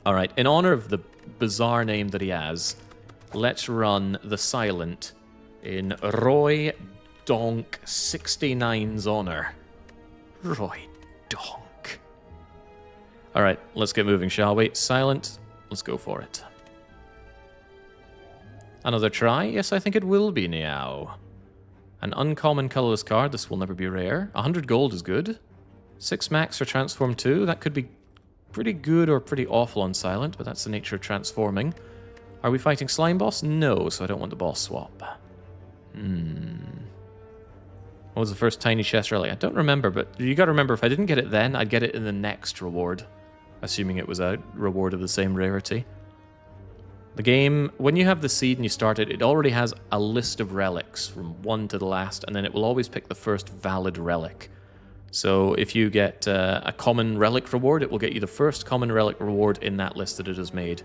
Alright, in honor of the bizarre name that he has, let's run the Silent in Roy Donk 69's honor. Roy Donk. Alright, let's get moving, shall we? Silent, let's go for it. Another try? Yes, I think it will be now. An uncommon colorless card, this will never be rare. 100 gold is good. 6 max for Transform 2, that could be pretty good or pretty awful on Silent, but that's the nature of transforming. Are we fighting Slime Boss? No, so I don't want the boss swap. What was the first tiny chest relic? I don't remember, but you gotta remember, if I didn't get it then, I'd get it in the next reward. Assuming it was a reward of the same rarity. The game, when you have the seed and you start it, it already has a list of relics from one to the last, and then it will always pick the first valid relic. So if you get a common relic reward, it will get you the first common relic reward in that list that it has made.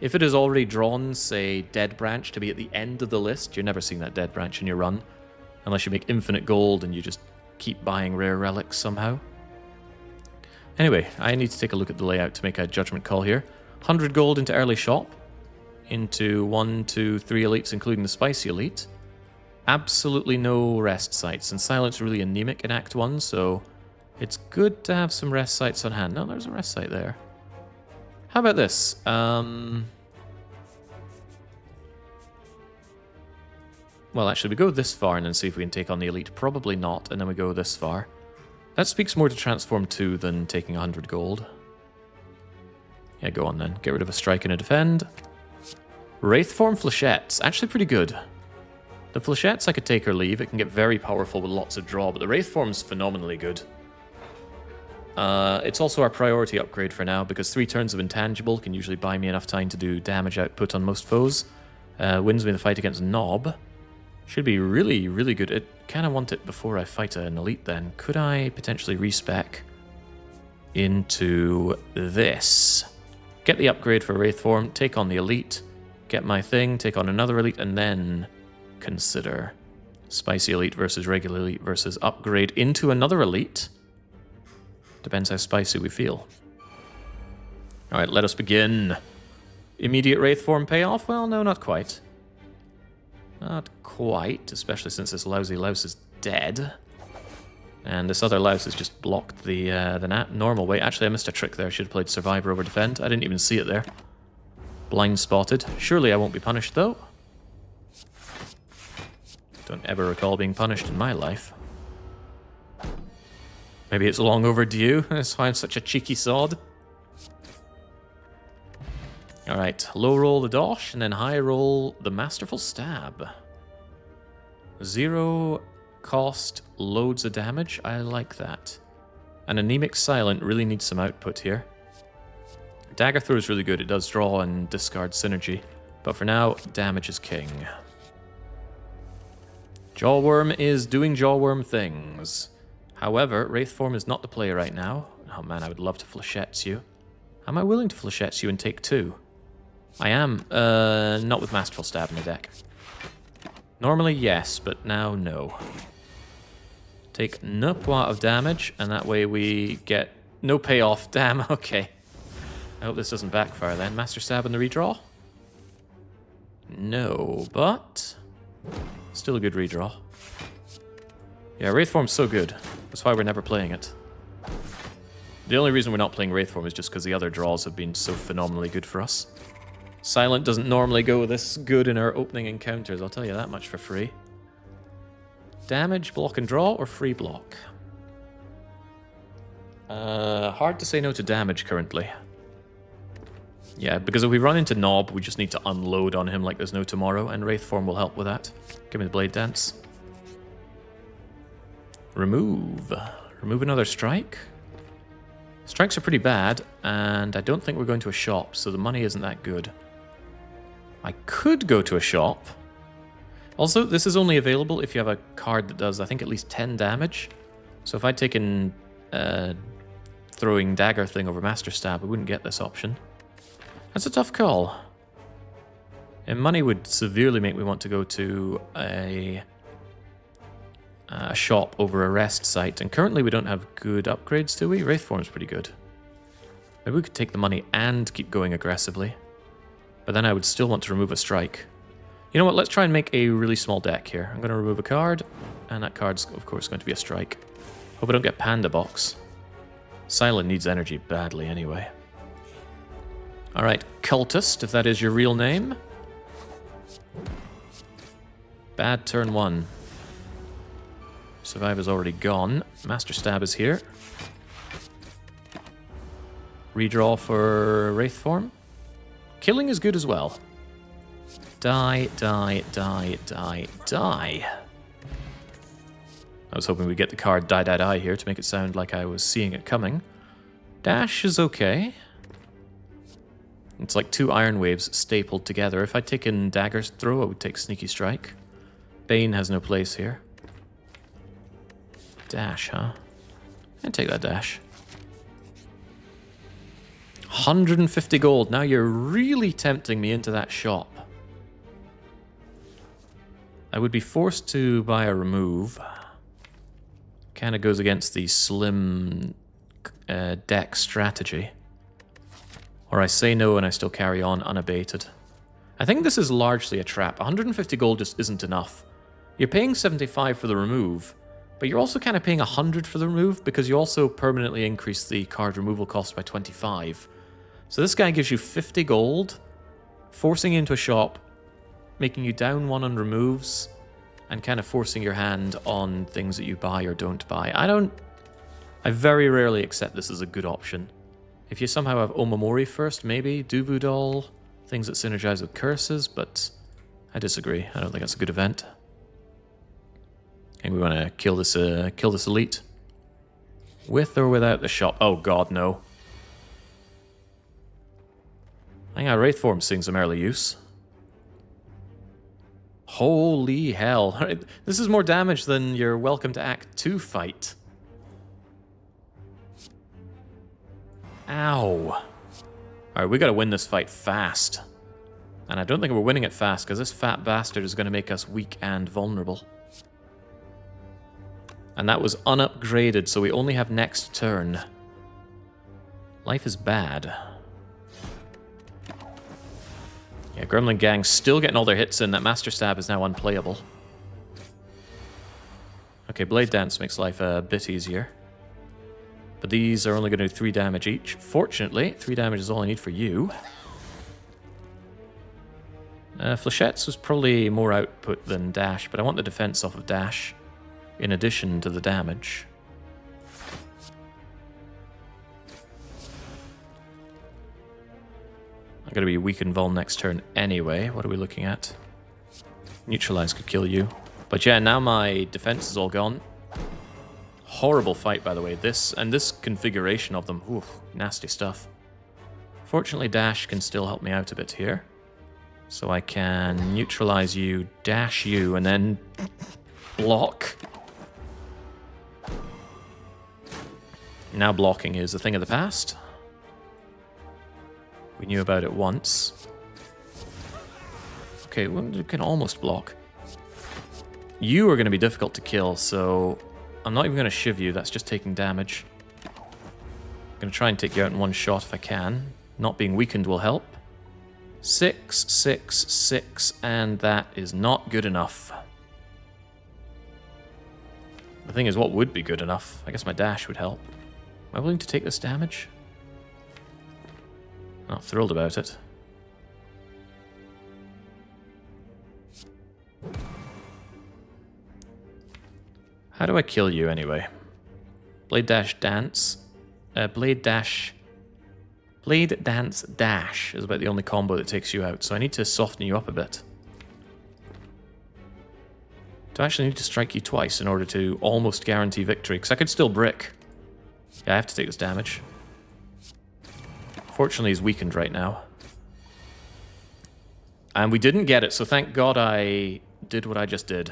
If it has already drawn, say, Dead Branch to be at the end of the list, you're never seeing that Dead Branch in your run. Unless you make infinite gold and you just keep buying rare relics somehow. Anyway, I need to take a look at the layout to make a judgment call here. 100 gold into early shop. Into 1, 2, 3 elites, including the spicy elite. Absolutely no rest sites, and Silent's really anemic in Act 1, so it's good to have some rest sites on hand. No, there's a rest site there. How about this? Well, actually, we go this far and then see if we can take on the elite. Probably not, and then we go this far. That speaks more to Transform 2 than taking 100 gold. Yeah, go on then. Get rid of a strike and a defend. Wraithform Flechettes, actually pretty good. The Flechettes I could take or leave. It can get very powerful with lots of draw, but the Wraithform's phenomenally good. It's also our priority upgrade for now, because 3 turns of Intangible can usually buy me enough time to do damage output on most foes. Wins me the fight against Nob. Should be really, really good. I kind of want it before I fight an elite then. Could I potentially respec into this? Get the upgrade for Wraithform, take on the elite, get my thing, take on another elite, and then consider Spicy Elite versus Regular Elite versus upgrade into another elite. Depends how spicy we feel. Alright, let us begin. Immediate Wraithform payoff? Well, no, not quite. Not quite, especially since this lousy louse is dead. And this other louse has just blocked the normal way. Actually, I missed a trick there. I should have played Survivor over Defend. I didn't even see it there. Blind spotted. Surely I won't be punished, though. Don't ever recall being punished in my life. Maybe it's long overdue. That's why I'm such a cheeky sod. Alright, low roll the dosh, and then high roll the Masterful Stab. 0 cost, loads of damage. I like that. An Anemic Silent really needs some output here. Dagger Throw is really good. It does draw and discard synergy. But for now, damage is king. Jawworm is doing Jawworm things. However, Wraithform is not the play right now. Oh man, I would love to Flechettes you. Am I willing to Flechettes you and take 2? I am. Not with Masterful Stab in the deck. Normally, yes, but now, no. Take no point of damage, and that way we get no payoff. Damn, okay. I hope this doesn't backfire then. Master Stab in the redraw? No, but still a good redraw. Yeah, Wraithform's so good. That's why we're never playing it. The only reason we're not playing Wraithform is just because the other draws have been so phenomenally good for us. Silent doesn't normally go this good in our opening encounters, I'll tell you that much for free. Damage, block and draw, or free block? Hard to say no to damage currently. Yeah, because if we run into Nob, we just need to unload on him like there's no tomorrow, and Wraithform will help with that. Give me the Blade Dance. Remove. Remove another strike. Strikes are pretty bad, and I don't think we're going to a shop, so the money isn't that good. I could go to a shop. Also, this is only available if you have a card that does, I think, at least 10 damage. So if I'd taken throwing dagger thing over Master Stab, I wouldn't get this option. That's a tough call. And money would severely make me want to go to a shop over a rest site. And currently we don't have good upgrades, do we? Wraithform's pretty good. Maybe we could take the money and keep going aggressively. But then I would still want to remove a strike. You know what, let's try and make a really small deck here. I'm going to remove a card, and that card's of course going to be a strike. Hope I don't get Panda Box. Silent needs energy badly anyway. Alright, Cultist, if that is your real name. Bad turn 1. Survivor's already gone. Master Stab is here. Redraw for Wraith form. Killing is good as well. Die, die, die, die, die. I was hoping we'd get the card die, die, die here to make it sound like I was seeing it coming. Dash is okay. It's like 2 Iron Waves stapled together. If I'd taken Dagger's Throw, I would take Sneaky Strike. Bane has no place here. Dash, huh? I'd take that dash. 150 gold. Now you're really tempting me into that shop. I would be forced to buy a remove. Kind of goes against the slim deck strategy. Or I say no and I still carry on unabated. I think this is largely a trap. 150 gold just isn't enough. You're paying 75 for the remove, but you're also kind of paying 100 for the remove because you also permanently increase the card removal cost by 25. So this guy gives you 50 gold, forcing you into a shop, making you down 1 on removes, and kind of forcing your hand on things that you buy or don't buy. I very rarely accept this as a good option. If you somehow have Omamori first, maybe, Duvu Doll, things that synergize with curses, but I disagree. I don't think that's a good event. I think we want to kill this elite. With or without the shop? Oh god, no. I think our Wraith form seeing some early use. Holy hell. This is more damage than your Welcome to Act 2 fight. Ow. Alright, we gotta win this fight fast. And I don't think we're winning it fast, because this fat bastard is gonna make us weak and vulnerable. And that was unupgraded, so we only have next turn. Life is bad. Yeah, Gremlin Gang's still getting all their hits in. That Master Stab is now unplayable. Okay, Blade Dance makes life a bit easier. But these are only going to do 3 damage each. Fortunately, 3 damage is all I need for you. Flechette's was probably more output than Dash, but I want the defense off of Dash in addition to the damage. I'm going to be weak and vul next turn anyway. What are we looking at? Neutralize could kill you. But yeah, now my defense is all gone. Horrible fight, by the way. This configuration of them. Ooh, nasty stuff. Fortunately, Dash can still help me out a bit here. So I can neutralize you, dash you, and then block. Now blocking is a thing of the past. We knew about it once. Okay, we can almost block. You are going to be difficult to kill, so I'm not even going to shiv you. That's just taking damage. I'm going to try and take you out in one shot if I can. Not being weakened will help. 6, 6, 6, and that is not good enough. The thing is, what would be good enough? I guess my dash would help. Am I willing to take this damage? Not thrilled about it. How do I kill you anyway? Blade Dash Dance. Blade Dance Dash is about the only combo that takes you out, so I need to soften you up a bit. Do I actually need to strike you twice in order to almost guarantee victory? Because I could still brick. Yeah, I have to take this damage. Fortunately, he's weakened right now. And we didn't get it, so thank God I did what I just did.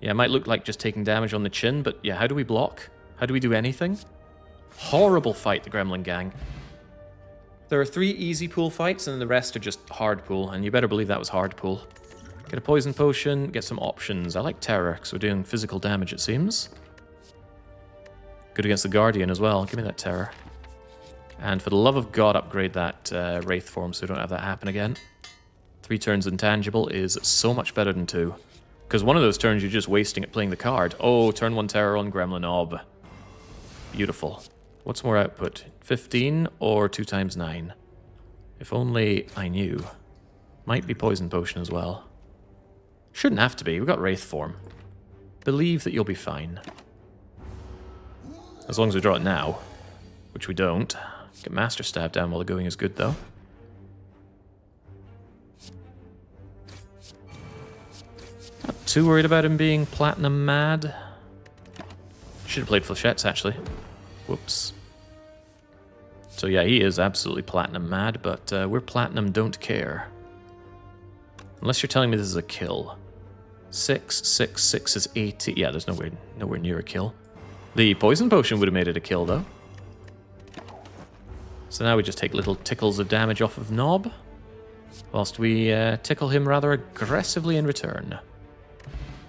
Yeah, it might look like just taking damage on the chin, but yeah, how do we block? How do we do anything? Horrible fight, the Gremlin Gang. There are 3 easy pool fights, and then the rest are just hard pool, and you better believe that was hard pool. Get a poison potion, get some options. I like terror, because we're doing physical damage, it seems. Good against the Guardian as well. Give me that terror. And for the love of God, upgrade that Wraith form so we don't have that happen again. 3 turns intangible is so much better than 2. Because one of those turns you're just wasting at playing the card. Oh, turn 1 terror on Gremlin Ob. Beautiful. What's more output? 15 or 2 times 9? If only I knew. Might be poison potion as well. Shouldn't have to be. We've got Wraith form. Believe that you'll be fine. As long as we draw it now. Which we don't. Get Master Stab down while the going is good, though. Not too worried about him being platinum mad. Should have played Flechettes, actually. Whoops. So yeah, he is absolutely platinum mad, but we're platinum don't care. Unless you're telling me this is a kill. 6, 6, 6 is 80. Yeah, there's nowhere near a kill. The poison potion would have made it a kill, though. So now we just take little tickles of damage off of Knob, whilst we tickle him rather aggressively in return.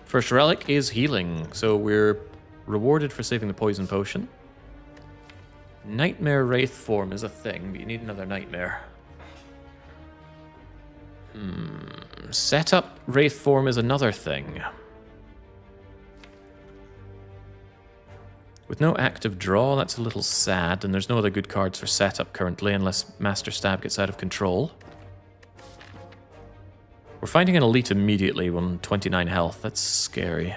First relic is healing, so we're rewarded for saving the poison potion. Nightmare Wraith form is a thing, but you need another Nightmare. Setup Wraith form is another thing. With no active draw, that's a little sad, and there's no other good cards for setup currently, unless Master Stab gets out of control. We're finding an elite immediately on 29 health. That's scary.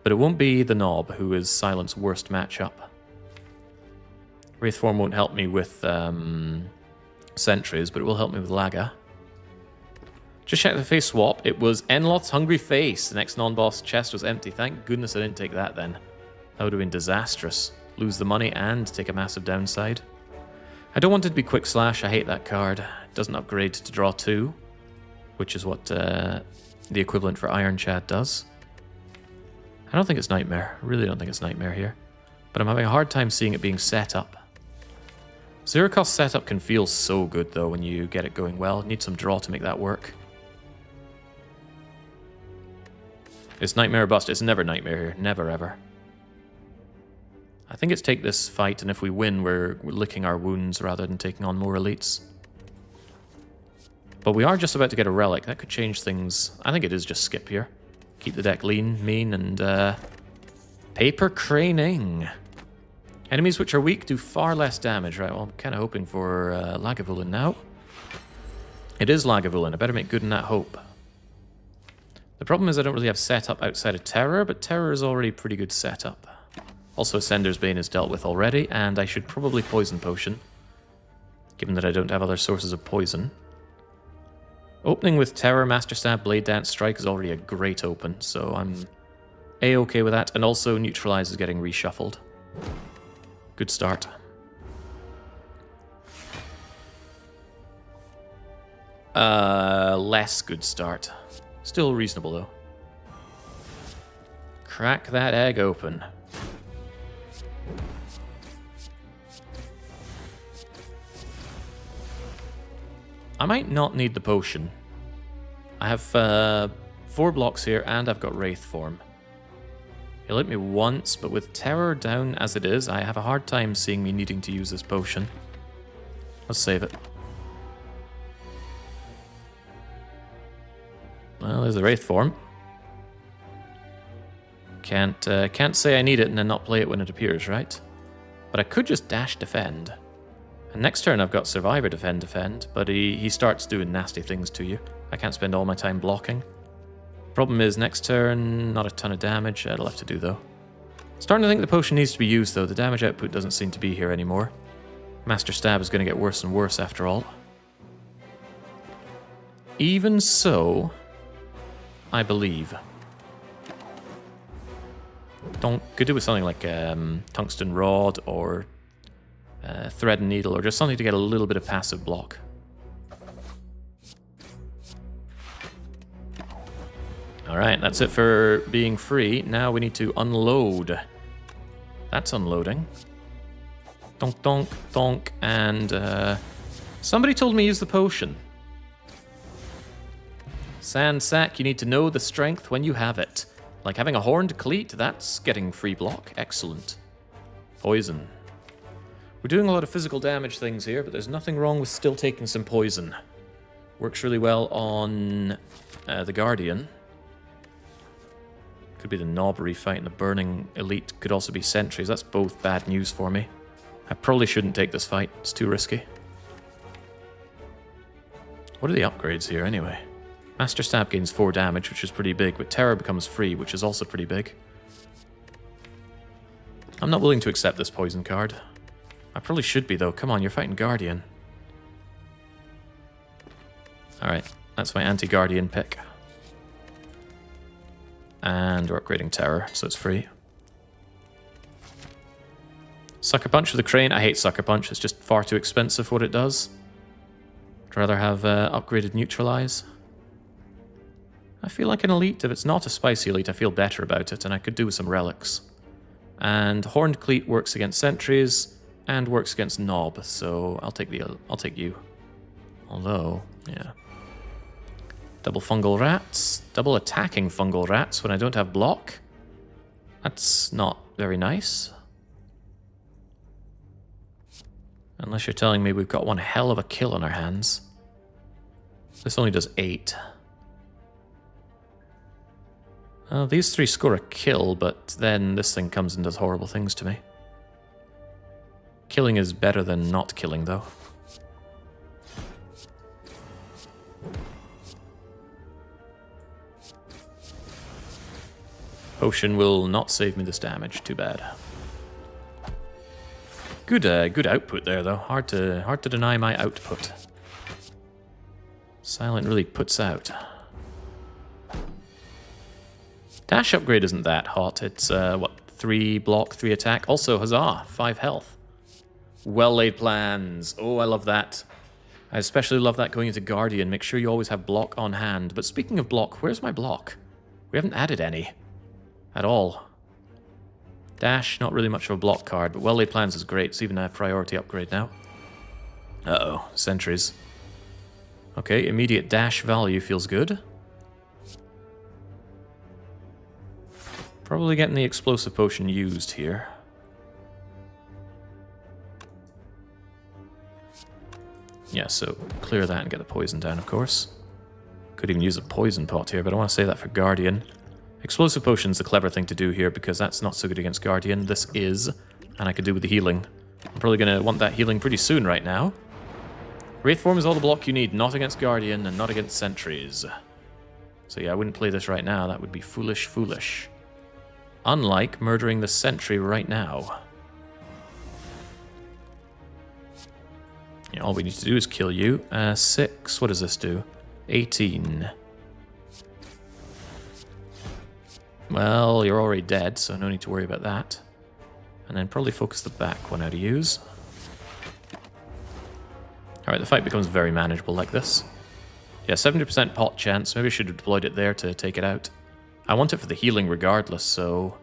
But it won't be the Knob, who is Silent's worst matchup. Wraith form won't help me with sentries, but it will help me with Laga. Just check the face swap. It was Enloth's Hungry Face. The next non-boss chest was empty. Thank goodness I didn't take that then. That would have been disastrous. Lose the money and take a massive downside. I don't want it to be Quick Slash. I hate that card. It doesn't upgrade to draw 2, which is what the equivalent for Iron Chad does. I don't think it's Nightmare. I really don't think it's Nightmare here. But I'm having a hard time seeing it being set up. Zero cost setup can feel so good though when you get it going well. Need some draw to make that work. It's Nightmare or bust. It's never Nightmare here. Never ever. I think it's take this fight, and if we win, we're licking our wounds rather than taking on more elites. But we are just about to get a relic. That could change things. I think it is just skip here. Keep the deck lean, mean, and paper craning. Enemies which are weak do far less damage. Right, well, I'm kind of hoping for Lagavulin now. It is Lagavulin. I better make good in that hope. The problem is I don't really have setup outside of Terror, but Terror is already pretty good setup. Also, Sender's Bane is dealt with already, and I should probably Poison Potion, given that I don't have other sources of poison. Opening with Terror, Master Stab, Blade Dance, Strike is already a great open, so I'm A-okay with that, and also Neutralize is getting reshuffled. Good start. Less good start. Still reasonable, though. Crack that egg open. I might not need the potion. I have 4 blocks here, and I've got Wraith form. He'll hit me once, but with Terror down as it is, I have a hard time seeing me needing to use this potion. Let's save it. Well, there's the Wraith form. Can't say I need it and then not play it when it appears, right? But I could just dash defend. And next turn I've got Survivor defend, but he starts doing nasty things to you. I can't spend all my time blocking. Problem is, next turn, not a ton of damage. It'll have to do, though. Starting to think the potion needs to be used, though. The damage output doesn't seem to be here anymore. Master Stab is going to get worse and worse, after all. Even so, I believe. Could do with something like Tungsten Rod or Thread and Needle, or just something to get a little bit of passive block. Alright, that's it for being free. Now we need to unload. That's unloading. Donk, donk, donk, and somebody told me use the potion. Sand Sack, you need to know the strength when you have it. Like having a Horned Cleat, that's getting free block. Excellent. Poison. We're doing a lot of physical damage things here, but there's nothing wrong with still taking some poison. Works really well on the Guardian. Could be the Knobbery fighting the Burning Elite. Could also be Sentries. That's both bad news for me. I probably shouldn't take this fight. It's too risky. What are the upgrades here, anyway? Master Stab gains 4 damage, which is pretty big, but Terror becomes free, which is also pretty big. I'm not willing to accept this poison card. I probably should be, though. Come on, you're fighting Guardian. Alright, that's my anti-Guardian pick. And we're upgrading Terror, so it's free. Sucker Punch with the Crane. I hate Sucker Punch. It's just far too expensive for what it does. I'd rather have upgraded Neutralize. I feel like an Elite. If it's not a Spicy Elite, I feel better about it, and I could do with some relics. And Horned Cleat works against Sentries and works against Knob, so I'll take you. Although, yeah. Double Fungal Rats. Double attacking Fungal Rats when I don't have block. That's not very nice. Unless you're telling me we've got one hell of a kill on our hands. This only does 8. These 3 score a kill, but then this thing comes and does horrible things to me. Killing is better than not killing, though. Potion will not save me this damage. Too bad. Good output there, though. Hard to deny my output. Silent really puts out. Dash upgrade isn't that hot. It's, what, 3 block, 3 attack. Also, huzzah, 5 health. Well-laid plans. Oh, I love that. I especially love that going into Guardian. Make sure you always have block on hand. But speaking of block, where's my block? We haven't added any. At all. Dash, not really much of a block card, but Well-Laid Plans is great. It's even a priority upgrade now. Uh-oh, Sentries. Okay, immediate dash value feels good. Probably getting the Explosive Potion used here. Yeah, so clear that and get the poison down, of course. Could even use a poison pot here, but I want to save that for Guardian. Explosive Potion's the clever thing to do here because that's not so good against Guardian. This is, and I could do with the healing. I'm probably going to want that healing pretty soon right now. Wraith Form is all the block you need, not against Guardian and not against Sentries. So yeah, I wouldn't play this right now. That would be foolish, foolish. Unlike murdering the Sentry right now. Yeah, all we need to do is kill you. 6, what does this do? 18. Well, you're already dead, so no need to worry about that. And then probably focus the back one out to use. Alright, the fight becomes very manageable like this. Yeah, 70% pot chance. Maybe I should have deployed it there to take it out. I want it for the healing regardless, so...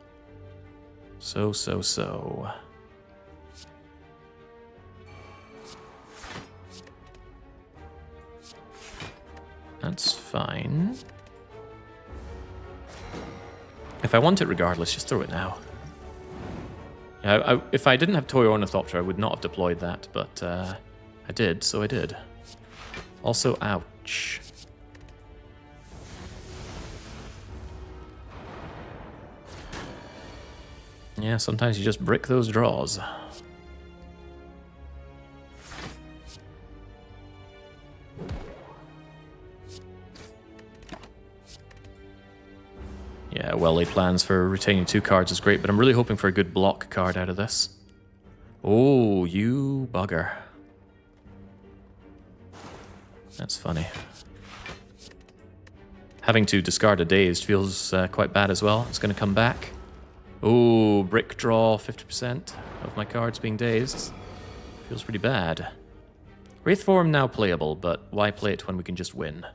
So. That's fine. If I want it regardless, just throw it now. Yeah, if I didn't have Toy Ornithopter, I would not have deployed that, but I did, so I did. Also, ouch. Yeah, sometimes you just brick those draws. Yeah, well-laid plans for retaining 2 cards is great, but I'm really hoping for a good block card out of this. Oh, you bugger. That's funny. Having to discard a Dazed feels quite bad as well. It's going to come back. Oh, brick draw, 50% of my cards being Dazed. Feels pretty bad. Wraith Form now playable, but why play it when we can just win?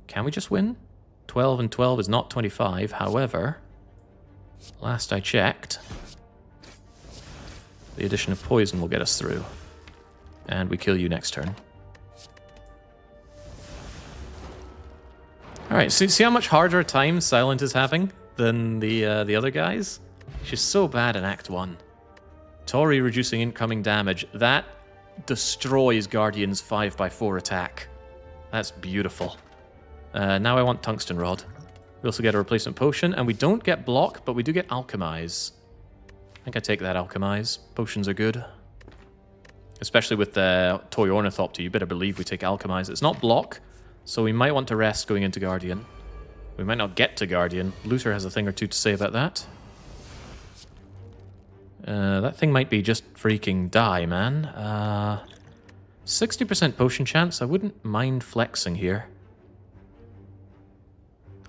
Can we just win? 12 and 12 is not 25, however, last I checked, the addition of poison will get us through. And we kill you next turn. Alright, see how much harder a time Silent is having than the other guys? She's so bad in Act 1. Tori reducing incoming damage. That destroys Guardian's 5x4 attack. That's beautiful. Now I want Tungsten Rod. We also get a replacement potion, and we don't get block, but we do get Alchemize. I think I take that Alchemize. Potions are good. Especially with the Toy Ornithopter, you better believe we take Alchemize. It's not block, so we might want to rest going into Guardian. We might not get to Guardian. Luther has a thing or two to say about that. That thing might be just freaking die, man. 60% potion chance. I wouldn't mind flexing here.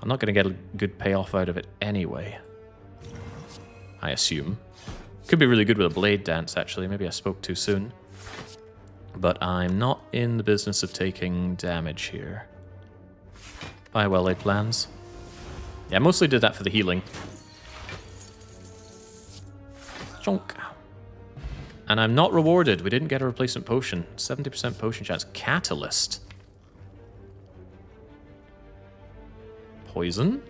I'm not going to get a good payoff out of it anyway. I assume. Could be really good with a blade dance, actually. Maybe I spoke too soon. But I'm not in the business of taking damage here. Bye, well-laid plans. Yeah, I mostly did that for the healing. Chonk. And I'm not rewarded. We didn't get a replacement potion. 70% potion chance. Catalyst. Poison?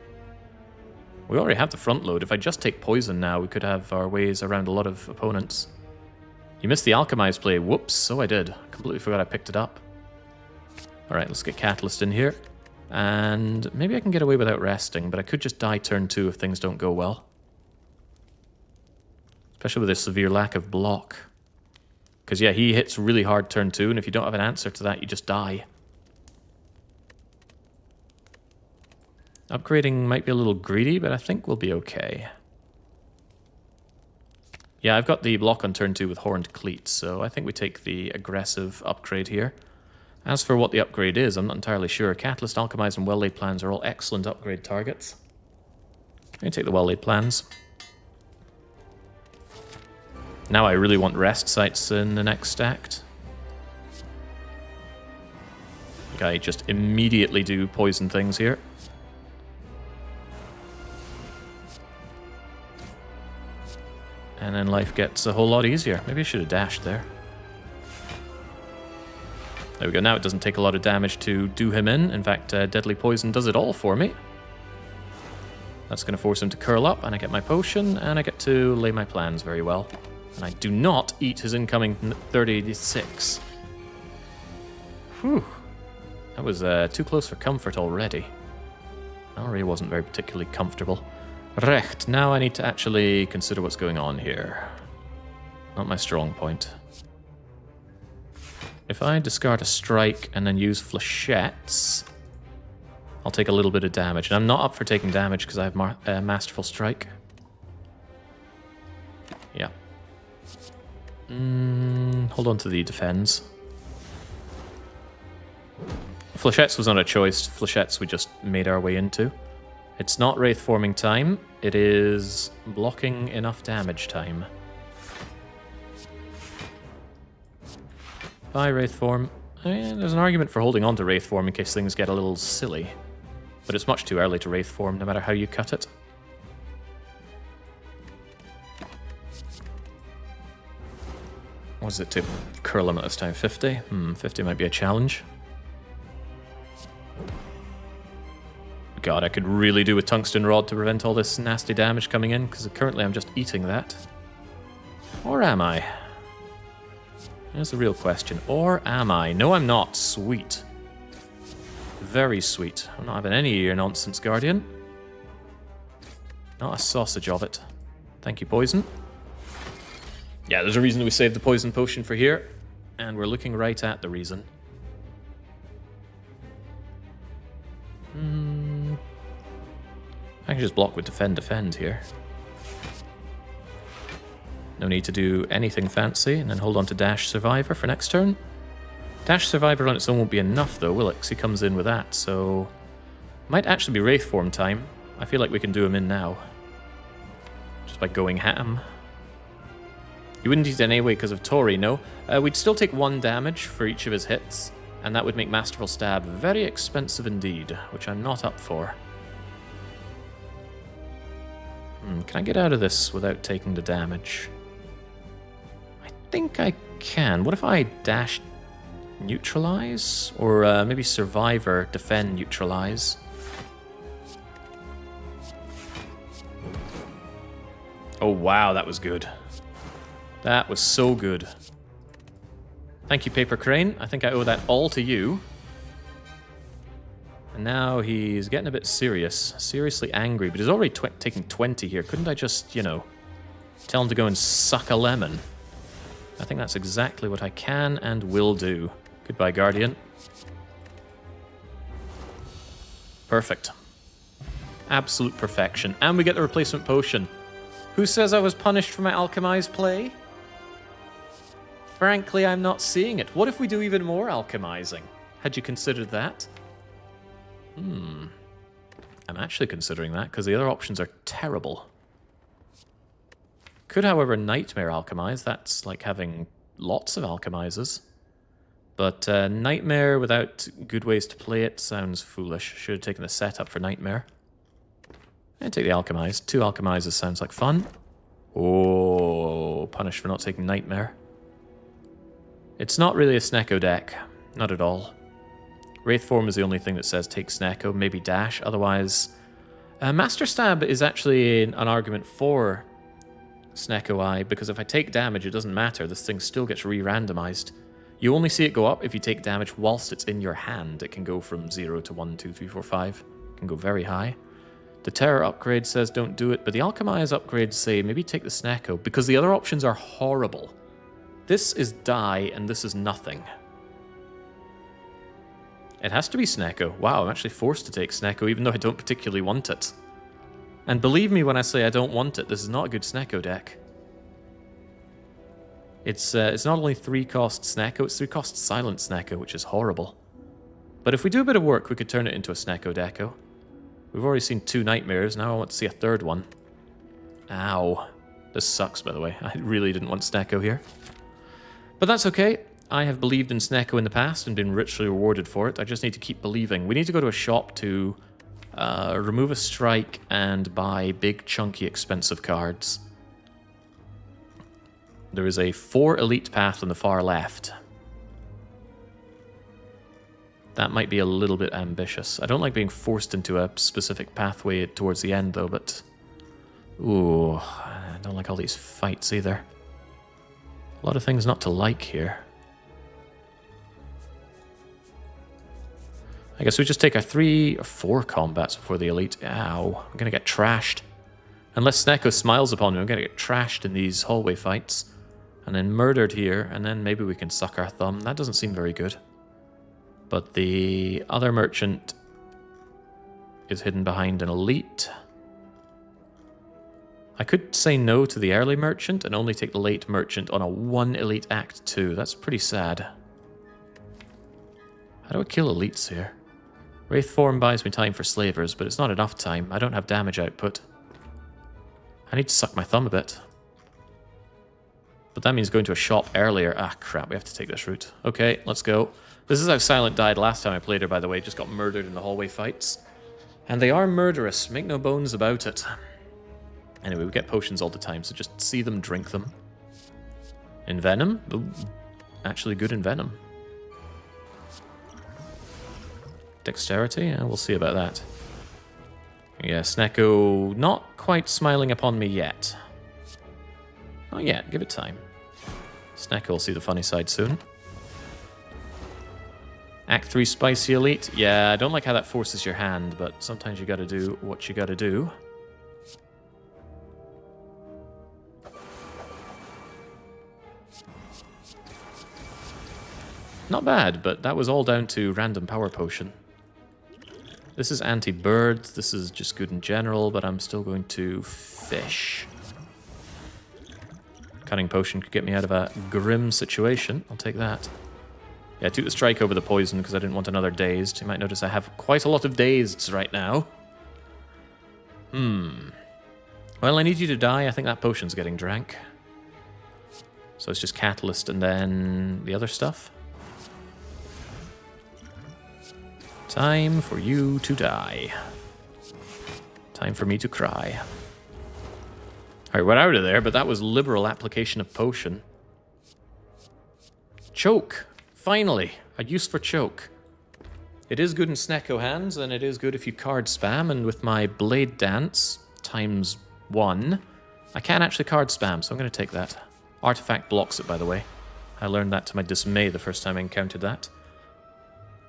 We already have the front load. If I just take poison now, we could have our ways around a lot of opponents. You missed the Alchemize play. Whoops. So I did. Completely forgot I picked it up. Alright, let's get Catalyst in here. And maybe I can get away without resting, but I could just die turn 2 if things don't go well. Especially with a severe lack of block. Because, yeah, he hits really hard turn 2, and if you don't have an answer to that, you just die. Upgrading might be a little greedy, but I think we'll be okay. Yeah, I've got the block on turn 2 with Horned Cleats, so I think we take the aggressive upgrade here. As for what the upgrade is, I'm not entirely sure. Catalyst, Alchemize, and Well-Laid Plans are all excellent upgrade targets. I'm going to take the Well-Laid Plans. Now I really want rest sites in the next act. I just immediately do poison things here. And then life gets a whole lot easier. Maybe I should have dashed there. There we go. Now it doesn't take a lot of damage to do him in. In fact, Deadly Poison does it all for me. That's going to force him to curl up, and I get my potion, and I get to lay my plans very well. And I do not eat his incoming 36. Whew. That was too close for comfort already. Already wasn't very particularly comfortable. Recht, now I need to actually consider what's going on here. Not my strong point. If I discard a strike and then use flechettes, I'll take a little bit of damage. And I'm not up for taking damage because I have Masterful Strike. Yeah. Hold on to the defense. Flechettes was not a choice. Flechettes we just made our way into. It's not Wraith forming time. It is blocking enough damage time. Bye, Wraith form. There's an argument for holding on to Wraith form in case things get a little silly. But it's much too early to Wraith form, no matter how you cut it. What is it to curl him at this time? 50? 50 might be a challenge. God, I could really do with Tungsten Rod to prevent all this nasty damage coming in, because currently I'm just eating that. Or am I? Here's the real question. Or am I? No, I'm not. Sweet. Very sweet. I'm not having any of your nonsense, Guardian. Not a sausage of it. Thank you, Poison. Yeah, there's a reason we saved the Poison Potion for here, and we're looking right at the reason. I can just block with defend here. No need to do anything fancy, and then hold on to Dash Survivor for next turn. Dash Survivor on its own won't be enough though, will it? Because he comes in with that, so... Might actually be Wraith Form time. I feel like we can do him in now. Just by going ham. You wouldn't eat it anyway because of Tori, no? We'd still take 1 damage for each of his hits, and that would make Masterful Stab very expensive indeed, which I'm not up for. Can I get out of this without taking the damage? I think I can. What if I dash neutralize? Or maybe Survivor, defend, neutralize? Oh wow, that was good. That was so good. Thank you, Paper Crane. I think I owe that all to you. And now he's getting a bit serious. Seriously angry, but he's already taking 20 here. Couldn't I just, you know, tell him to go and suck a lemon? I think that's exactly what I can and will do. Goodbye, Guardian. Perfect. Absolute perfection. And we get the replacement potion. Who says I was punished for my alchemized play? Frankly, I'm not seeing it. What if we do even more alchemizing? Had you considered that? I'm actually considering that, because the other options are terrible. Could, however, Nightmare alchemize. That's like having lots of alchemizes. But Nightmare without good ways to play it sounds foolish. Should have taken the setup for Nightmare. And take the alchemize. 2 alchemizes sounds like fun. Oh, punished for not taking Nightmare. It's not really a Snecko deck. Not at all. Wraith form is the only thing that says take Snecko, maybe Dash. Otherwise, Master Stab is actually an argument for Snecko Eye, because if I take damage, it doesn't matter. This thing still gets re-randomized. You only see it go up if you take damage whilst it's in your hand. It can go from 0 to 1, 2, 3, 4, 5. It can go very high. The Terror upgrade says don't do it, but the Alchemize upgrades say maybe take the Snecko, because the other options are horrible. This is die, and this is nothing. It has to be Snecko. Wow, I'm actually forced to take Snecko, even though I don't particularly want it. And believe me when I say I don't want it, this is not a good Snecko deck. It's not only 3-cost Snecko, it's 3-cost Silent Snecko, which is horrible. But if we do a bit of work, we could turn it into a Snecko Deco. We've already seen 2 Nightmares, now I want to see a 3rd one. Ow. This sucks, by the way. I really didn't want Snecko here. But that's okay. I have believed in Snecko in the past and been richly rewarded for it. I just need to keep believing. We need to go to a shop to remove a strike and buy big, chunky, expensive cards. There is a 4 elite path on the far left. That might be a little bit ambitious. I don't like being forced into a specific pathway towards the end, though, but... Ooh, I don't like all these fights, either. A lot of things not to like here. I guess we just take our 3 or 4 combats before the elite. Ow, I'm gonna get trashed. Unless Snecko smiles upon me, I'm gonna get trashed in these hallway fights. And then murdered here, and then maybe we can suck our thumb. That doesn't seem very good. But the other merchant is hidden behind an elite. I could say no to the early merchant and only take the late merchant on a 1 elite act 2. That's pretty sad. How do I kill elites here? Wraith form buys me time for slavers, but it's not enough time. I don't have damage output. I need to suck my thumb a bit. But that means going to a shop earlier. Ah, crap, we have to take this route. Okay, let's go. This is how Silent died last time I played her, by the way. Just got murdered in the hallway fights. And they are murderous, make no bones about it. Anyway, we get potions all the time, so just see them, drink them. Envenom? Ooh, actually good Envenom. Dexterity? Yeah, we'll see about that. Yeah, Snecko not quite smiling upon me yet. Not yet, give it time. Snecko will see the funny side soon. Act 3 Spicy Elite. Yeah, I don't like how that forces your hand, but sometimes you gotta do what you gotta do. Not bad, but that was all down to random power potion. This is anti-bird, this is just good in general, but I'm still going to fish. Cunning potion could get me out of a grim situation. I'll take that. Yeah, I took the strike over the poison because I didn't want another dazed. You might notice I have quite a lot of dazeds right now. Well, I need you to die. I think that potion's getting drank. So it's just catalyst and then the other stuff. Time for you to die. Time for me to cry. Alright, we're out of there, but that was liberal application of potion. Choke! Finally! A use for choke. It is good in Snecko hands, and it is good if you card spam, and with my Blade Dance times 1, I can actually card spam, so I'm going to take that. Artifact blocks it, by the way. I learned that to my dismay the first time I encountered that.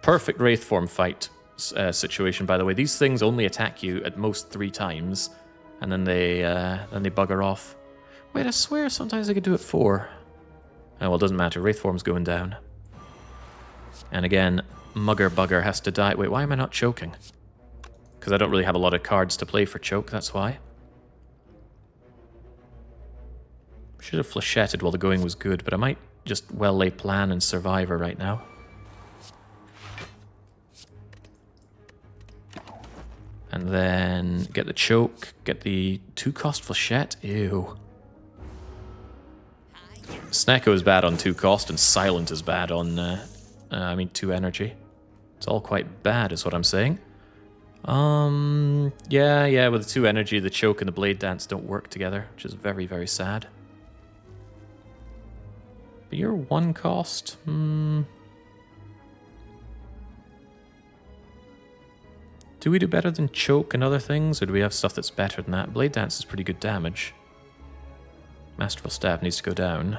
Perfect Wraith form fight situation, by the way. These things only attack you at most 3 times, and then they bugger off. Wait, I swear sometimes I could do it 4. Oh, well, it doesn't matter. Wraith form's going down. And again, Mugger Bugger has to die. Wait, why am I not choking? Because I don't really have a lot of cards to play for choke, that's why. Should have flechetted while the going was good, but I might just well lay plan and Survivor right now. And then get the choke, get the 2-cost flechette. Ew. Snecko is bad on 2-cost, and Silent is bad on, 2 energy. It's all quite bad, is what I'm saying. Yeah, with the 2 energy, the choke and the blade dance don't work together, which is very, very sad. But you're 1 cost? Do we do better than choke and other things, or do we have stuff that's better than that? Blade dance is pretty good damage. Masterful stab needs to go down.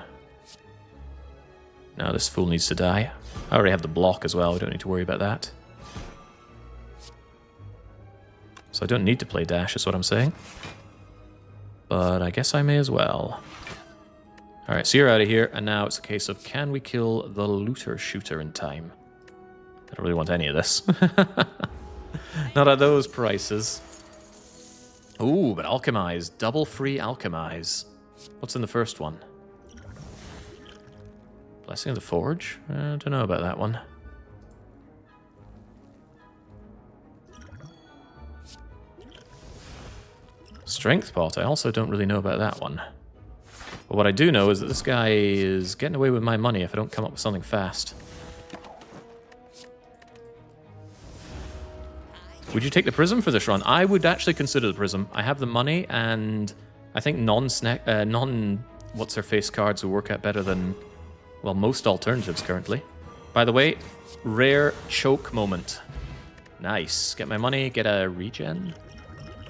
No, this fool needs to die. I already have the block as well, we don't need to worry about that. So I don't need to play dash, is what I'm saying. But I guess I may as well. Alright, so you're out of here, and now it's a case of can we kill the looter shooter in time? I don't really want any of this. Not at those prices. Ooh, but alchemize. Double free alchemize. What's in the first one? Blessing of the Forge? I don't know about that one. Strength pot. I also don't really know about that one. But what I do know is that this guy is getting away with my money if I don't come up with something fast. Would you take the Prism for this run? I would actually consider the Prism. I have the money, and I think non-what's-her-face cards will work out better than, well, most alternatives currently. By the way, rare choke moment. Nice. Get my money, get a regen?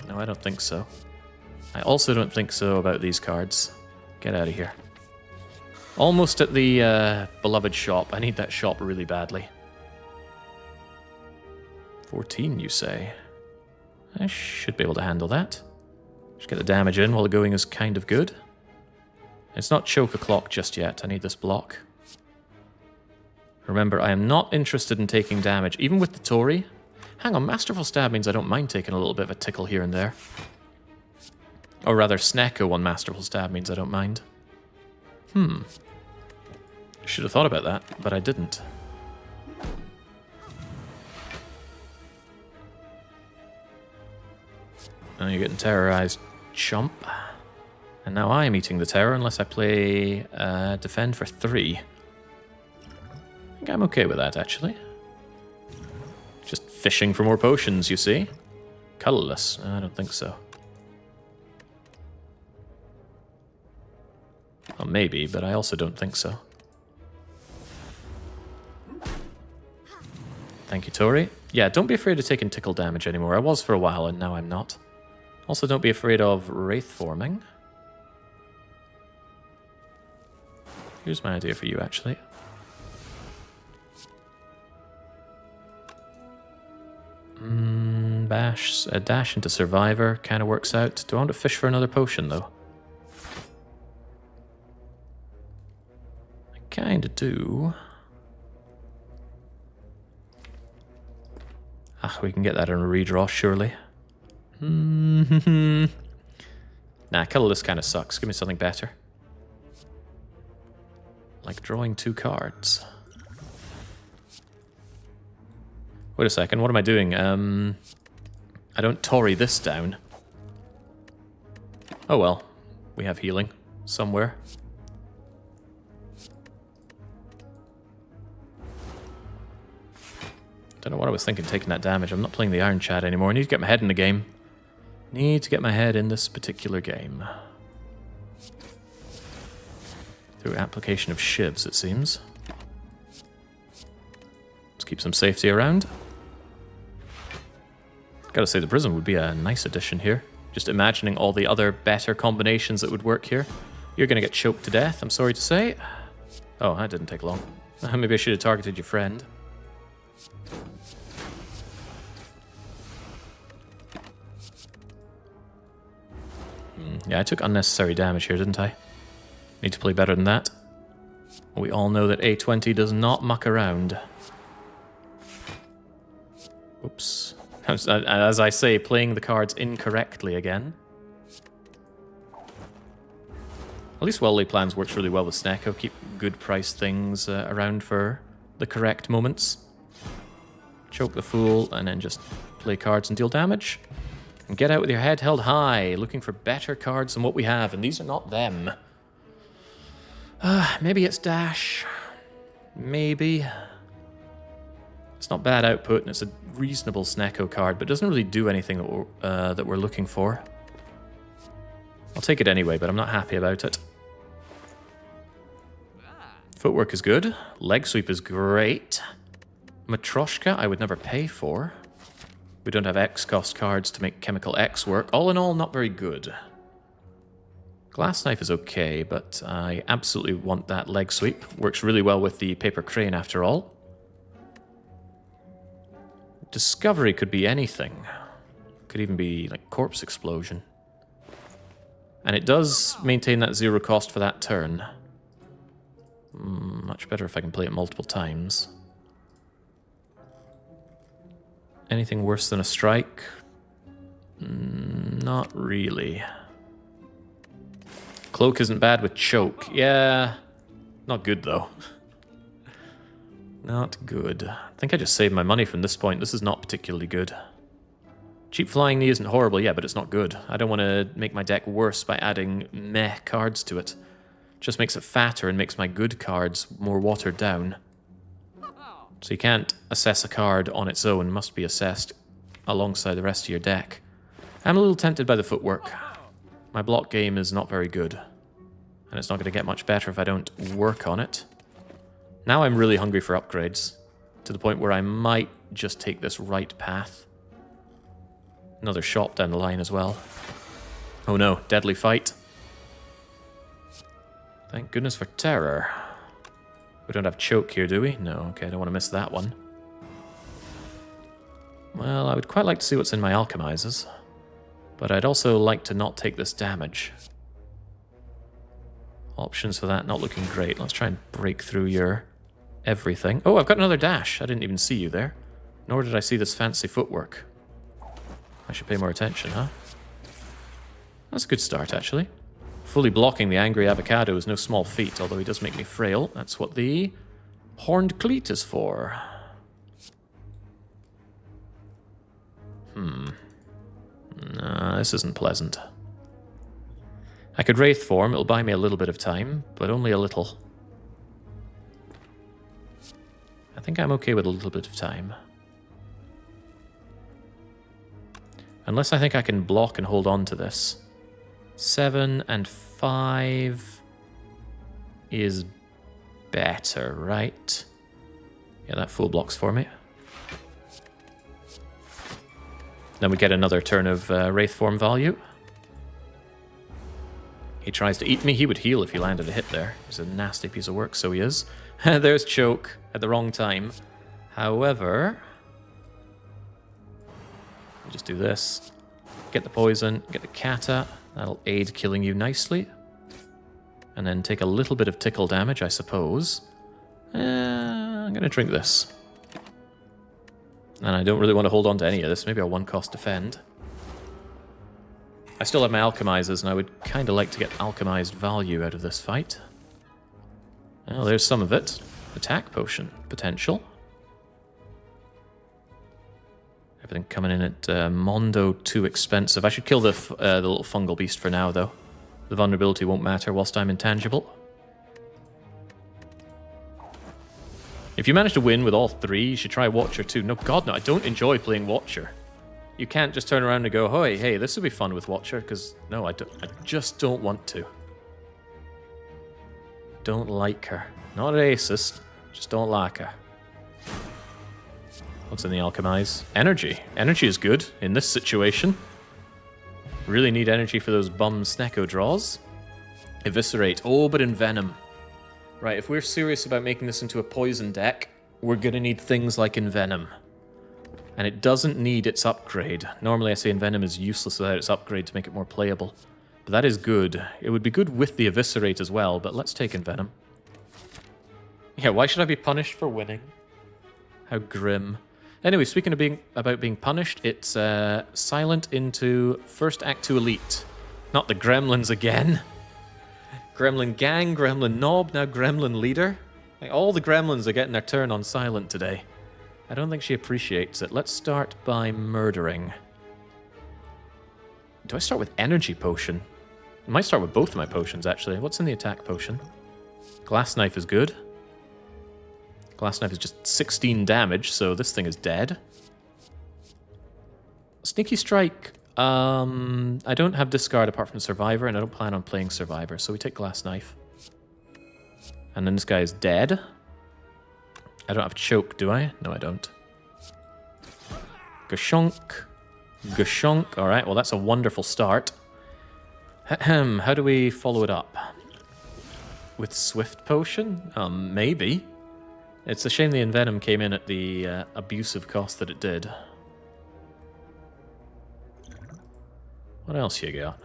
No, I don't think so. I also don't think so about these cards. Get out of here. Almost at the beloved shop. I need that shop really badly. 14, you say? I should be able to handle that. Just get the damage in while the going is kind of good. It's not choke o'clock just yet. I need this block. Remember, I am not interested in taking damage, even with the Tori. Hang on, Masterful Stab means I don't mind taking a little bit of a tickle here and there. Or rather, Snecko on Masterful Stab means I don't mind. Should have thought about that, but I didn't. Oh, you're getting terrorized, chump. And now I am eating the terror unless I play defend for 3. I think I'm okay with that, actually. Just fishing for more potions, you see? Colorless? I don't think so. Well, maybe, but I also don't think so. Thank you, Tori. Yeah, don't be afraid of taking tickle damage anymore. I was for a while, and now I'm not. Also, don't be afraid of wraith forming. Here's my idea for you, actually. A dash into Survivor kind of works out. Do I want to fish for another potion, though? I kind of do. Ah, we can get that in a redraw, surely. Nah, colorless kind of sucks. Give me something better. Like drawing 2 cards. Wait a second, what am I doing? I don't Tori this down. Oh well, we have healing somewhere. Don't know what I was thinking taking that damage. I'm not playing the Iron Chat anymore. I need to get my head in the game. Need to get my head in this particular game. Through application of shivs, it seems. Let's keep some safety around. Gotta say, the Prism would be a nice addition here. Just imagining all the other better combinations that would work here. You're going to get choked to death, I'm sorry to say. Oh, that didn't take long. Maybe I should have targeted your friend. Yeah, I took unnecessary damage here, didn't I? Need to play better than that. We all know that A20 does not muck around. Oops. As I say, playing the cards incorrectly again. At least Well Laid Plans works really well with Snecko. Keep good price things around for the correct moments. Choke the Fool, and then just play cards and deal damage. And get out with your head held high, looking for better cards than what we have, and these are not them. Maybe it's Dash. Maybe. It's not bad output, and it's a reasonable Snecko card, but it doesn't really do anything that we're looking for. I'll take it anyway, but I'm not happy about it. Footwork is good. Leg Sweep is great. Matryoshka I would never pay for. We don't have X cost cards to make Chemical X work. All in all, not very good. Glass Knife is okay, but I absolutely want that Leg Sweep. Works really well with the Paper Crane after all. Discovery could be anything. Could even be like Corpse Explosion. And it does maintain that 0 cost for that turn. Much better if I can play it multiple times. Anything worse than a strike? Not really. Cloak isn't bad with Choke. Yeah, not good though. Not good. I think I just saved my money from this point. This is not particularly good. Cheap Flying Knee isn't horrible, yeah, but it's not good. I don't want to make my deck worse by adding meh cards to it. Just makes it fatter and makes my good cards more watered down. So you can't assess a card on its own, must be assessed alongside the rest of your deck. I'm a little tempted by the footwork. My block game is not very good. And it's not going to get much better if I don't work on it. Now I'm really hungry for upgrades. To the point where I might just take this right path. Another shop down the line as well. Oh no, Deadly Fight. Thank goodness for Terror. We don't have Choke here, do we? No, okay, I don't want to miss that one. Well, I would quite like to see what's in my Alchemizes. But I'd also like to not take this damage. Options for that not looking great. Let's try and break through your everything. Oh, I've got another dash. I didn't even see you there. Nor did I see this fancy footwork. I should pay more attention, huh? That's a good start, actually. Fully blocking the Angry Avocado is no small feat, although he does make me frail. That's what the Horned Cleat is for. Nah, this isn't pleasant. I could Wraith form, it'll buy me a little bit of time, but only a little. I think I'm okay with a little bit of time. Unless I think I can block and hold on to this. 7 and 5 is better, right? Yeah, that full blocks for me. Then we get another turn of Wraith form value. He tries to eat me. He would heal if he landed a hit there. He's a nasty piece of work, so he is. There's Choke at the wrong time. However, we'll just do this. Get the poison, get the kata. That'll aid killing you nicely. And then take a little bit of tickle damage, I suppose. I'm going to drink this. And I don't really want to hold on to any of this. Maybe I'll one-cost defend. I still have my Alchemizers, and I would kind of like to get Alchemized value out of this fight. Well, there's some of it. Attack potion potential. Everything coming in at Mondo too expensive. I should kill the little fungal beast for now, though. The vulnerability won't matter whilst I'm intangible. If you manage to win with all three, you should try Watcher too. No, God, no, I don't enjoy playing Watcher. You can't just turn around and go, hey, this would be fun with Watcher, because, no, I just don't want to. Don't like her. Not racist, just don't like her. What's in the Alchemize? Energy. Energy is good in this situation. Really need energy for those bum Snecko draws. Eviscerate. Oh, but Envenom. Right, if we're serious about making this into a poison deck, we're going to need things like Envenom. And it doesn't need its upgrade. Normally I say Envenom is useless without its upgrade to make it more playable. But that is good. It would be good with the Eviscerate as well, but let's take Envenom. Yeah, why should I be punished for winning? How grim. Anyway, speaking of being punished, it's Silent into First Act 2 Elite. Not the Gremlins again. Gremlin Gang, Gremlin Knob, now Gremlin Leader. Like, all the Gremlins are getting their turn on Silent today. I don't think she appreciates it. Let's start by murdering. Do I start with Energy Potion? I might start with both of my potions, actually. What's in the attack potion? Glass Knife is good. Glass Knife is just 16 damage, so this thing is dead. Sneaky Strike. I don't have discard apart from Survivor, and I don't plan on playing Survivor, so we take Glass Knife. And then this guy is dead. I don't have Choke, do I? No, I don't. Gashonk. Gashonk. Alright, well that's a wonderful start. Ahem, how do we follow it up? With Swift Potion? Maybe. It's a shame the Envenom came in at the abusive cost that it did. What else you got?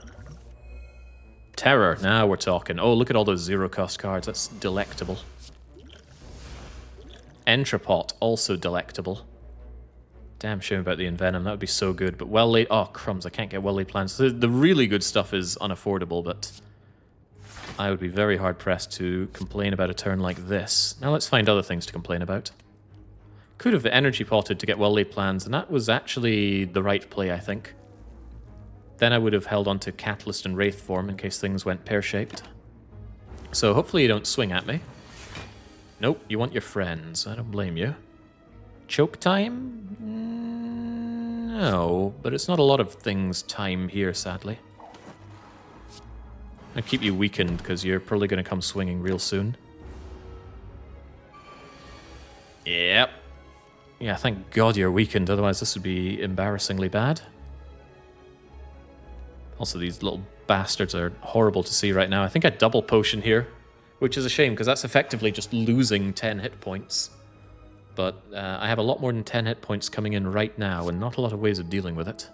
Terror. Now we're talking. Oh, look at all those zero-cost cards. That's delectable. Entrepot. Also delectable. Damn shame about the Envenom. That would be so good. But well-laid... Oh, crumbs. I can't get well-laid plans. The really good stuff is unaffordable, but I would be very hard-pressed to complain about a turn like this. Now let's find other things to complain about. Could have energy potted to get well-laid plans, and that was actually the right play, I think. Then I would have held on to Catalyst and Wraith form in case things went pear-shaped. So hopefully you don't swing at me. Nope, you want your friends. I don't blame you. Choke time? No, but it's not a lot of things time here, sadly. I'll keep you weakened because you're probably going to come swinging real soon. Yep. Yeah, thank God you're weakened, otherwise this would be embarrassingly bad. Also, these little bastards are horrible to see right now. I think I double potion here, which is a shame, because that's effectively just losing 10 hit points. But I have a lot more than 10 hit points coming in right now, and not a lot of ways of dealing with it.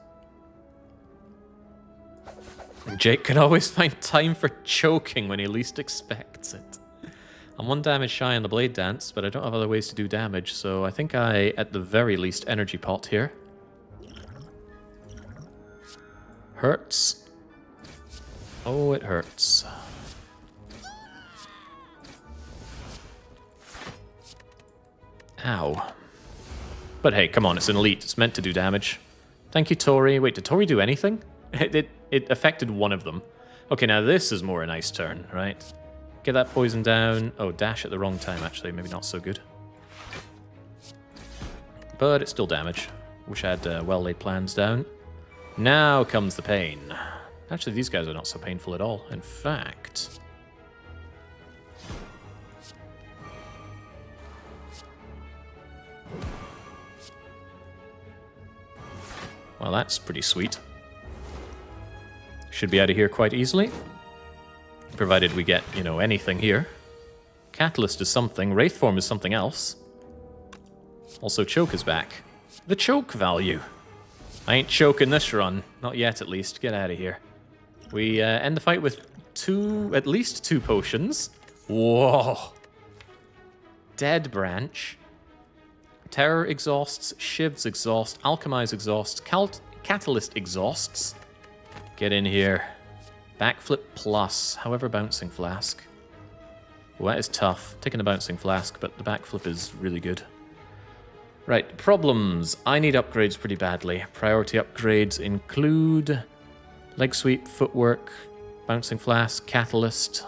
Jake can always find time for choking when he least expects it. I'm 1 damage shy on the Blade Dance, but I don't have other ways to do damage, so I think I, at the very least, energy pot here. Hurts. Oh, it hurts. Ow. But hey, come on, it's an elite. It's meant to do damage. Thank you, Tori. Wait, did Tori do anything? It affected one of them. Okay, now this is more a nice turn, right? Get that poison down. Oh, dash at the wrong time, actually. Maybe not so good. But it's still damage. Wish I had well-laid plans down. Now comes the pain. Actually, these guys are not so painful at all. In fact... well, that's pretty sweet. Should be out of here quite easily. Provided we get, you know, anything here. Catalyst is something. Wraith form is something else. Also, Choke is back. The Choke value. I ain't choking this run. Not yet, at least. Get out of here. We end the fight with at least two potions. Whoa. Dead Branch. Terror exhausts, Shivs exhaust, Alchemize exhausts, Catalyst exhausts. Get in here. Backflip plus, however, Bouncing Flask. Well, that is tough. Taking the Bouncing Flask, but the backflip is really good. Right, problems. I need upgrades pretty badly. Priority upgrades include Leg Sweep, Footwork, Bouncing Flask, Catalyst.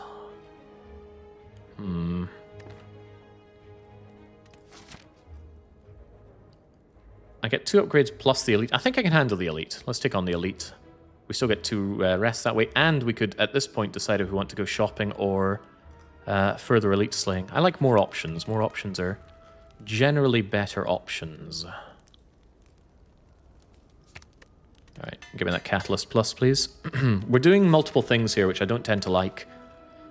I get 2 upgrades plus the Elite. I think I can handle the Elite. Let's take on the Elite. We still get 2 rests that way, and we could, at this point, decide if we want to go shopping or further Elite slaying. I like more options. More options are generally better options. Alright, give me that Catalyst Plus, please. We're doing multiple things here, which I don't tend to like.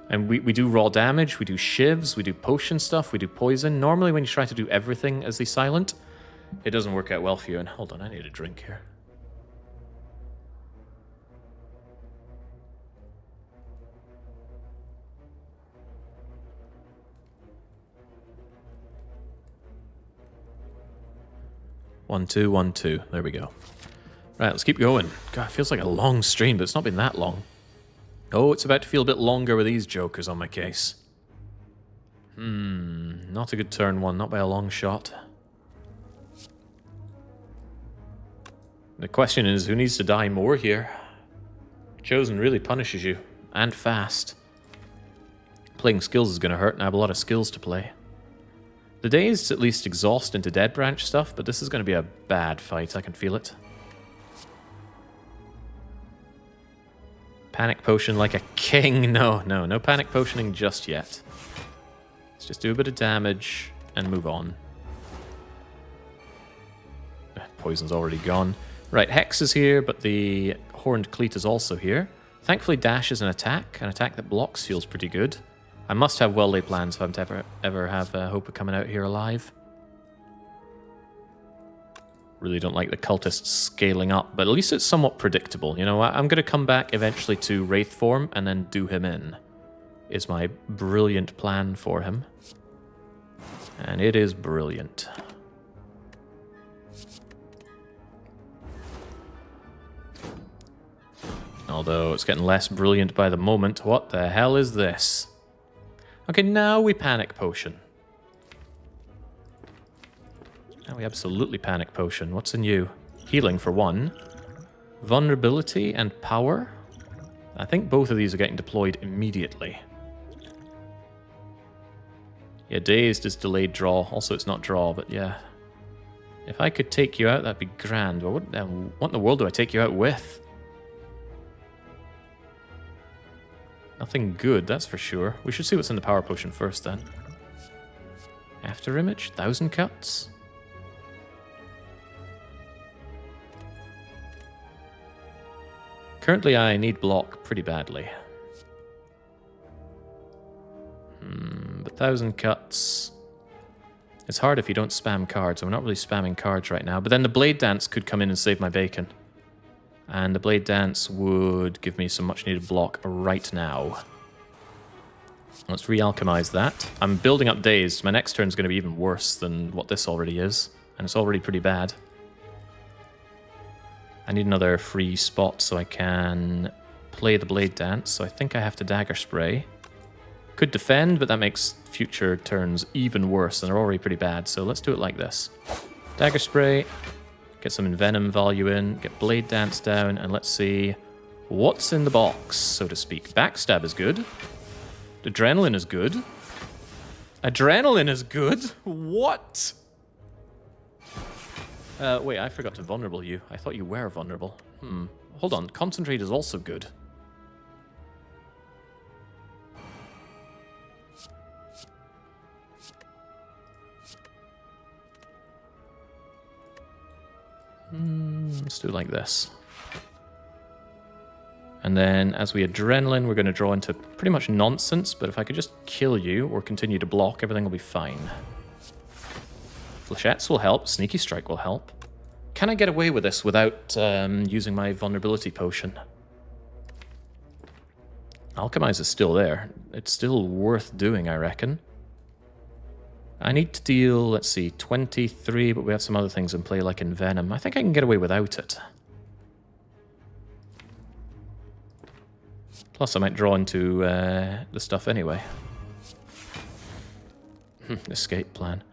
And we do raw damage, we do shivs, we do potion stuff, we do poison. Normally when you try to do everything as the silent, it doesn't work out well for you. And hold on, I need a drink here. One, two, 1, 2. There we go. Right, let's keep going. God, it feels like a long stream, but it's not been that long. Oh, it's about to feel a bit longer with these jokers on my case. Not a good turn one, not by a long shot. The question is, who needs to die more here? Chosen really punishes you, and fast. Playing skills is going to hurt, and I have a lot of skills to play. The Dazed at least exhaust into Dead Branch stuff, but this is going to be a bad fight, I can feel it. Panic Potion like a king. No Panic Potioning just yet. Let's just do a bit of damage and move on. Poison's already gone. Right, Hex is here, but the Horned Cleat is also here. Thankfully, Dash is an attack that blocks feels pretty good. I must have well-laid plans if I'm to ever have hope of coming out here alive. Really don't like the cultists scaling up, but at least it's somewhat predictable. You know what? I'm going to come back eventually to Wraith form and then do him in. Is my brilliant plan for him. And it is brilliant. Although it's getting less brilliant by the moment. What the hell is this? Okay, now we Panic Potion. Now we absolutely Panic Potion. What's in you? Healing for 1. Vulnerability and Power. I think both of these are getting deployed immediately. Yeah, Dazed is delayed draw. Also, it's not draw, but yeah. If I could take you out, that'd be grand. Well, what in the world do I take you out with? Nothing good, that's for sure. We should see what's in the Power Potion first, then. After Image, 1,000 cuts. Currently, I need block pretty badly. But 1,000 cuts... It's hard if you don't spam cards, and we're not really spamming cards right now. But then the Blade Dance could come in and save my bacon. And the Blade Dance would give me some much-needed block right now. Let's re-alchemize that. I'm building up Dazed. My next turn is going to be even worse than what this already is. And it's already pretty bad. I need another free spot so I can play the Blade Dance. So I think I have to Dagger Spray. Could defend, but that makes future turns even worse, and they're already pretty bad. So let's do it like this. Dagger Spray... Get some Envenom value in, get Blade Dance down, and let's see what's in the box, so to speak. Backstab is good. Adrenaline is good. Adrenaline is good? What? Wait, I forgot to vulnerable you. I thought you were vulnerable. Hold on, Concentrate is also good. Let's do it like this. And then as we Adrenaline, we're going to draw into pretty much nonsense, but if I could just kill you or continue to block, everything will be fine. Flechettes will help, Sneaky Strike will help. Can I get away with this without using my Vulnerability Potion? Alchemize is still there. It's still worth doing, I reckon. I need to deal, let's see, 23, but we have some other things in play like Envenom. I think I can get away without it. Plus, I might draw into the stuff anyway. Escape plan.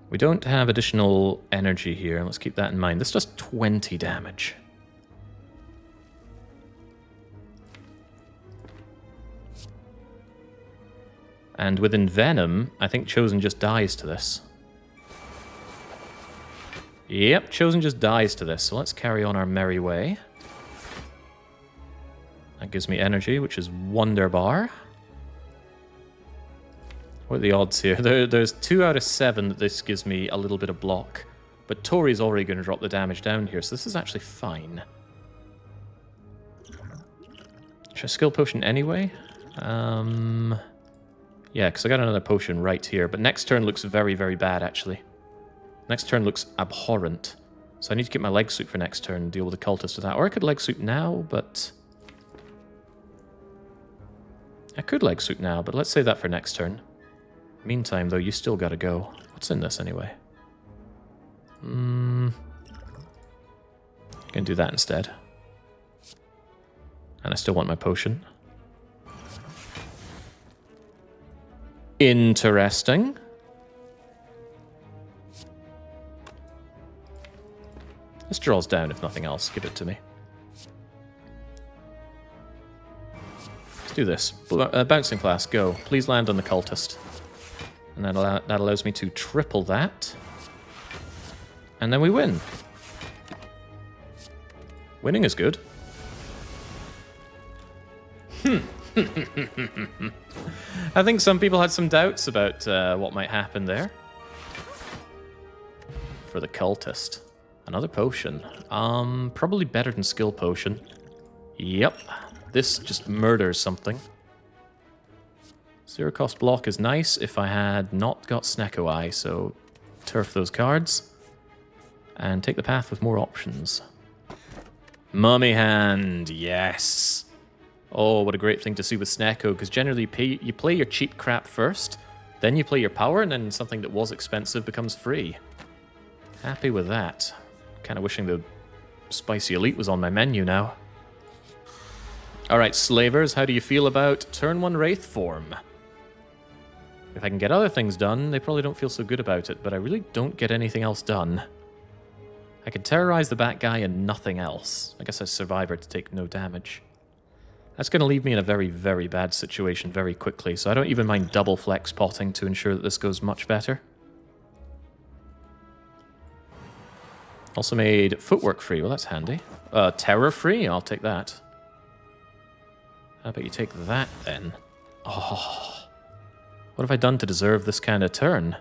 We don't have additional energy here. Let's keep that in mind. This does 20 damage. And with Envenom, I think Chosen just dies to this. Yep, Chosen just dies to this, so let's carry on our merry way. That gives me energy, which is Wonderbar. What are the odds here? There's 2 out of 7 that this gives me a little bit of block. But Tori's already going to drop the damage down here, so this is actually fine. Should I skill potion anyway? Yeah, because I got another potion right here. But next turn looks very, very bad, actually. Next turn looks abhorrent. So I need to get my leg sweep for next turn and deal with the cultist with that. Or I could leg sweep now, but... I could leg sweep now, but let's save that for next turn. Meantime, though, you still gotta go. What's in this, anyway? Can do that instead. And I still want my potion. Interesting. This draws down, if nothing else. Give it to me. Let's do this. Bouncing class, go. Please land on the cultist. And that allows me to triple that. And then we win. Winning is good. I think some people had some doubts about what might happen there. For the cultist. Another potion. Probably better than skill potion. Yep. This just murders something. Zero cost block is nice if I had not got Snecko Eye, so turf those cards. And take the path with more options. Mummy Hand, yes. Oh, what a great thing to see with Snecko, because generally you play your cheap crap first, then you play your power, and then something that was expensive becomes free. Happy with that. Kind of wishing the Spicy Elite was on my menu now. Alright, Slavers, how do you feel about turn 1 Wraith form? If I can get other things done, they probably don't feel so good about it, but I really don't get anything else done. I can terrorize the Bat Guy and nothing else. I guess I Survivor to take no damage. That's going to leave me in a very, very bad situation very quickly, so I don't even mind double flex potting to ensure that this goes much better. Also made footwork free. Well, that's handy. Terror free? I'll take that. How about you take that, then? Oh. What have I done to deserve this kind of turn?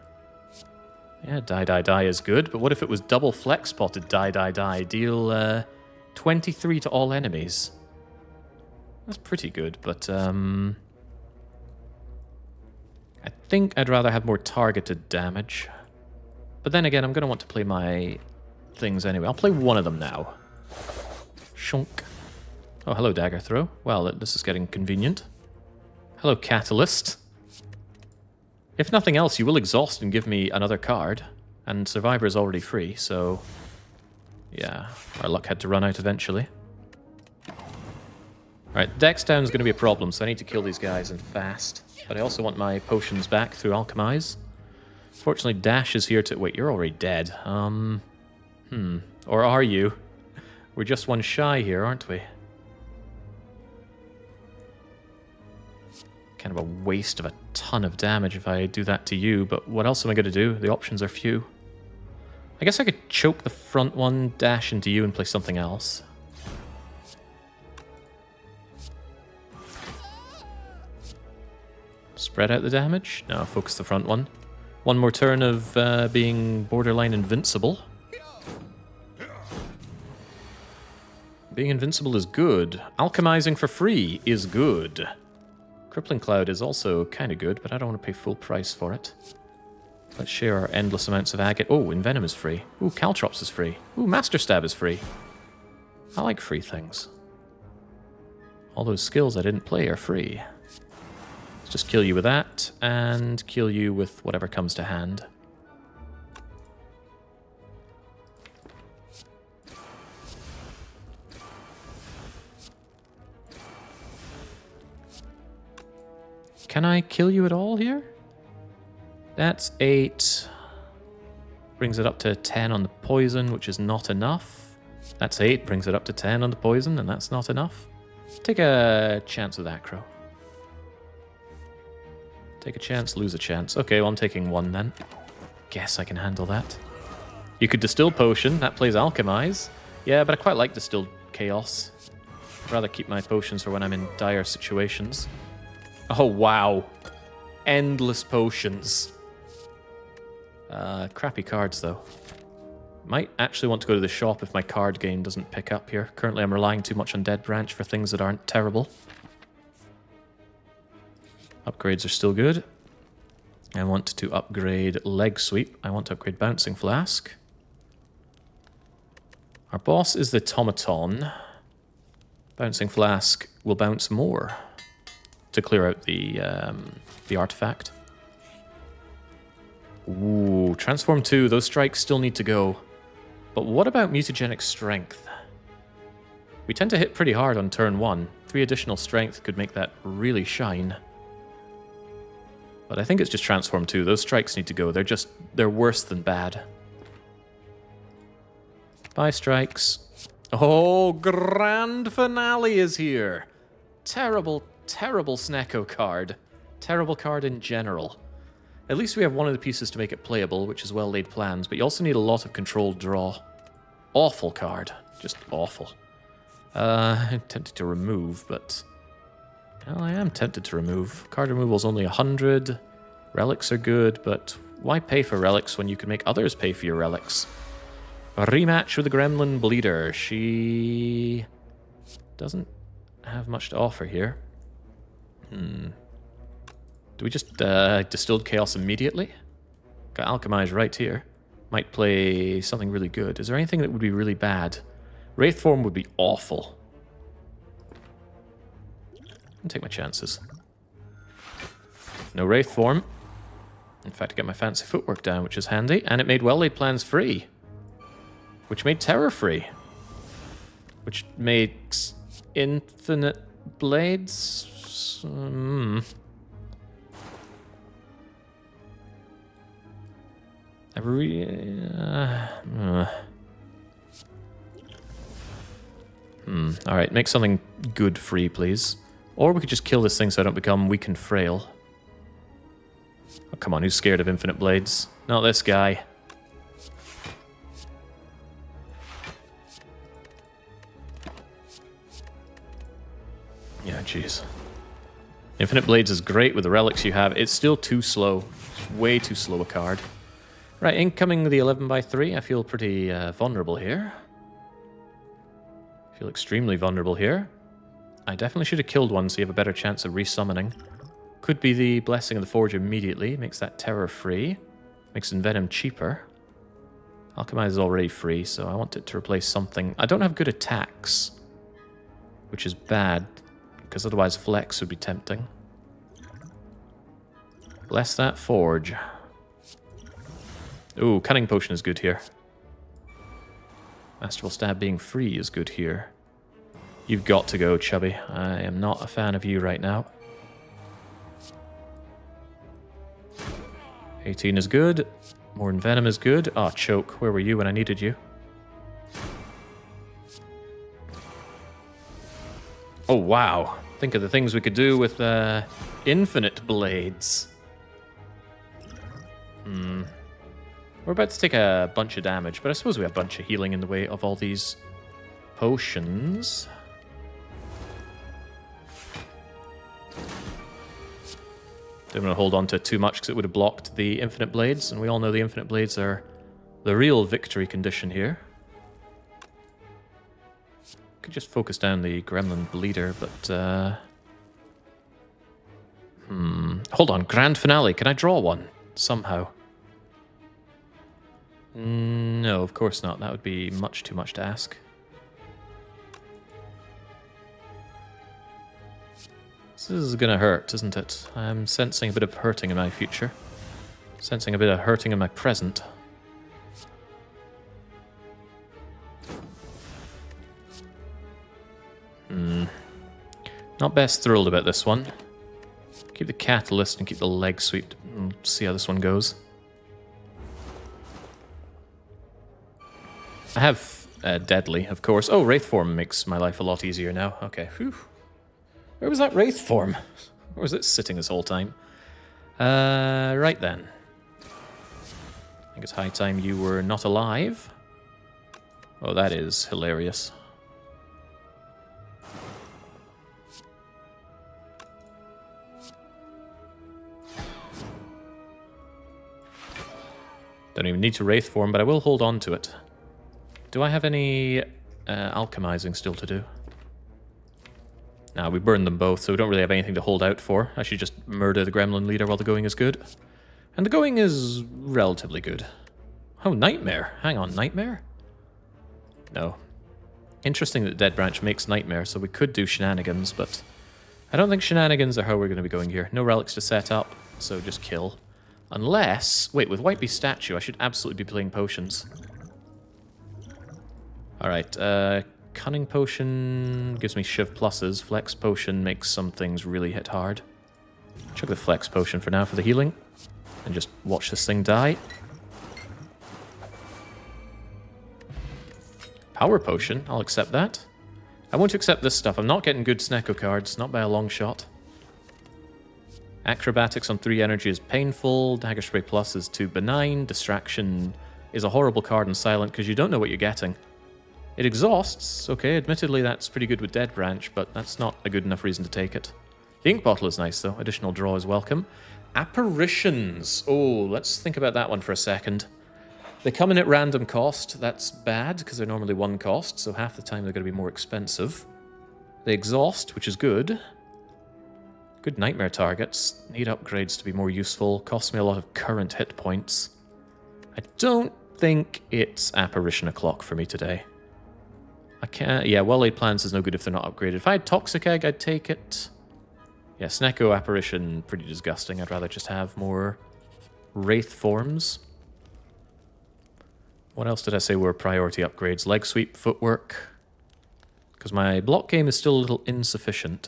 Yeah, die is good, but what if it was double flex potted die? Deal 23 to all enemies. That's pretty good, but I think I'd rather have more targeted damage. But then again, I'm going to want to play my things anyway. I'll play one of them now. Shunk. Oh, hello, Dagger Throw. Well, this is getting convenient. Hello, Catalyst. If nothing else, you will exhaust and give me another card. And Survivor is already free, so... yeah, our luck had to run out eventually. Alright, Dex down is going to be a problem, so I need to kill these guys and fast. But I also want my potions back through Alchemize. Fortunately, Dash is here to... wait, you're already dead. Or are you? We're just one shy here, aren't we? Kind of a waste of a ton of damage if I do that to you, but what else am I going to do? The options are few. I guess I could choke the front one, dash into you, and play something else. Spread out the damage? No, focus the front one. One more turn of being borderline invincible. Being invincible is good. Alchemizing for free is good. Crippling Cloud is also kind of good, but I don't want to pay full price for it. Let's share our endless amounts of agate. Oh, Envenom is free. Ooh, Caltrops is free. Ooh, Master Stab is free. I like free things. All those skills I didn't play are free. Let's just kill you with that, and kill you with whatever comes to hand. Can I kill you at all here? That's 8. Brings it up to 10 on the poison, which is not enough. That's 8. Brings it up to 10 on the poison, and that's not enough. Take a chance with Acro. Take a chance, lose a chance. Okay, well, I'm taking 1 then. Guess I can handle that. You could Distill Potion. That plays Alchemize. Yeah, but I quite like Distilled Chaos. I'd rather keep my potions for when I'm in dire situations. Oh, wow. Endless potions. Crappy cards, though. Might actually want to go to the shop if my card game doesn't pick up here. Currently, I'm relying too much on Dead Branch for things that aren't terrible. Upgrades are still good. I want to upgrade leg sweep. I want to upgrade bouncing flask. Our boss is the automaton. Bouncing flask will bounce more to clear out the artifact. Ooh, transform 2. Those strikes still need to go. But what about mutagenic strength? We tend to hit pretty hard on turn 1. 3 additional strength could make that really shine. But I think it's just transform 2. Those strikes need to go. They're worse than bad. Bye, strikes. Oh, grand finale is here. Terrible, terrible Snecko card. Terrible card in general. At least we have one of the pieces to make it playable, which is well-laid plans, but you also need a lot of controlled draw. Awful card. Just awful. I'm tempted to remove, but... Well, I am tempted to remove. Card removal is only 100. Relics are good, but why pay for relics when you can make others pay for your relics? A rematch with the Gremlin Bleeder. She doesn't have much to offer here. Do we just Distilled Chaos immediately? Got Alchemize right here. Might play something really good. Is there anything that would be really bad? Wraith Form would be awful. I'll take my chances. No Wraith Form. In fact, I get my fancy footwork down, which is handy. And it made well-laid plans free. Which made Terror free. Which makes Infinite Blades... Alright, make something good free, please. Or we could just kill this thing so I don't become weak and frail. Oh, come on, who's scared of Infinite Blades? Not this guy. Yeah, jeez. Infinite Blades is great with the relics you have. It's still too slow. It's way too slow a card. Right, incoming the 11x3. I feel pretty vulnerable here. I feel extremely vulnerable here. I definitely should have killed one so you have a better chance of resummoning. Could be the Blessing of the Forge immediately. Makes that terror free. Makes Envenom cheaper. Alchemize is already free, so I want it to replace something. I don't have good attacks, which is bad, because otherwise Flex would be tempting. Bless that Forge. Ooh, Cunning Potion is good here. Masterful Stab being free is good here. You've got to go, Chubby. I am not a fan of you right now. 18 is good. More Envenom is good. Ah, Choke. Where were you when I needed you? Oh, wow. Think of the things we could do with Infinite Blades. We're about to take a bunch of damage, but I suppose we have a bunch of healing in the way of all these potions. Don't want to hold on to it too much because it would have blocked the Infinite Blades, and we all know the Infinite Blades are the real victory condition here. Could just focus down the Gremlin Bleeder, but hold on, Grand Finale. Can I draw one somehow? No, of course not. That would be much too much to ask. This is gonna hurt, isn't it? I'm sensing a bit of hurting in my future. Sensing a bit of hurting in my present. Not best thrilled about this one. Keep the Catalyst and keep the leg sweep. See how this one goes. I have Deadly, of course. Oh, Wraith Form makes my life a lot easier now. Okay, whew. Where was that Wraith Form? Where was it sitting this whole time? Right then. I think it's high time you were not alive. Oh, that is hilarious. Don't even need to Wraith Form, but I will hold on to it. Do I have any alchemizing still to do? Now, we burned them both, so we don't really have anything to hold out for. I should just murder the gremlin leader while the going is good. And the going is relatively good. Oh, Nightmare. Hang on, Nightmare? No. Interesting that Dead Branch makes Nightmare, so we could do Shenanigans, but I don't think Shenanigans are how we're going to be going here. No relics to set up, so just kill. Unless... Wait, with White Beast Statue, I should absolutely be playing potions. Alright, Cunning Potion gives me Shiv pluses. Flex Potion makes some things really hit hard. Chuck the Flex Potion for now for the healing. And just watch this thing die. Power Potion, I'll accept that. I won't accept this stuff. I'm not getting good Snecko cards, not by a long shot. Acrobatics on 3 energy is painful. Dagger Spray Plus is too benign. Distraction is a horrible card in Silent because you don't know what you're getting. It exhausts. Okay, admittedly that's pretty good with Dead Branch, but that's not a good enough reason to take it. The Ink Bottle is nice though. Additional draw is welcome. Apparitions. Oh, let's think about that one for a second. They come in at random cost. That's bad because they're normally 1 cost, so half the time they're going to be more expensive. They exhaust, which is good. Good Nightmare targets. Need upgrades to be more useful. Costs me a lot of current hit points. I don't think it's Apparition o'clock for me today. I can't... Yeah, Well-Laid Plans is no good if they're not upgraded. If I had Toxic Egg, I'd take it. Yeah, Snecko Apparition, pretty disgusting. I'd rather just have more Wraith forms. What else did I say were priority upgrades? Leg Sweep, Footwork. Because my block game is still a little insufficient.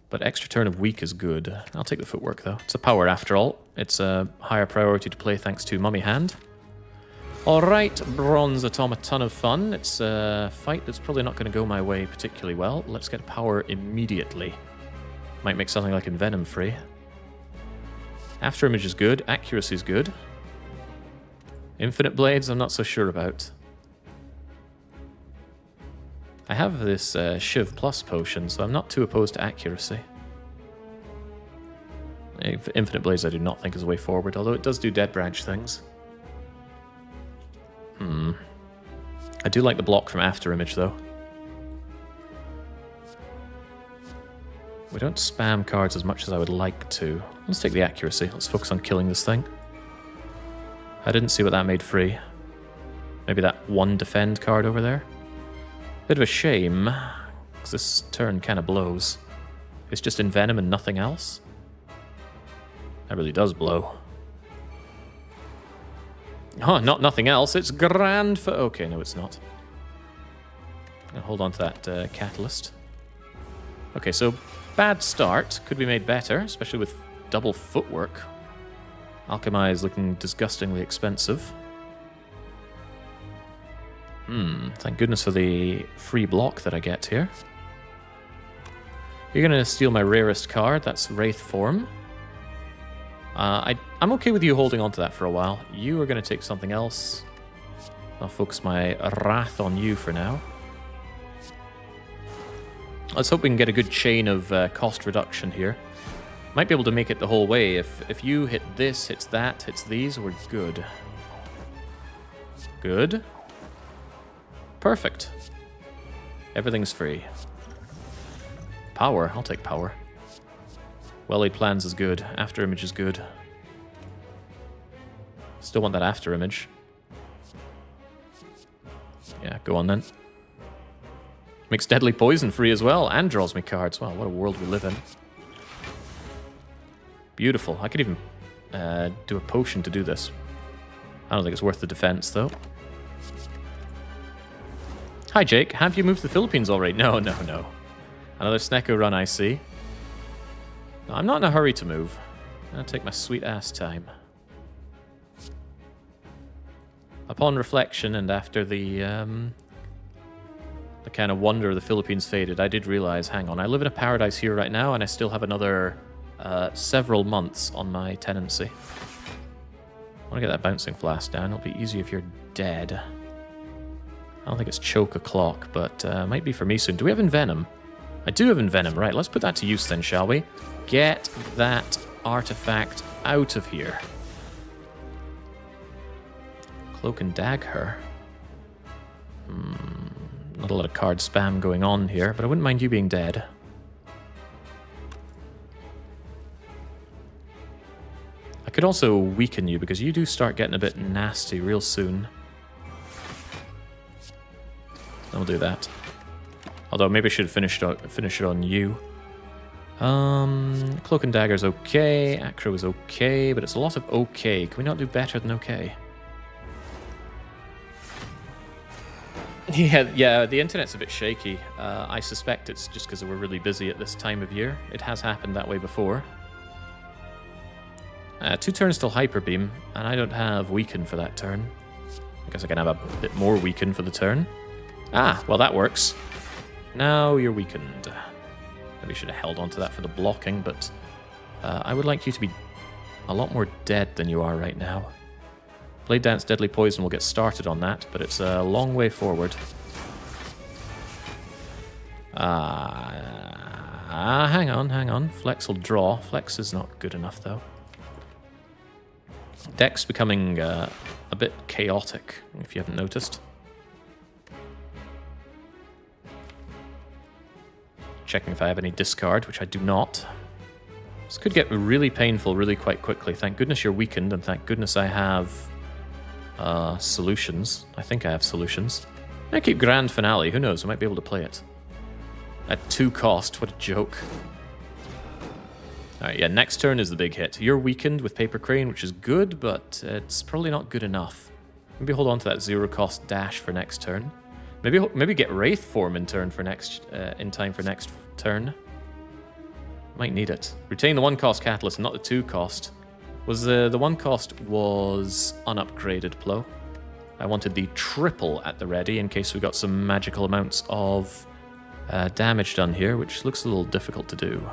But extra turn of Weak is good. I'll take the Footwork, though. It's a power after all. It's a higher priority to play thanks to Mummy Hand. Alright, Bronze Automaton of fun. It's a fight that's probably not going to go my way particularly well. Let's get power immediately. Might make something like Envenom free. After Image is good. Accuracy is good. Infinite Blades, I'm not so sure about. I have this Shiv Plus potion, so I'm not too opposed to accuracy. Infinite Blades I do not think is a way forward, although it does do Dead Branch things. I do like the block from After Image, though. We don't spam cards as much as I would like to. Let's take the accuracy. Let's focus on killing this thing. I didn't see what that made free. Maybe that 1 defend card over there? Bit of a shame, because this turn kind of blows. It's just Envenom and nothing else? That really does blow. Oh, not nothing else. It's grand for... Okay, no, it's not. I'll hold on to that catalyst. Okay, so bad start. Could be made better, especially with double Footwork. Alchemy looking disgustingly expensive. Thank goodness for the free block that I get here. You're going to steal my rarest card. That's Wraith Form. I'm okay with you holding on to that for a while. You are going to take something else. I'll focus my wrath on you for now. Let's hope we can get a good chain of cost reduction here. Might be able to make it the whole way. If you hit this, hits that, hits these, we're good. Good. Perfect. Everything's free. Power. I'll take power. Well-Laid Plans is good. After Image is good. Still want that After Image. Yeah, go on then. Makes Deadly Poison free as well, and draws me cards. Wow, what a world we live in. Beautiful. I could even do a potion to do this. I don't think it's worth the defense, though. Hi, Jake. Have you moved to the Philippines already? No. Another Snecko run, I see. No, I'm not in a hurry to move. I'm going to take my sweet-ass time. Upon reflection, and after the kind of wonder of the Philippines faded, I did realize, hang on, I live in a paradise here right now, and I still have another several months on my tenancy. I want to get that Bouncing Flask down. It'll be easy if you're dead. I don't think it's choke o'clock, but might be for me soon. Do we have Envenom? I do have Envenom. Right, let's put that to use then, shall we? Get that artifact out of here. Cloak and Dagger. Not a lot of card spam going on here, but I wouldn't mind you being dead. I could also weaken you, because you do start getting a bit nasty real soon. I'll do that. Although maybe I should finish it on you. Cloak and Dagger's okay. Acro is okay, but it's a lot of okay. Can we not do better than okay? Yeah, the internet's a bit shaky. I suspect it's just because we're really busy at this time of year. It has happened that way before. 2 turns till Hyper Beam, and I don't have Weaken for that turn. I guess I can have a bit more Weaken for the turn. Ah, well that works. Now you're weakened. Maybe should have held on to that for the blocking, but I would like you to be a lot more dead than you are right now. Blade Dance, Deadly Poison will get started on that, but it's a long way forward. Hang on. Flex will draw. Flex is not good enough, though. Deck's becoming a bit chaotic, if you haven't noticed. Checking if I have any discard, which I do not. This could get really painful really quite quickly. Thank goodness you're weakened, and thank goodness I have solutions. I think I have solutions. I keep Grand Finale. Who knows? I might be able to play it. At 2 cost. What a joke. Alright, yeah, next turn is the big hit. You're weakened with Paper Crane, which is good, but it's probably not good enough. Maybe hold on to that 0 cost dash for next turn. Maybe get Wraith Form in time for next turn. Might need it. Retain the 1 cost Catalyst, not the 2 cost. Was the 1 cost was unupgraded, Plo. I wanted the triple at the ready in case we got some magical amounts of damage done here, which looks a little difficult to do.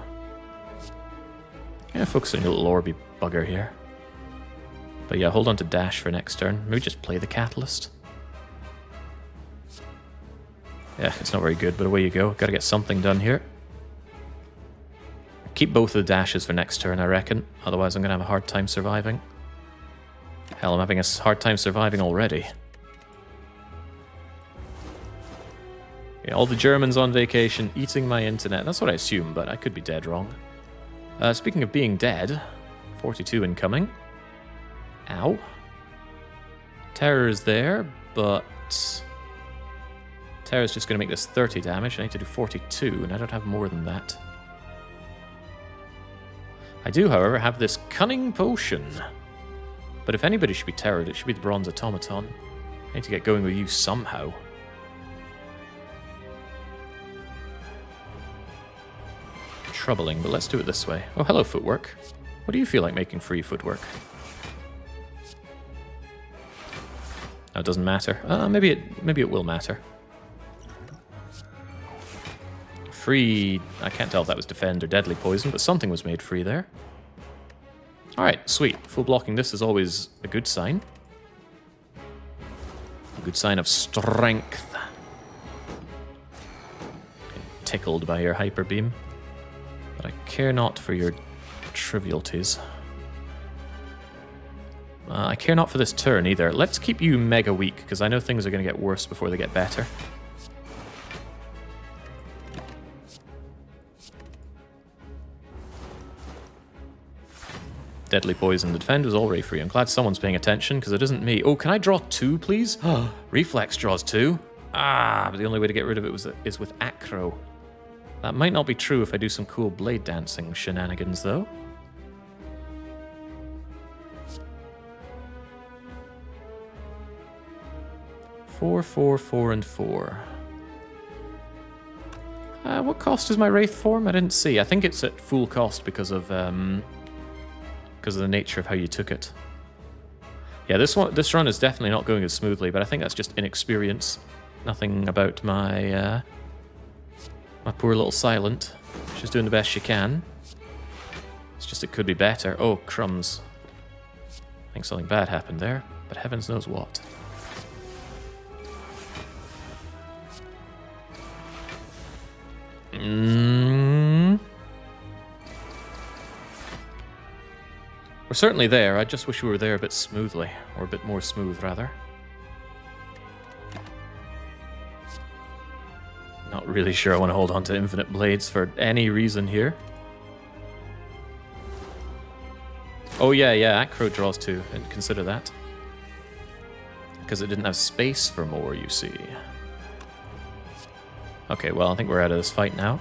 Yeah, focus on your little Orby bugger here. But yeah, hold on to dash for next turn. Maybe just play the Catalyst. Yeah, it's not very good, but away you go. Gotta get something done here. Keep both of the dashes for next turn, I reckon. Otherwise I'm gonna have a hard time surviving. Hell, I'm having a hard time surviving already. Yeah, all the Germans on vacation, eating my internet. That's what I assume, but I could be dead wrong. Speaking of being dead, 42 incoming. Ow. Terror is there, but... Terror's just going to make this 30 damage. I need to do 42, and I don't have more than that. I do, however, have this Cunning Potion. But if anybody should be terrored, it should be the Bronze Automaton. I need to get going with you somehow. Troubling, but let's do it this way. Oh, hello, Footwork. What do you feel like making free Footwork? Oh, it doesn't matter. Maybe it will matter. Free... I can't tell if that was Defend or Deadly Poison, but something was made free there. Alright, sweet. Full blocking this is always a good sign. A good sign of strength. Tickled by your Hyper Beam. But I care not for your trivialities. I care not for this turn either. Let's keep you mega weak, because I know things are going to get worse before they get better. Deadly Poison. The Defend was already free. I'm glad someone's paying attention, because it isn't me. Oh, can I draw 2, please? Reflex draws 2. Ah, but the only way to get rid of it is with Acro. That might not be true if I do some cool Blade Dancing shenanigans, though. Four, 4, and 4. What cost is my Wraith Form? I didn't see. I think it's at full cost because of the nature of how you took it. Yeah, this run is definitely not going as smoothly, but I think that's just inexperience. Nothing about my my poor little Silent. She's doing the best she can. It's just it could be better. Oh, crumbs. I think something bad happened there, but heavens knows what. We're certainly there. I just wish we were there a bit smoothly, or a bit more smooth, rather. really sure I want to hold on to Infinite Blades for any reason here. Oh yeah, Acro draws 2, and consider that. Because it didn't have space for more, you see. Okay, well, I think we're out of this fight now.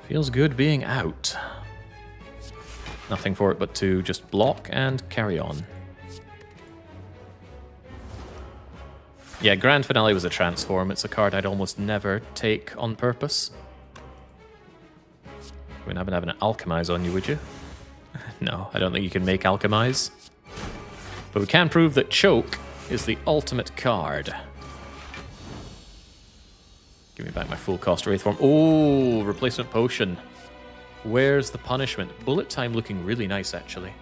Feels good being out. Nothing for it but to just block and carry on. Yeah, Grand Finale was a transform. It's a card I'd almost never take on purpose. You wouldn't happen to have an Alchemize on you, would you? No, I don't think you can make Alchemize. But we can prove that Choke is the ultimate card. Give me back my full cost Wraithform. Oh, Replacement Potion. Where's the punishment? Bullet Time looking really nice, actually.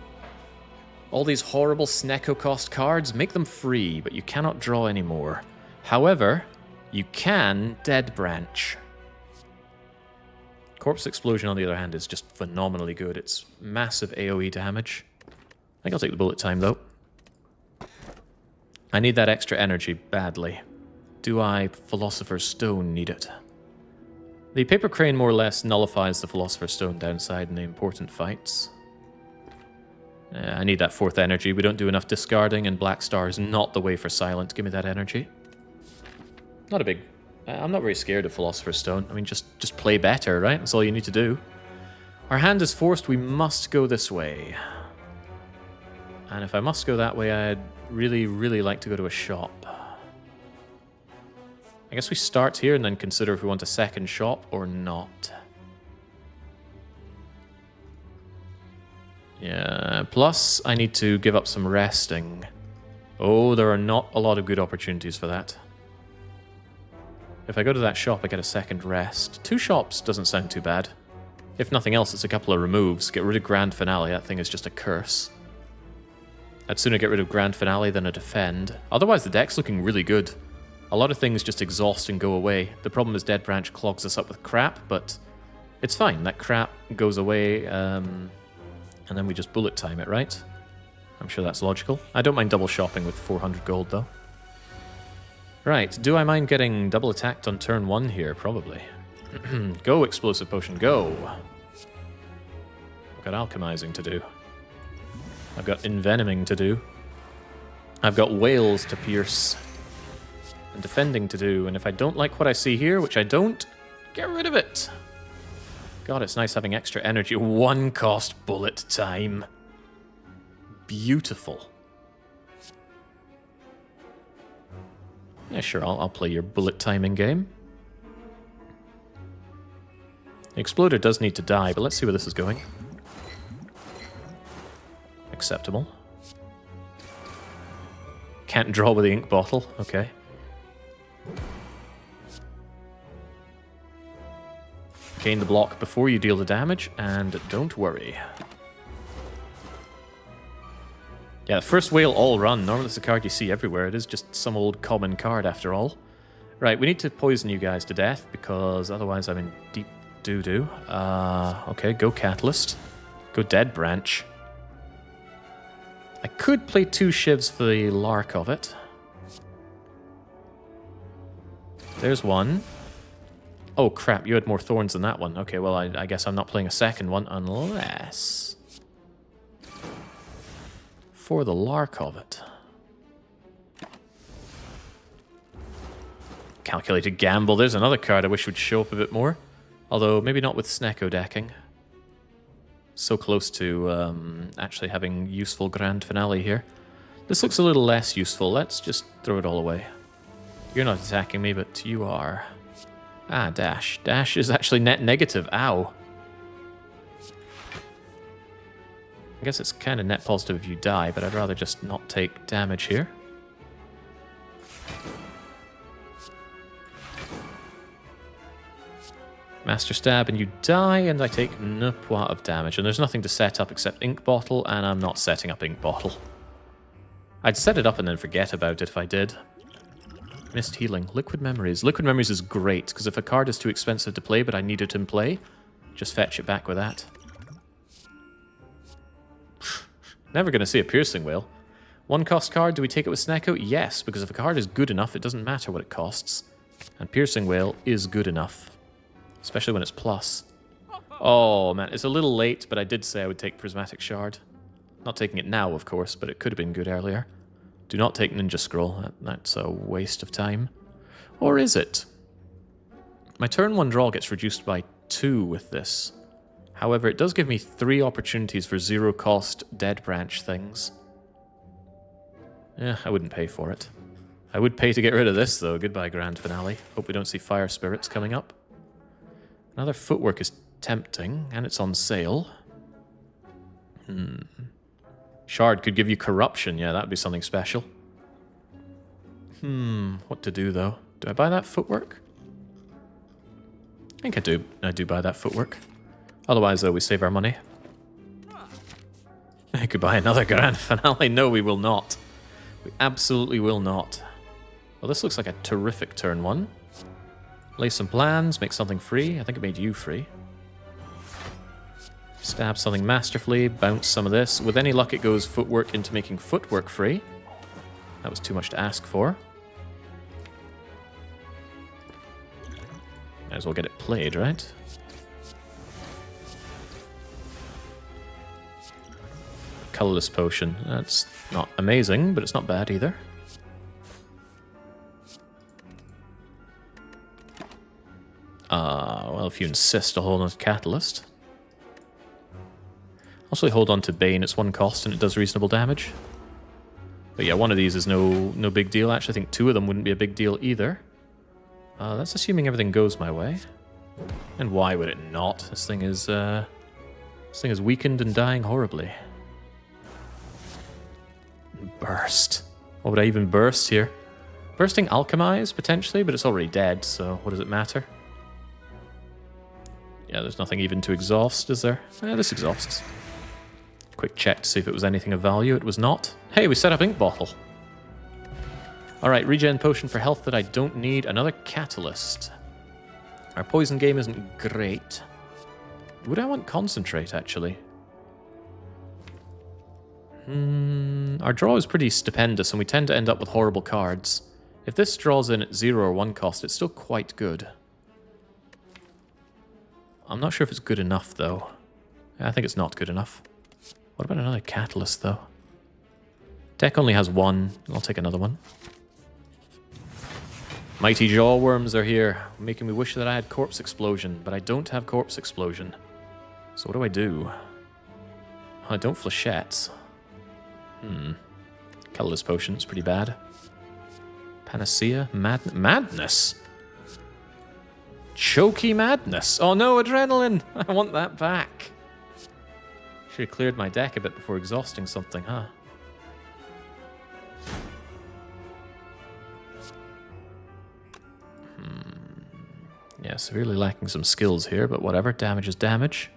All these horrible Snecko cost cards, make them free, but you cannot draw anymore. However, you can Dead Branch. Corpse Explosion, on the other hand, is just phenomenally good. It's massive AoE damage. I think I'll take the Bullet Time, though. I need that extra energy badly. Do I, Philosopher's Stone, need it? The Paper Crane more or less nullifies the Philosopher's Stone downside in the important fights. I need that 4th energy. We don't do enough discarding, and Black Star is not the way for Silent. Give me that energy. Not a big... I'm not very scared of Philosopher's Stone. I mean, just play better, right? That's all you need to do. Our hand is forced. We must go this way. And if I must go that way, I'd really, really like to go to a shop. I guess we start here and then consider if we want a second shop or not. Yeah, plus I need to give up some resting. Oh, there are not a lot of good opportunities for that. If I go to that shop, I get a second rest. 2 shops doesn't sound too bad. If nothing else, it's a couple of removes. Get rid of Grand Finale, that thing is just a curse. I'd sooner get rid of Grand Finale than a defend. Otherwise, the deck's looking really good. A lot of things just exhaust and go away. The problem is Dead Branch clogs us up with crap, but it's fine. That crap goes away, and then we just bullet time it, right? I'm sure that's logical. I don't mind double shopping with 400 gold, though. Right, do I mind getting double attacked on turn 1 here? Probably. Go, Explosive Potion, go! I've got Alchemizing to do. I've got Envenoming to do. I've got Whales to pierce. And defending to do, and if I don't like what I see here, which I don't, get rid of it. God, it's nice having extra energy. 1 cost bullet time. Beautiful. Yeah, sure, I'll play your bullet timing game. The Exploder does need to die, but let's see where this is going. Acceptable. Can't draw with the ink bottle, okay. Gain the block before you deal the damage, and don't worry. Yeah, first whale all run. Normally it's a card you see everywhere. It is just some old common card after all. Right, we need to poison you guys to death, because otherwise I'm in deep doo-doo. Okay, go Catalyst. Go Dead Branch. I could play 2 shivs for the lark of it. There's one. Oh crap, you had more thorns than that one. Okay, well I guess I'm not playing a second one unless... for the lark of it. Calculated Gamble. There's another card I wish would show up a bit more. Although maybe not with Snecko decking. So close to actually having useful Grand Finale here. This looks a little less useful. Let's just throw it all away. You're not attacking me, but you are. Ah, Dash. Dash is actually net negative. Ow. I guess it's kind of net positive if you die, but I'd rather just not take damage here. Master Stab, and you die, and I take no point of damage. And there's nothing to set up except Ink Bottle, and I'm not setting up Ink Bottle. I'd set it up and then forget about it if I did. Mist Healing. Liquid Memories. Liquid Memories is great, because if a card is too expensive to play, but I need it in play, just fetch it back with that. Never going to see a Piercing Whale. One cost card, do we take it with Snecko? Yes, because if a card is good enough, it doesn't matter what it costs. And Piercing Whale is good enough. Especially when it's plus. Oh man, it's a little late, but I did say I would take Prismatic Shard. Not taking it now, of course, but it could have been good earlier. Do not take Ninja Scroll. That's a waste of time. Or is it? My turn 1 draw gets reduced by 2 with this. However, it does give me 3 opportunities for 0 cost Dead Branch things. Yeah, I wouldn't pay for it. I would pay to get rid of this, though. Goodbye, Grand Finale. Hope we don't see Fire Spirits coming up. Another Footwork is tempting, and it's on sale. Shard could give you Corruption. Yeah, that'd be something special. What to do, though? Do I buy that Footwork? I think I do. I do buy that Footwork. Otherwise, though, we save our money. I could buy another Grand Finale. No, we will not. We absolutely will not. Well, this looks like a terrific turn 1. Lay some plans, make something free. I think it made you free. Stab something masterfully, bounce some of this. With any luck, it goes Footwork into making Footwork free. That was too much to ask for. Might as well get it played, right? Colorless Potion. That's not amazing, but it's not bad either. Well, if you insist, I'll hold on to Catalyst. Also hold on to Bane, it's 1 cost and it does reasonable damage. But yeah, one of these is no big deal. Actually, I think 2 of them wouldn't be a big deal either. That's assuming everything goes my way. And why would it not? This thing is weakened and dying horribly. Burst. What would I even burst here? Bursting Alchemize, potentially, but it's already dead, so what does it matter? Yeah, there's nothing even to exhaust, is there? This exhausts. Quick check to see if it was anything of value. It was not. Hey, we set up Ink Bottle. Alright, regen potion for health that I don't need. Another Catalyst. Our poison game isn't great. Would I want Concentrate, actually? Our draw is pretty stupendous, and we tend to end up with horrible cards. If this draws in at 0 or 1 cost, it's still quite good. I'm not sure if it's good enough, though. I think it's not good enough. What about another Catalyst, though? Deck only has 1. I'll take another one. Mighty Jawworms are here, making me wish that I had Corpse Explosion, but I don't have Corpse Explosion. So what do? I don't Flechettes. Colorless Potion is pretty bad. Panacea? Madness? Choky Madness. Oh no, Adrenaline! I want that back. Should have cleared my deck a bit before exhausting something, huh? Yeah, severely lacking some skills here, but whatever. Damage is damage.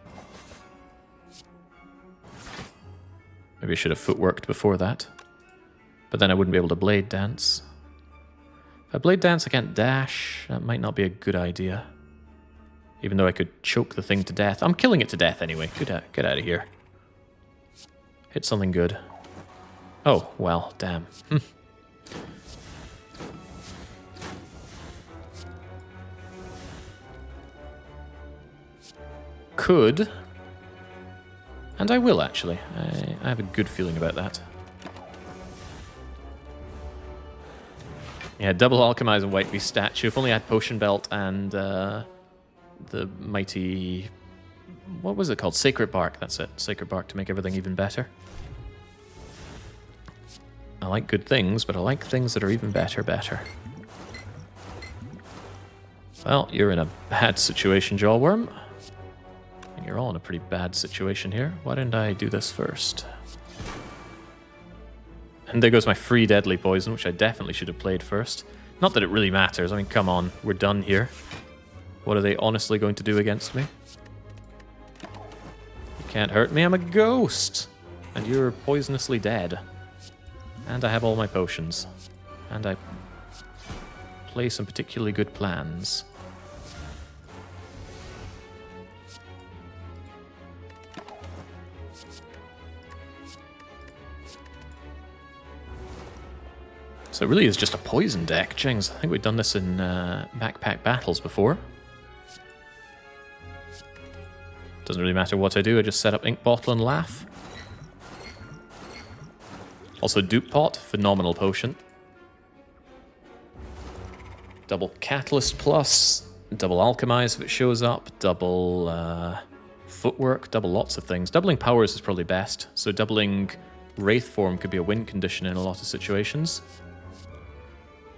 Maybe I should have footworked before that. But then I wouldn't be able to Blade Dance. If I Blade Dance, I can't dash. That might not be a good idea. Even though I could choke the thing to death. I'm killing it to death anyway. Get out of here. Hit something good. Oh, well, damn. Could. And I will, actually. I have a good feeling about that. Yeah, double Alchemize and White Beast statue. If only I had Potion Belt and the mighty... What was it called? Sacred Bark. That's it. Sacred Bark to make everything even better. I like good things, but I like things that are even better. Well, you're in a bad situation, Jawworm. I think you're all in a pretty bad situation here. Why didn't I do this first? And there goes my free Deadly Poison, which I definitely should have played first. Not that it really matters. I mean, come on. We're done here. What are they honestly going to do against me? You can't hurt me. I'm a ghost. And you're poisonously dead. And I have all my potions. And I play some particularly good plans. So it really is just a poison deck. Jings, I think we've done this in backpack battles before. Doesn't really matter what I do, I just set up ink bottle and laugh. Also dupe pot, phenomenal potion. Double catalyst plus, double alchemize if it shows up, double footwork, double lots of things. Doubling powers is probably best, so doubling wraith form could be a win condition in a lot of situations.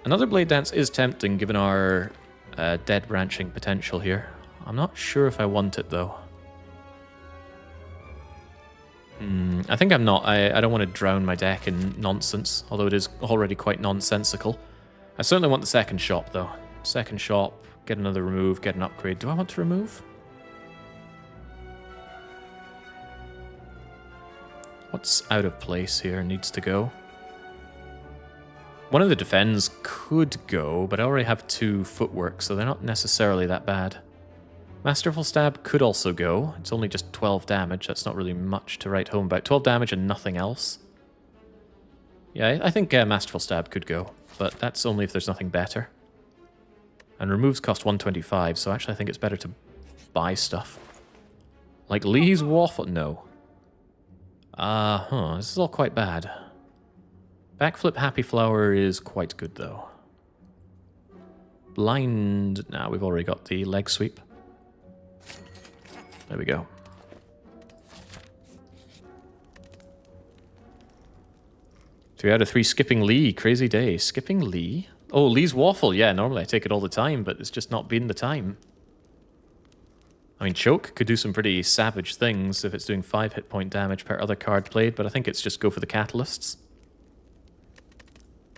Another blade dance is tempting given our dead branching potential here. I'm not sure if I want it though. I think I'm not. I don't want to drown my deck in nonsense, although it is already quite nonsensical. I certainly want the second shop, though. Second shop, get another remove, get an upgrade. Do I want to remove? What's out of place here needs to go? One of the defends could go, but I already have 2 footwork, so they're not necessarily that bad. Masterful Stab could also go. It's only just 12 damage. That's not really much to write home about. 12 damage and nothing else. Yeah, I think Masterful Stab could go, but that's only if there's nothing better. And removes cost 125, so actually I think it's better to buy stuff. Like Lee's Waffle? No. This is all quite bad. Backflip Happy Flower is quite good, though. Blind... Nah, we've already got the leg sweep. There we go. Three out of 3 skipping Lee. Crazy day. Skipping Lee? Oh, Lee's Waffle. Yeah, normally I take it all the time, but it's just not been the time. I mean, Choke could do some pretty savage things if it's doing 5 hit point damage per other card played, but I think it's just go for the catalysts.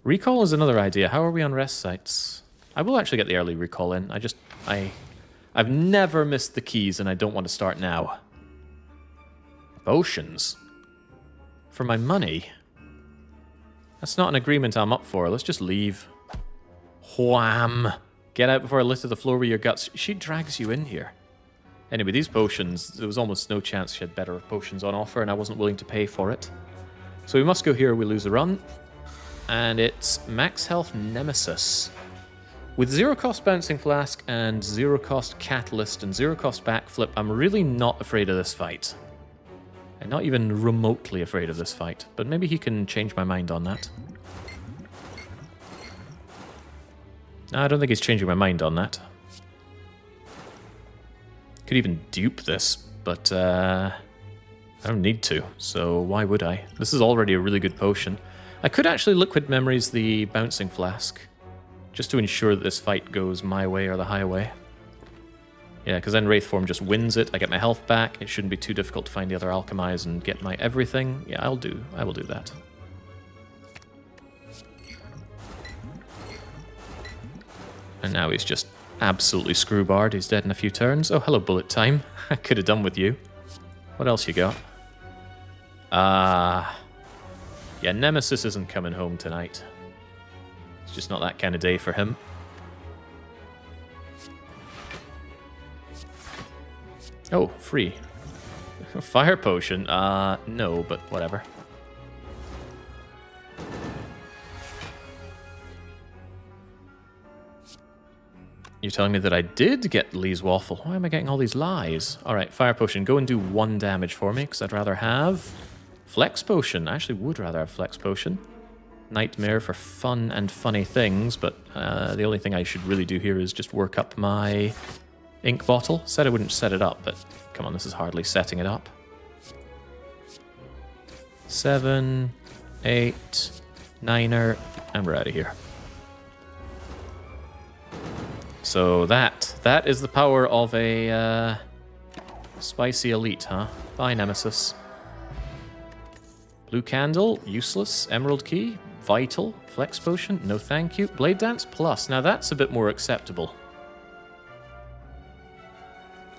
Recall is another idea. How are we on rest sites? I will actually get the early recall in. I've never missed the keys, and I don't want to start now. Potions? For my money? That's not an agreement I'm up for. Let's just leave. Wham! Get out before I litter the floor with your guts. She drags you in here. Anyway, these potions, there was almost no chance she had better potions on offer, and I wasn't willing to pay for it. So we must go here, we lose a run. And it's Max Health Nemesis. With 0 cost Bouncing Flask and 0 cost Catalyst and 0 cost Backflip, I'm really not afraid of this fight. I'm not even remotely afraid of this fight, but maybe he can change my mind on that. No, I don't think he's changing my mind on that. Could even dupe this, but I don't need to, so why would I? This is already a really good potion. I could actually Liquid Memories the Bouncing Flask, just to ensure that this fight goes my way or the highway. Yeah, because then Wraith Form just wins it, I get my health back, it shouldn't be too difficult to find the other Alchemize and get my everything. Yeah, I will do that. And now he's just absolutely screwbarred, he's dead in a few turns. Oh, hello Bullet Time, I could have done with you. What else you got? Yeah, Nemesis isn't coming home tonight. It's just not that kind of day for him. Oh, free. Fire potion? No, but whatever. You're telling me that I did get Lee's Waffle. Why am I getting all these lies? Alright, Fire Potion, go and do 1 damage for me, because I'd rather have Flex Potion. I actually would rather have Flex Potion. Nightmare for fun and funny things, but the only thing I should really do here is just work up my ink bottle. Said I wouldn't set it up, but come on, this is hardly setting it up. 7, 8, 9er, and we're out of here. So that is the power of a spicy elite, huh? Bye, Nemesis. Blue Candle, useless. Emerald Key, vital. Flex Potion, no thank you. Blade Dance plus, now that's a bit more acceptable.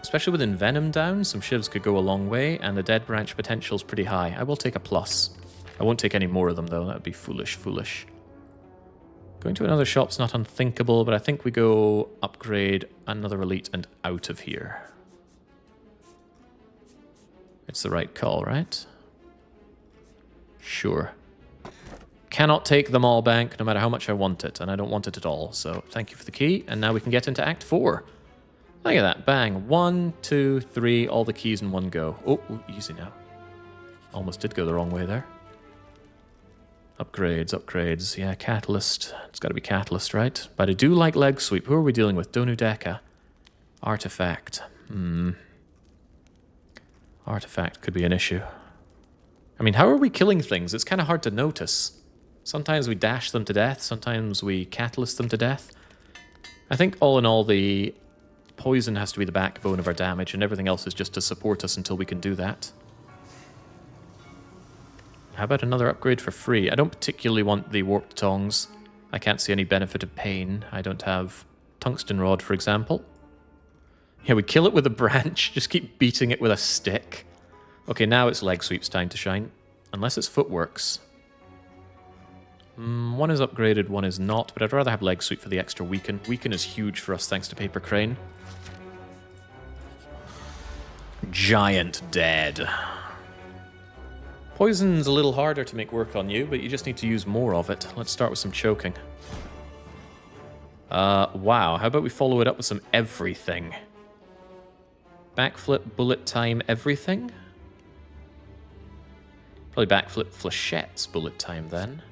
Especially with Envenom down, some shivs could go a long way, and the Dead Branch potential's pretty high. I will take a plus. I won't take any more of them, though. That would be foolish. Going to another shop's not unthinkable, but I think we go upgrade another elite and out of here. It's the right call, right? Sure. cannot take them all back, no matter how much I want it, and I don't want it at all. So thank you for the key, and now we can get into Act 4. Look at that, bang. 1, 2, 3, all the keys in one go. Oh, easy now. Almost did go the wrong way there. Upgrades, upgrades. Yeah, Catalyst. It's got to be Catalyst, right? But I do like Leg Sweep. Who are we dealing with? Donu Deka. Artifact. Artifact could be an issue. I mean, how are we killing things? It's kind of hard to notice. Sometimes we dash them to death. Sometimes we Catalyst them to death. I think all in all, the poison has to be the backbone of our damage, and everything else is just to support us until we can do that. How about another upgrade for free? I don't particularly want the Warped Tongs. I can't see any benefit of pain. I don't have Tungsten Rod, for example. Yeah, we kill it with a branch. Just keep beating it with a stick. Okay, now it's Leg Sweep's time to shine. Unless it's Footworks. One is upgraded, one is not, but I'd rather have Leg Sweep for the extra Weaken. Weaken is huge for us thanks to Paper Crane. Giant dead. Poison's a little harder to make work on you, but you just need to use more of it. Let's start with some choking. Wow, how about we follow it up with some everything? Backflip, bullet time, everything? Probably backflip Flechette's bullet time then.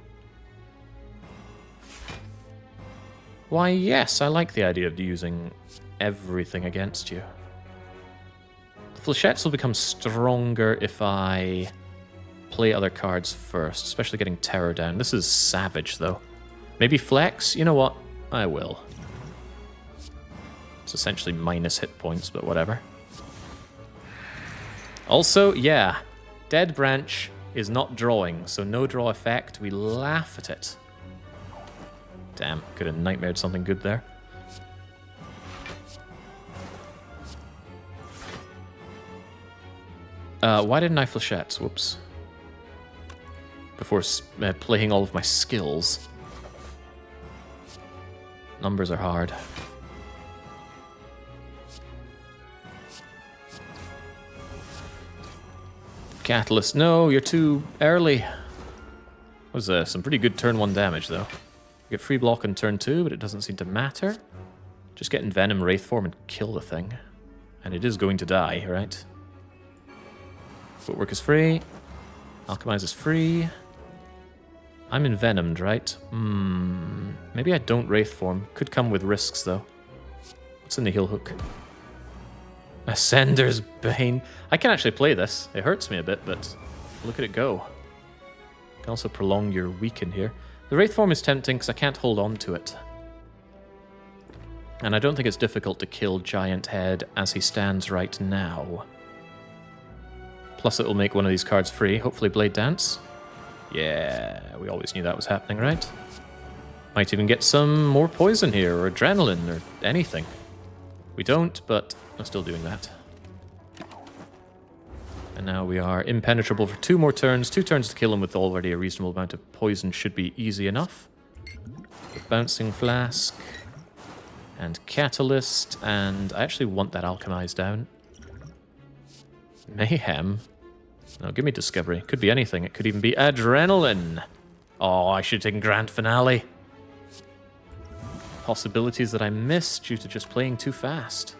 Why, yes, I like the idea of using everything against you. The Flechettes will become stronger if I play other cards first, especially getting Terror down. This is savage, though. Maybe Flex? You know what? I will. It's essentially minus hit points, but whatever. Also, yeah, Dead Branch is not drawing, so no draw effect. We laugh at it. Damn, could have nightmared something good there. Why didn't I Flechettes? Whoops. Before playing all of my skills. Numbers are hard. Catalyst, no, you're too early. That was some pretty good turn 1 damage, though. You get free block on turn 2, but it doesn't seem to matter. Just get Envenom Wraith form and kill the thing. And it is going to die, right? Footwork is free. Alchemize is free. I'm envenomed, right? Maybe I don't Wraith form. Could come with risks, though. What's in the heel hook? Ascender's Bane. I can actually play this. It hurts me a bit, but look at it go. You can also prolong your weaken here. The Wraith form is tempting because I can't hold on to it. And I don't think it's difficult to kill Giant Head as he stands right now. Plus it will make one of these cards free. Hopefully Blade Dance. Yeah, we always knew that was happening, right? Might even get some more poison here, or adrenaline, or anything. We don't, but I'm still doing that. And now we are impenetrable for 2 more turns. 2 turns to kill him with already a reasonable amount of poison should be easy enough. With Bouncing Flask. And Catalyst, and I actually want that Alchemize down. Mayhem. No, give me Discovery. Could be anything. It could even be Adrenaline. Oh, I should have taken Grand Finale. Possibilities that I missed due to just playing too fast.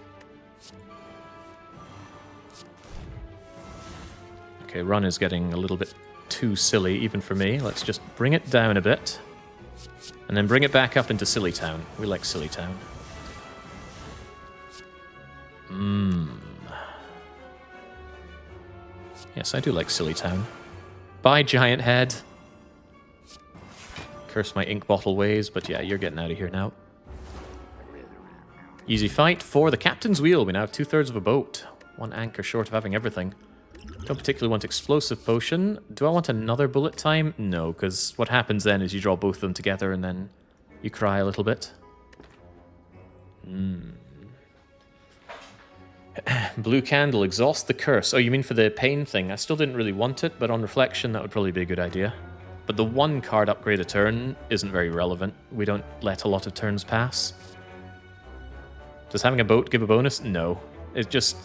Okay, run is getting a little bit too silly, even for me. Let's just bring it down a bit. And then bring it back up into Silly Town. We like Silly Town. Yes, I do like Silly Town. Bye, Giant Head. Curse my ink bottle ways, but yeah, you're getting out of here now. Easy fight for the Captain's Wheel. We now have 2/3 of a boat. 1 anchor short of having everything. Don't particularly want Explosive Potion. Do I want another bullet time? No, because what happens then is you draw both of them together and then you cry a little bit. Blue Candle, exhaust the curse. Oh, you mean for the pain thing? I still didn't really want it, but on reflection, that would probably be a good idea. But the 1 card upgrade a turn isn't very relevant. We don't let a lot of turns pass. Does having a boat give a bonus? No. It's just...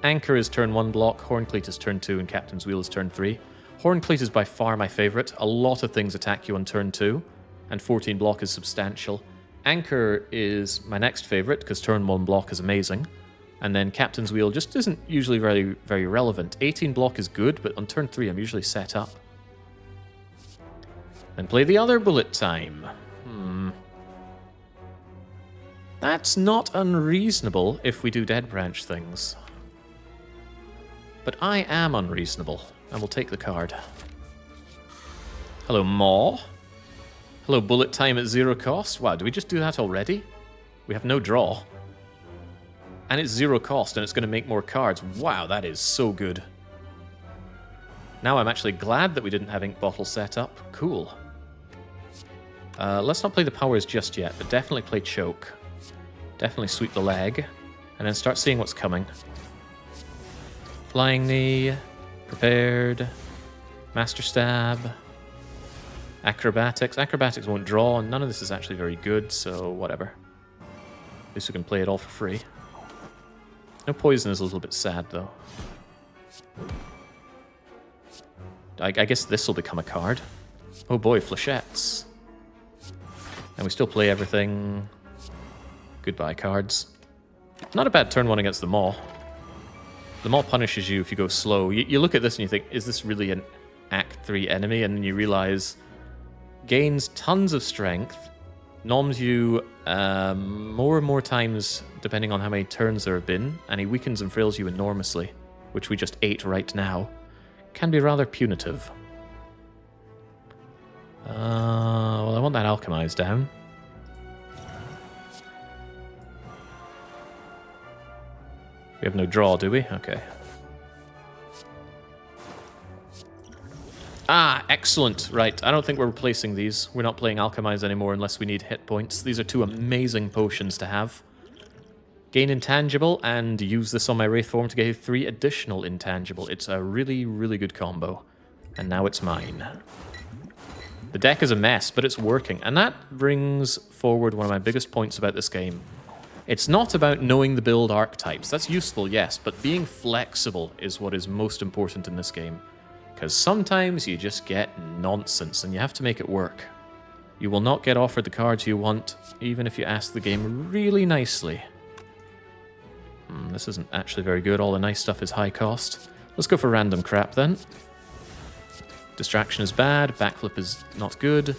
Anchor is turn 1 block, Horncleat is turn 2, and Captain's Wheel is turn 3. Hornplate is by far my favourite. A lot of things attack you on turn 2, and 14 block is substantial. Anchor is my next favourite, because turn 1 block is amazing. And then Captain's Wheel just isn't usually very, very relevant. 18 block is good, but on turn 3 I'm usually set up. Then play the other bullet time. That's not unreasonable if we do Dead Branch things. But I am unreasonable, and we'll take the card. Hello, Maw. Hello, bullet time at 0 cost. Wow, do we just do that already? We have no draw. And it's 0 cost, and it's going to make more cards. Wow, that is so good. Now I'm actually glad that we didn't have Ink Bottle set up. Cool. Let's not play the powers just yet, but definitely play Choke. Definitely sweep the leg, and then start seeing what's coming. Flying Knee, Prepared, Master Stab, Acrobatics. Acrobatics won't draw, and none of this is actually very good, so whatever. At least we can play it all for free. No poison is a little bit sad, though. I guess this will become a card. Oh boy, Flechettes. And we still play everything. Goodbye, cards. Not a bad turn 1 against the Maw. The Maw punishes you if you go slow. You look at this and you think, is this really an Act 3 enemy? And then you realize, gains tons of strength, noms you more and more times depending on how many turns there have been, and he weakens and frails you enormously, which we just ate right now. Can be rather punitive. Well, I want that Alchemize down. We have no draw, do we? Okay. Ah, excellent. Right, I don't think we're replacing these. We're not playing Alchemize anymore unless we need hit points. These are 2 amazing potions to have. Gain Intangible, and use this on my Wraith form to get 3 additional Intangible. It's a really, really good combo. And now it's mine. The deck is a mess, but it's working. And that brings forward one of my biggest points about this game. It's not about knowing the build archetypes. That's useful, yes, but being flexible is what is most important in this game. Because sometimes you just get nonsense, and you have to make it work. You will not get offered the cards you want, even if you ask the game really nicely. This isn't actually very good. All the nice stuff is high cost. Let's go for random crap, then. Distraction is bad. Backflip is not good.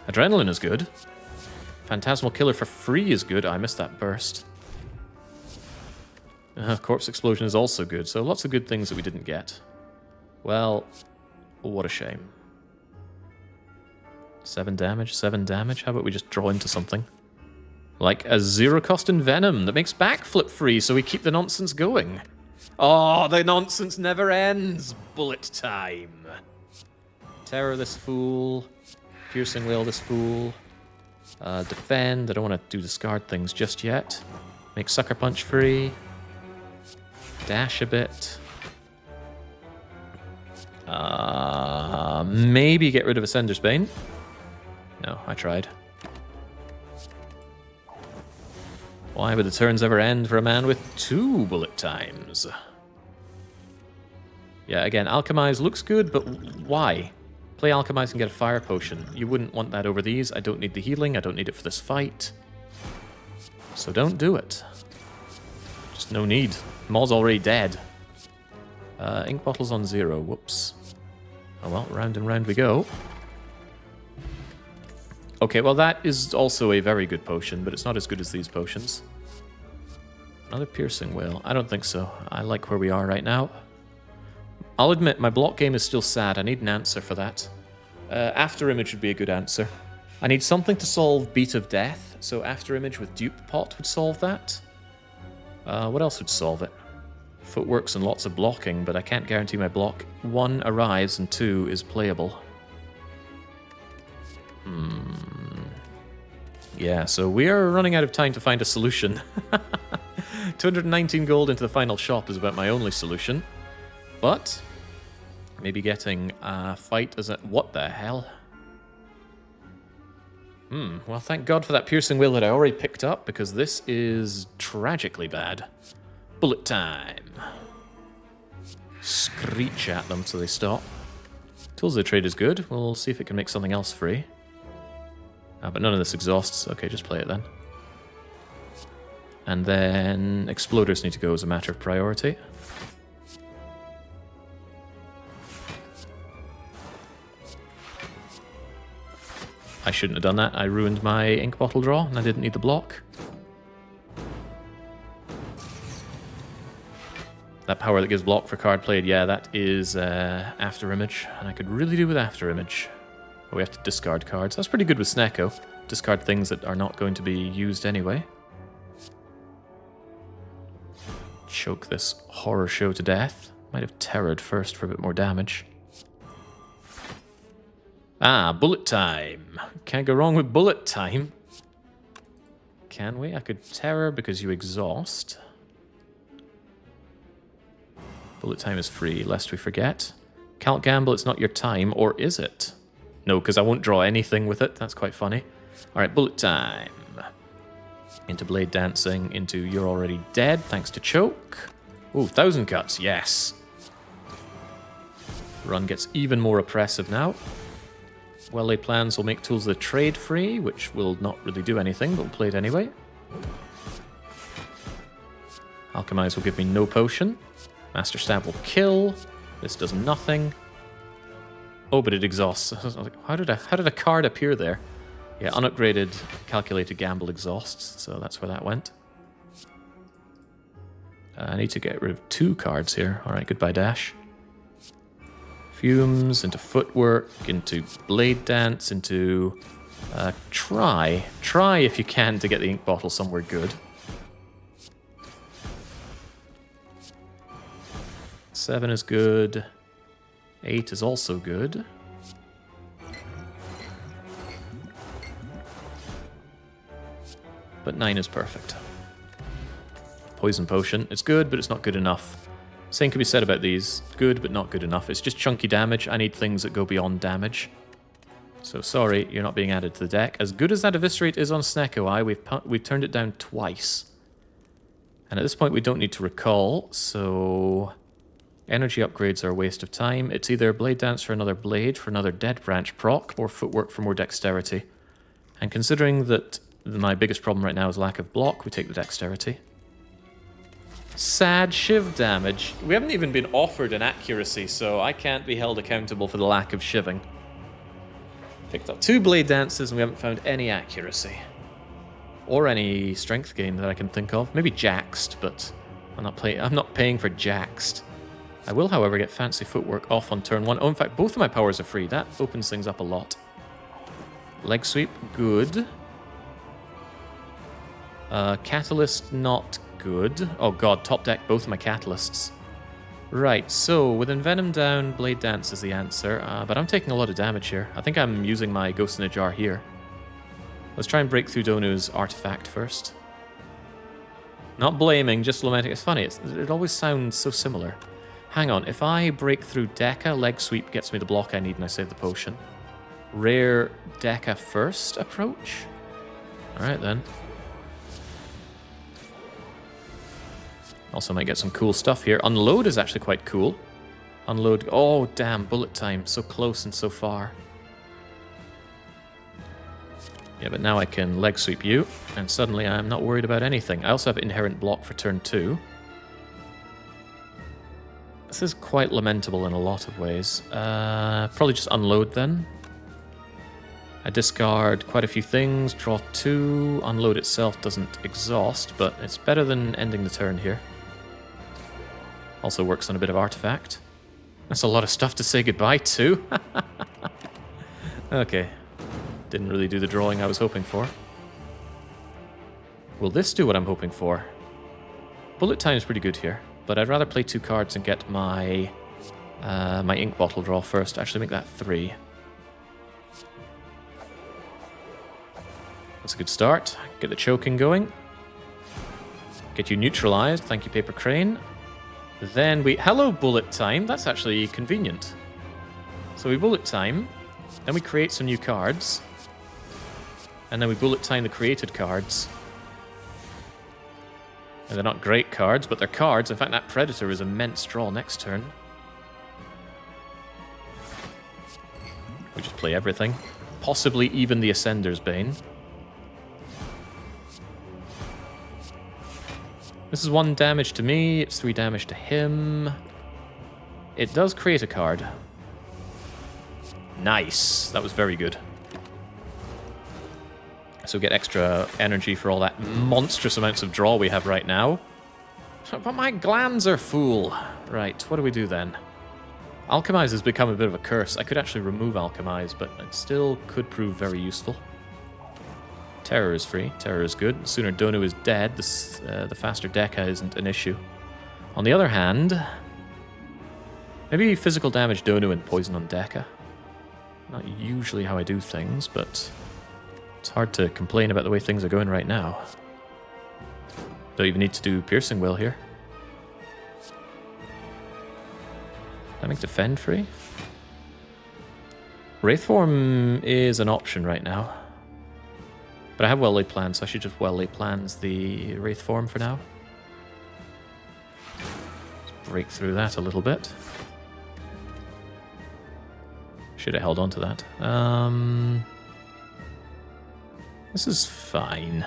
Adrenaline is good. Phantasmal Killer for free is good. I missed that burst. Corpse Explosion is also good. So lots of good things that we didn't get. Well, what a shame. 7 damage, 7 damage. How about we just draw into something? Like a 0 cost Envenom that makes Backflip free so we keep the nonsense going. Oh, the nonsense never ends. Bullet time. Terror this fool. Piercing Wail this fool. Defend. I don't want to do discard things just yet. Make Sucker Punch free. Dash a bit. Maybe get rid of Ascender's Bane. No, I tried. Why would the turns ever end for a man with 2 bullet times? Yeah, again, Alchemize looks good, but why? Play Alchemize and get a Fire Potion. You wouldn't want that over these. I don't need the healing. I don't need it for this fight. So don't do it. Just no need. Maw's already dead. Ink Bottle's on 0. Whoops. Oh well, round and round we go. Okay, well that is also a very good potion, but it's not as good as these potions. Another Piercing Wail. I don't think so. I like where we are right now. I'll admit, my block game is still sad. I need an answer for that. After Image would be a good answer. I need something to solve Beat of Death, so After Image with Dupe Pot would solve that. What else would solve it? Footworks and lots of blocking, but I can't guarantee my block 1 arrives and 2 is playable. Yeah, so we are running out of time to find a solution. 219 gold into the final shop is about my only solution. But maybe getting a fight as a... What the hell? Well, thank God for that Piercing Wail that I already picked up, because this is tragically bad. Bullet time. Screech at them so they stop. Tools of the Trade is good. We'll see if it can make something else free. But none of this exhausts. Okay, just play it then. And then Exploders need to go as a matter of priority. I shouldn't have done that. I ruined my ink bottle draw, and I didn't need the block. That power that gives block for card played, yeah, that is After Image, and I could really do with After Image. But we have to discard cards. That's pretty good with Snecko. Discard things that are not going to be used anyway. Choke this horror show to death. Might have terrored first for a bit more damage. Ah, bullet time. Can't go wrong with bullet time. Can we? I could terror because you exhaust. Bullet time is free, lest we forget. Can't gamble, it's not your time, or is it? No, because I won't draw anything with it. That's quite funny. Alright, bullet time. Into Blade Dancing, into You're Already Dead, thanks to Choke. Ooh, 1,000 cuts, yes. Run gets even more oppressive now. Well-laid plans will make Tools of the Trade free, which will not really do anything, but we'll play it anyway. Alchemize will give me no potion. Master Stab will kill. This does nothing. Oh, but it exhausts. I was like, how did a card appear there? Yeah, unupgraded, calculated gamble exhausts, so that's where that went. I need to get rid of 2 cards here. Alright, goodbye Dash. Fumes, into Footwork, into Blade Dance, into... Try. Try if you can to get the ink bottle somewhere good. 7 is good. 8 is also good. But 9 is perfect. Poison Potion. It's good, but it's not good enough. Same can be said about these. Good, but not good enough. It's just chunky damage. I need things that go beyond damage. So sorry, you're not being added to the deck. As good as that Eviscerate is on Snecko Eye, we've turned it down twice. And at this point, we don't need to recall, so... Energy upgrades are a waste of time. It's either Blade Dance for another Blade, for another Dead Branch proc, or Footwork for more Dexterity. And considering that my biggest problem right now is lack of block, we take the Dexterity. Sad Shiv damage. We haven't even been offered an accuracy, so I can't be held accountable for the lack of shiving. Picked up 2 Blade Dances and we haven't found any accuracy. Or any strength gain that I can think of. Maybe Jaxed, but I'm not paying for Jaxed. I will, however, get Fancy Footwork off on turn 1. Oh, in fact, both of my powers are free. That opens things up a lot. Leg Sweep, good. Catalyst, not good. Oh god, top deck both of my Catalysts. Right, so with Envenom down, Blade Dance is the answer. But I'm taking a lot of damage here. I think I'm using my Ghost in a Jar here. Let's try and break through Donu's artifact first. Not blaming, just lamenting. It's funny, it always sounds so similar. Hang on, if I break through Deca, Leg Sweep gets me the block I need and I save the potion. Rare Deca first approach? Alright then. Also might get some cool stuff here. Unload is actually quite cool. Unload, oh damn, bullet time. So close and so far. Yeah, but now I can Leg Sweep you, and suddenly I'm not worried about anything. I also have Inherent Block for turn 2. This is quite lamentable in a lot of ways. Probably just unload then. I discard quite a few things, draw 2. Unload itself doesn't exhaust, but it's better than ending the turn here. Also works on a bit of artifact. That's a lot of stuff to say goodbye to. Okay. Didn't really do the drawing I was hoping for. Will this do what I'm hoping for? Bullet time is pretty good here. But I'd rather play 2 cards and get my my ink bottle draw first. Actually, make that 3. That's a good start. Get the choking going. Get you neutralized. Thank you, Paper Crane. Then we... Hello, bullet time. That's actually convenient. So we bullet time. Then we create some new cards. And then we bullet time the created cards. And they're not great cards, but they're cards. In fact, that Predator is immense draw next turn. We just play everything. Possibly even the Ascender's Bane. This is 1 damage to me, it's 3 damage to him. It does create a card. Nice. That was very good. So get extra energy for all that monstrous amounts of draw we have right now. But my glands are full. Right, what do we do then? Alchemize has become a bit of a curse. I could actually remove Alchemize, but it still could prove very useful. Terror is free. Terror is good. The sooner Donu is dead, the faster Deca isn't an issue. On the other hand, maybe physical damage Donu and poison on Deca. Not usually how I do things, but it's hard to complain about the way things are going right now. Don't even need to do Piercing Will here. Did I make Defend free? Wraith Form is an option right now. But I have well-laid plans, so I should just well-laid plans the Wraith Form for now. Let's break through that a little bit. Should have held on to that. This is fine.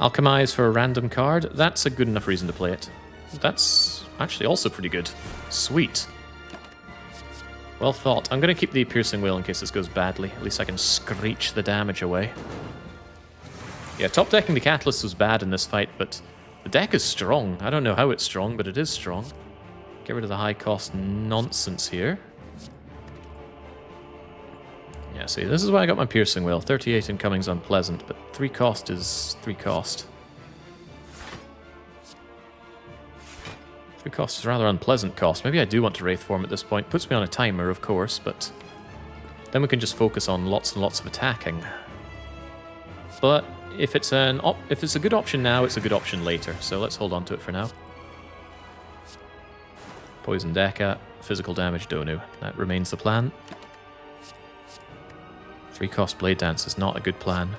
Alchemize for a random card. That's a good enough reason to play it. That's actually also pretty good. Sweet. Well thought. I'm going to keep the Piercing Will in case this goes badly. At least I can screech the damage away. Yeah, top decking the Catalyst was bad in this fight, but the deck is strong. I don't know how it's strong, but it is strong. Get rid of the high cost nonsense here. Yeah, see, this is why I got my Piercing Will. 38 incoming's unpleasant, but 3 cost is 3 cost. 3 cost is rather unpleasant cost. Maybe I do want to Wraith Form at this point. Puts me on a timer, of course, but then we can just focus on lots and lots of attacking. But if it's a good option now, it's a good option later. So let's hold on to it for now. Poison Deca, physical damage Donu. That remains the plan. 3 cost Blade Dance is not a good plan.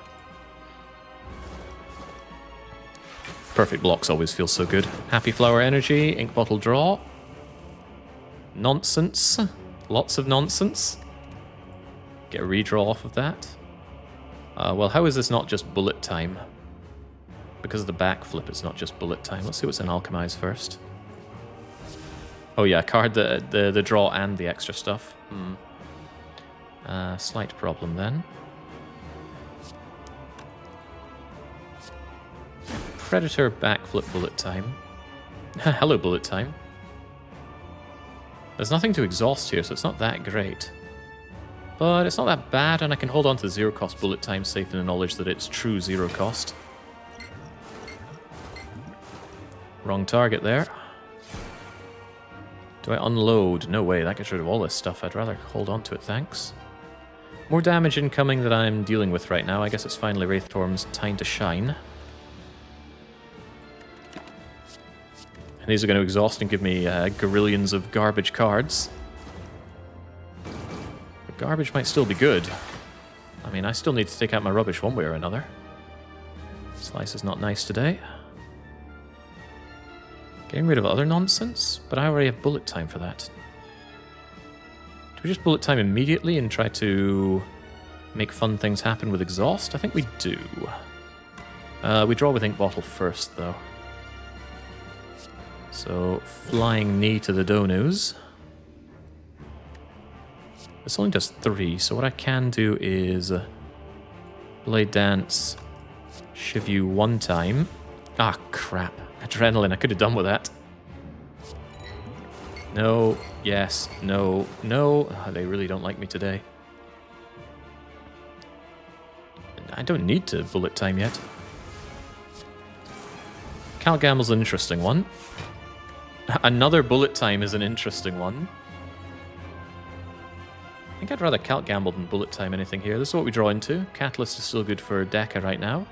Perfect blocks always feel so good. Happy Flower Energy, Ink Bottle Draw. Nonsense. Lots of nonsense. Get a redraw off of that. Well, how is this not just bullet time? Because of the backflip, it's not just bullet time. Let's see what's in Alchemize first. Oh yeah, card the draw and the extra stuff. Slight problem then. Predator backflip bullet time. Hello bullet time. There's nothing to exhaust here, so it's not that great. But it's not that bad, and I can hold on to 0 cost bullet time safe in the knowledge that it's true 0 cost. Wrong target there. Do I unload? No way, that gets rid of all this stuff. I'd rather hold on to it, thanks. More damage incoming that I'm dealing with right now. I guess it's finally Wraith Form's time to shine. And these are going to exhaust and give me gorillions of garbage cards. But garbage might still be good. I mean, I still need to take out my rubbish one way or another. Slice is not nice today. Getting rid of other nonsense? But I already have bullet time for that. Do we just bullet time immediately and try to make fun things happen with exhaust? I think we do. We draw with Ink Bottle first, though. So, flying knee to the Donus. This only does 3, so what I can do is Blade Dance, Shiv you 1 time. Ah, crap. Adrenaline, I could have done with that. No, yes, no, no. Oh, they really don't like me today. I don't need to bullet time yet. Cal Gamble's an interesting one. Another bullet time is an interesting one. I think I'd rather Calc Gamble than bullet time anything here. This is what we draw into. Catalyst is still good for Deca right now.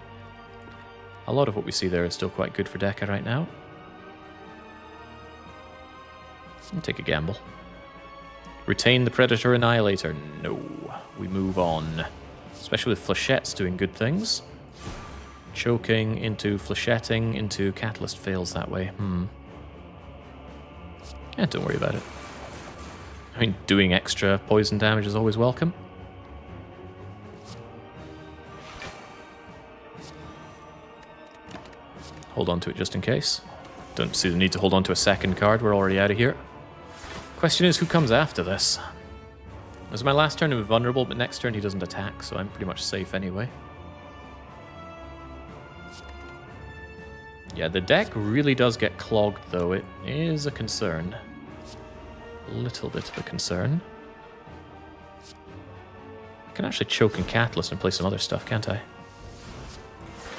A lot of what we see there is still quite good for Deca right now. And take a gamble. Retain the Predator Annihilator. No. We move on. Especially with Flechettes doing good things. Choking into Flechetting into Catalyst fails that way. Yeah, don't worry about it. I mean, doing extra poison damage is always welcome. Hold on to it just in case. Don't see the need to hold on to a second card. We're already out of here. Question is, who comes after this? This is my last turn of vulnerable, but next turn he doesn't attack, so I'm pretty much safe anyway. Yeah, the deck really does get clogged, though. It is a concern. A little bit of a concern. I can actually choke and Catalyst and play some other stuff, can't I?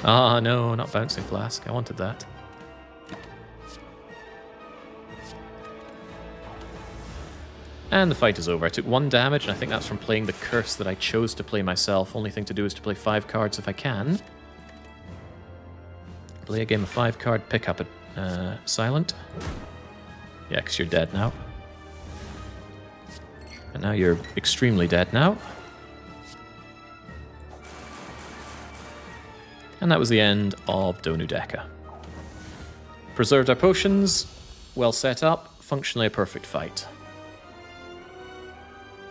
Ah, no, not Bouncing Flask. I wanted that. And the fight is over. I took 1 damage, and I think that's from playing the curse that I chose to play myself. Only thing to do is to play 5 cards if I can. Play a game of 5 card, pick up a silent. Yeah, because you're dead now. And now you're extremely dead now. And that was the end of Donu Deka. Preserved our potions, well set up, functionally a perfect fight.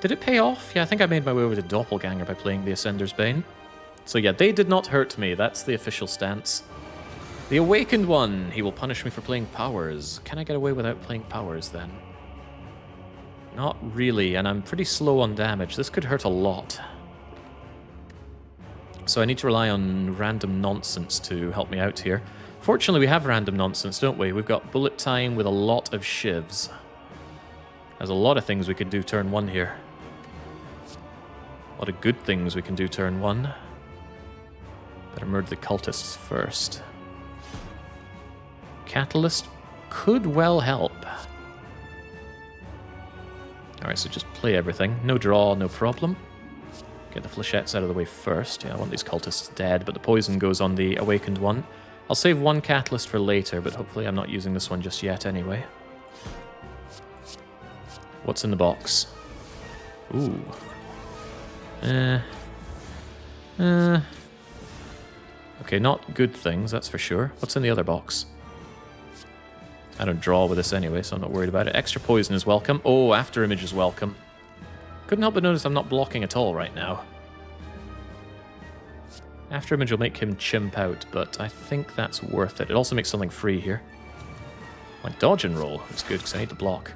Did it pay off? Yeah, I think I made my way over to Doppelganger by playing the Ascender's Bane. So yeah, they did not hurt me, that's the official stance. The Awakened One, he will punish me for playing Powers. Can I get away without playing Powers then? Not really, and I'm pretty slow on damage. This could hurt a lot. So I need to rely on random nonsense to help me out here. Fortunately, we have random nonsense, don't we? We've got bullet time with a lot of shivs. There's a lot of things we can do turn 1 here. A lot of good things we can do turn 1. Better murder the cultists first. Catalyst could well help. Alright, so just play everything. No draw, no problem. Get the flechettes out of the way first. Yeah, I want these cultists dead, but the poison goes on the Awakened One. I'll save 1 catalyst for later, but hopefully I'm not using this one just yet anyway. What's in the box? Ooh. Okay, not good things, that's for sure. What's in the other box? I don't draw with this anyway, so I'm not worried about it. Extra poison is welcome. Oh, After Image is welcome. Couldn't help but notice I'm not blocking at all right now. After Image will make him chimp out, but I think that's worth it. It also makes something free here. Like dodge and roll. It's good because I need to block.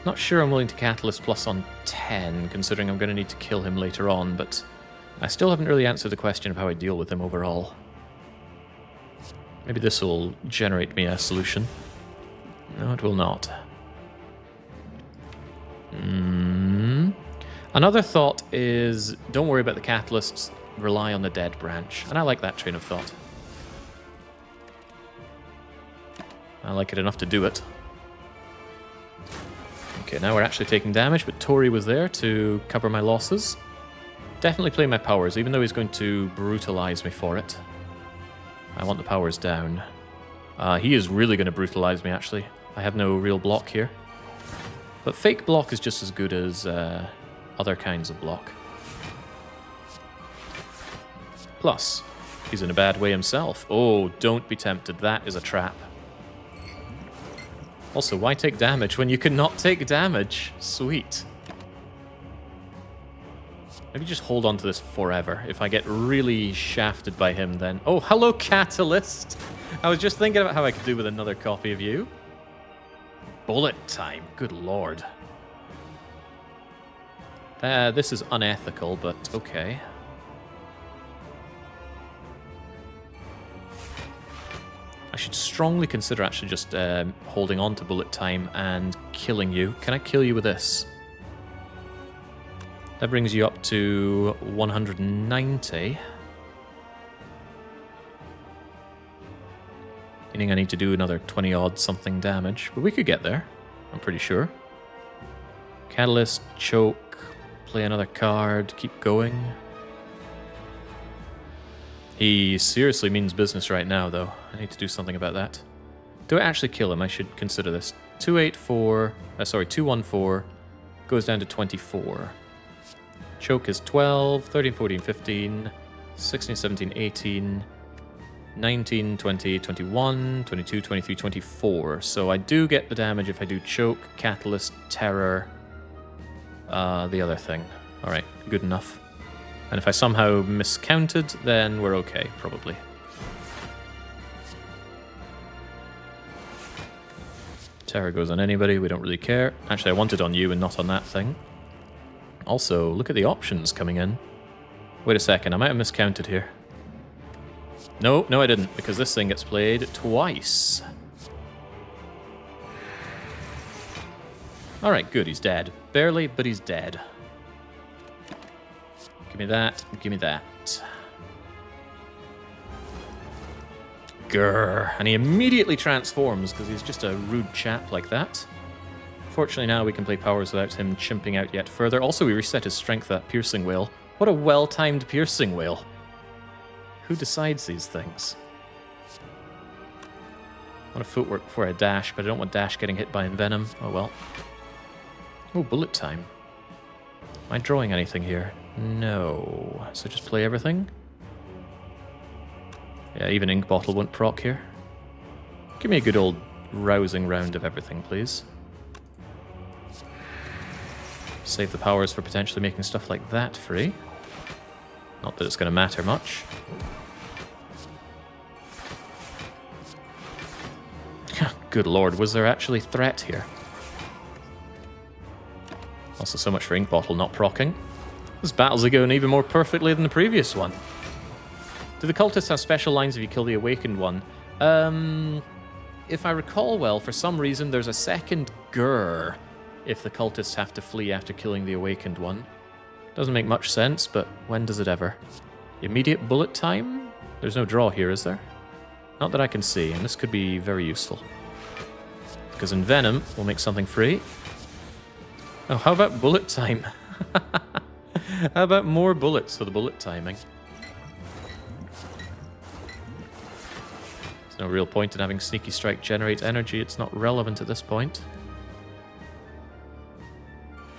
Not sure I'm willing to Catalyst plus on 10, considering I'm going to need to kill him later on, but I still haven't really answered the question of how I deal with him overall. Maybe this will generate me a solution. No, it will not. Another thought is, don't worry about the catalysts, rely on the dead branch. And I like that train of thought. I like it enough to do it. Okay, now we're actually taking damage, but Tori was there to cover my losses. Definitely play my powers, even though he's going to brutalize me for it. I want the powers down. He is really going to brutalize me, actually. I have no real block here. But fake block is just as good as other kinds of block. Plus, he's in a bad way himself. Oh, don't be tempted. That is a trap. Also, why take damage when you cannot take damage? Sweet. Maybe just hold on to this forever. If I get really shafted by him, then... Oh, hello, Catalyst! I was just thinking about how I could do with another copy of you. Bullet time. Good lord. This is unethical, but okay. I should strongly consider actually just holding on to bullet time and killing you. Can I kill you with this? That brings you up to 190. Meaning I need to do another 20-odd something damage. But we could get there, I'm pretty sure. Catalyst, choke, play another card, keep going. He seriously means business right now, though. I need to do something about that. Do I actually kill him? I should consider this. 214, goes down to 24. Choke is 12, 13, 14, 15, 16, 17, 18, 19, 20, 21, 22, 23, 24. So I do get the damage if I do choke, catalyst, terror, the other thing. Alright, good enough. And if I somehow miscounted, then we're okay, probably. Terror goes on anybody, we don't really care. Actually, I want it on you and not on that thing. Also, look at the options coming in. Wait a second, I might have miscounted here. No, I didn't, because this thing gets played twice. Alright, good, he's dead. Barely, but he's dead. Give me that, give me that. Grrr. And he immediately transforms, because he's just a rude chap like that. Fortunately now we can play powers without him chimping out yet further. Also, we reset his strength, that piercing whale. What a well-timed piercing whale. Who decides these things? I want a footwork before I dash, but I don't want dash getting hit by Envenom. Oh well. Oh, bullet time. Am I drawing anything here? No. So just play everything? Yeah, even Ink Bottle won't proc here. Give me a good old rousing round of everything, please. Save the powers for potentially making stuff like that free. Not that it's going to matter much. Good lord, was there actually threat here? Also, so much for Ink Bottle not proccing. This battle's going even more perfectly than the previous one. Do the cultists have special lines if you kill the awakened one? If I recall well, for some reason there's a second grrr if the cultists have to flee after killing the awakened one. Doesn't make much sense, but when does it ever? Immediate bullet time? There's no draw here, is there? Not that I can see, and this could be very useful. Because Envenom will make something free. Oh, how about bullet time? How about more bullets for the bullet timing? There's no real point in having Sneaky Strike generate energy. It's not relevant at this point.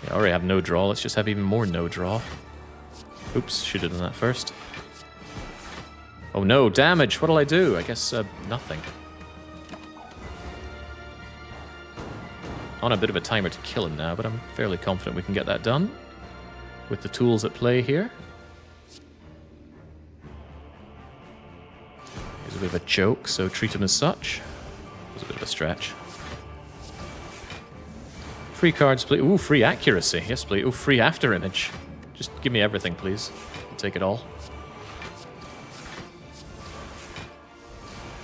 Yeah, I already have no draw. Let's just have even more no draw. Oops, should have done that first. Oh no, damage! What'll I do? I guess nothing. On a bit of a timer to kill him now, but I'm fairly confident we can get that done. With the tools at play here. He's a bit of a joke, so treat him as such. It was a bit of a stretch. Free cards, please. Ooh, free accuracy. Yes, please. Ooh, free after image. Just give me everything, please. I'll take it all.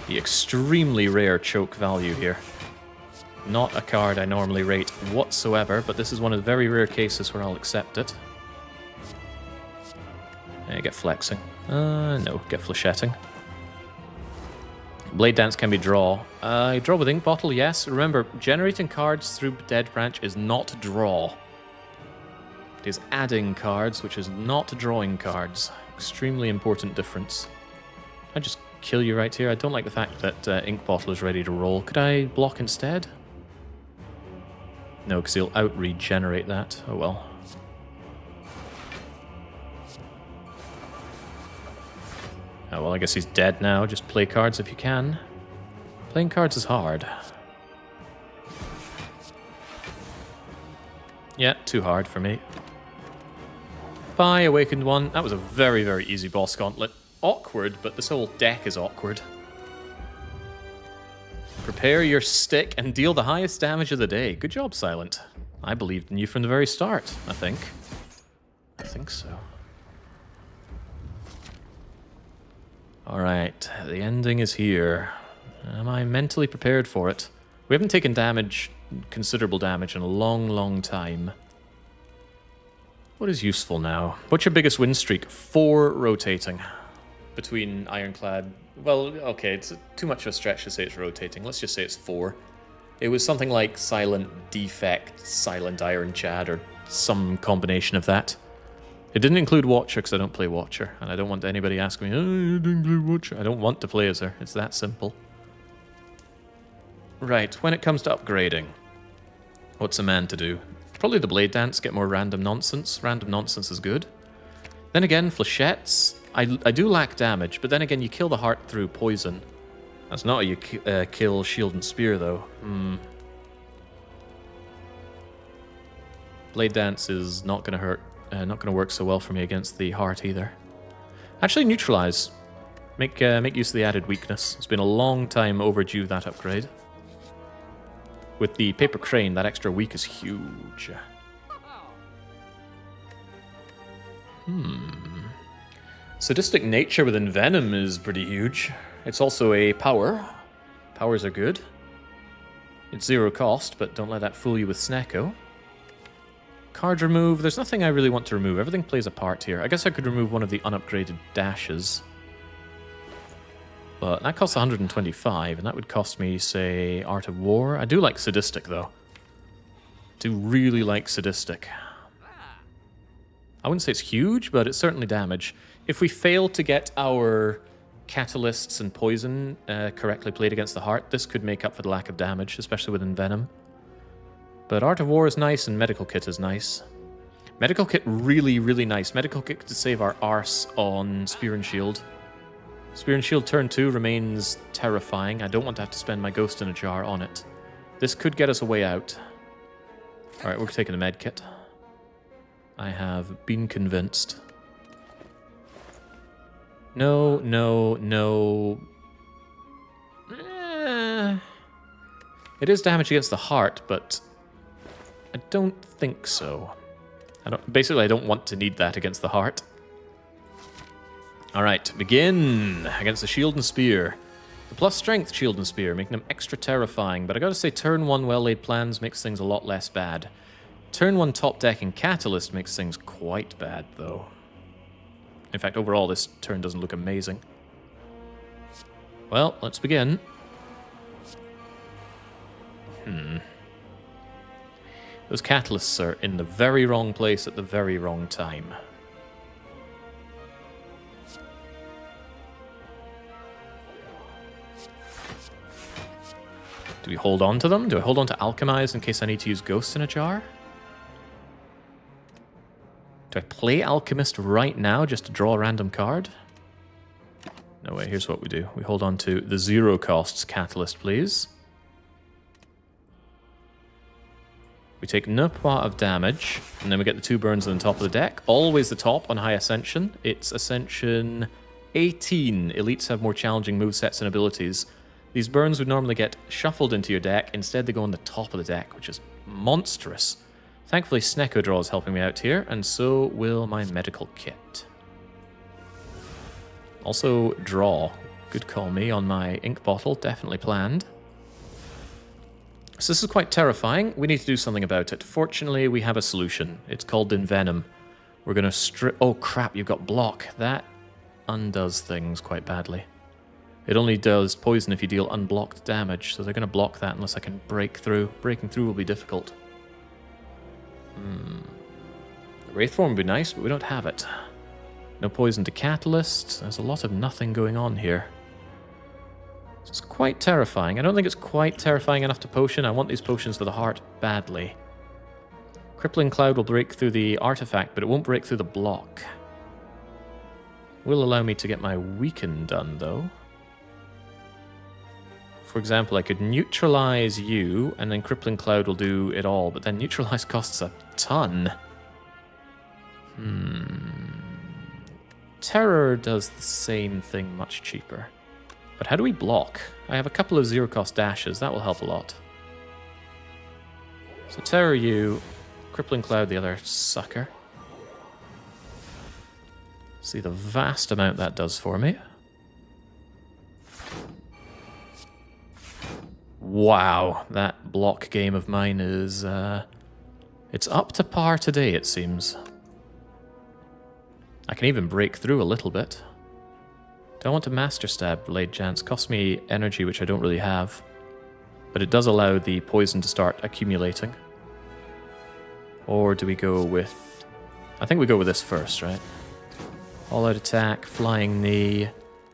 The extremely rare choke value here. Not a card I normally rate whatsoever, but this is one of the very rare cases where I'll accept it. Yeah, get flexing. No, get flechetting. Blade Dance can be draw. Draw with Ink Bottle, yes. Remember, generating cards through Dead Branch is not draw. It is adding cards, which is not drawing cards. Extremely important difference. I just kill you right here. I don't like the fact that Ink Bottle is ready to roll. Could I block instead? No, because he'll out-regenerate that. Oh well. Oh well, I guess he's dead now. Just play cards if you can. Playing cards is hard. Yeah, too hard for me. Bye, Awakened One. That was a very, very easy boss gauntlet. Awkward, but this whole deck is awkward. Prepare your stick and deal the highest damage of the day. Good job, Silent. I believed in you from the very start, I think. I think so. Alright, the ending is here. Am I mentally prepared for it? We haven't taken damage, considerable damage, in a long, long time. What is useful now? What's your biggest win streak? 4 rotating. Between Ironclad... Well, okay, it's too much of a stretch to say it's rotating. Let's just say it's 4. It was something like Silent Defect, Silent Iron Chad, or some combination of that. It didn't include Watcher, because I don't play Watcher, and I don't want anybody asking me, oh, you didn't include Watcher. I don't want to play as her. It's that simple. Right, when it comes to upgrading, what's a man to do? Probably the Blade Dance, get more random nonsense. Random nonsense is good. Then again, Flechettes, I do lack damage, but then again, you kill the heart through poison. That's not how you kill Shield and Spear, though. Blade Dance is not going to hurt not going to work so well for me against the heart either. Actually, neutralize. Make use of the added weakness. It's been a long time overdue, that upgrade. With the paper crane, that extra weak is huge. Sadistic nature within Venom is pretty huge. It's also a power. Powers are good. It's 0 cost, but don't let that fool you with Snecko. Card remove. There's nothing I really want to remove. Everything plays a part here. I guess I could remove one of the unupgraded dashes. But that costs 125, and that would cost me, say, Art of War. I do like Sadistic, though. Do really like Sadistic. I wouldn't say it's huge, but it's certainly damage. If we fail to get our catalysts and poison correctly played against the heart, this could make up for the lack of damage, especially within Venom. But Art of War is nice, and Medical Kit is nice. Medical Kit really, really nice. Medical Kit to save our arse on Spear and Shield. Spear and Shield turn 2 remains terrifying. I don't want to have to spend my Ghost in a Jar on it. This could get us a way out. Alright, we're taking a med kit. I have been convinced. No, no, no. It is damage against the heart, but I don't think so. Basically, I don't want to need that against the heart. Alright, begin against the Shield and Spear. The plus strength Shield and Spear, making them extra terrifying, but I gotta say turn 1 well-laid plans makes things a lot less bad. Turn 1 top deck and Catalyst makes things quite bad, though. In fact, overall, this turn doesn't look amazing. Well, let's begin. Those Catalysts are in the very wrong place at the very wrong time. Do we hold on to them? Do I hold on to Alchemize in case I need to use Ghost in a Jar? Do I play Alchemist right now just to draw a random card? No way, here's what we do. We hold on to the 0 costs Catalyst, please. We take no part of damage, and then we get the 2 burns on the top of the deck. Always the top on High Ascension. It's Ascension 18. Elites have more challenging movesets and abilities. These burns would normally get shuffled into your deck. Instead, they go on the top of the deck, which is monstrous. Thankfully, Snecko Draw is helping me out here, and so will my Medical Kit. Also, Draw. Good call me on my ink bottle, definitely planned. So this is quite terrifying. We need to do something about it. Fortunately, we have a solution. It's called Envenom. We're going to strip... Oh, crap, you've got block. That undoes things quite badly. It only does poison if you deal unblocked damage, so they're going to block that unless I can break through. Breaking through will be difficult. Wraithform would be nice, but we don't have it. No poison to Catalyst. There's a lot of nothing going on here. It's quite terrifying. I don't think it's quite terrifying enough to potion. I want these potions for the heart badly. Crippling Cloud will break through the artifact, but it won't break through the block. Will allow me to get my weaken done, though. For example, I could neutralize you, and then Crippling Cloud will do it all, but then neutralize costs a ton. Terror does the same thing much cheaper. But how do we block? I have a couple of 0-cost dashes, that will help a lot. So Terror you, Crippling Cloud the other sucker. See the vast amount that does for me. Wow, that block game of mine is, it's up to par today, it seems. I can even break through a little bit. Do I want to Master Stab Blade Chance? Costs me energy, which I don't really have. But it does allow the poison to start accumulating. Or do we go with... I think we go with this first, right? All-out attack, flying knee,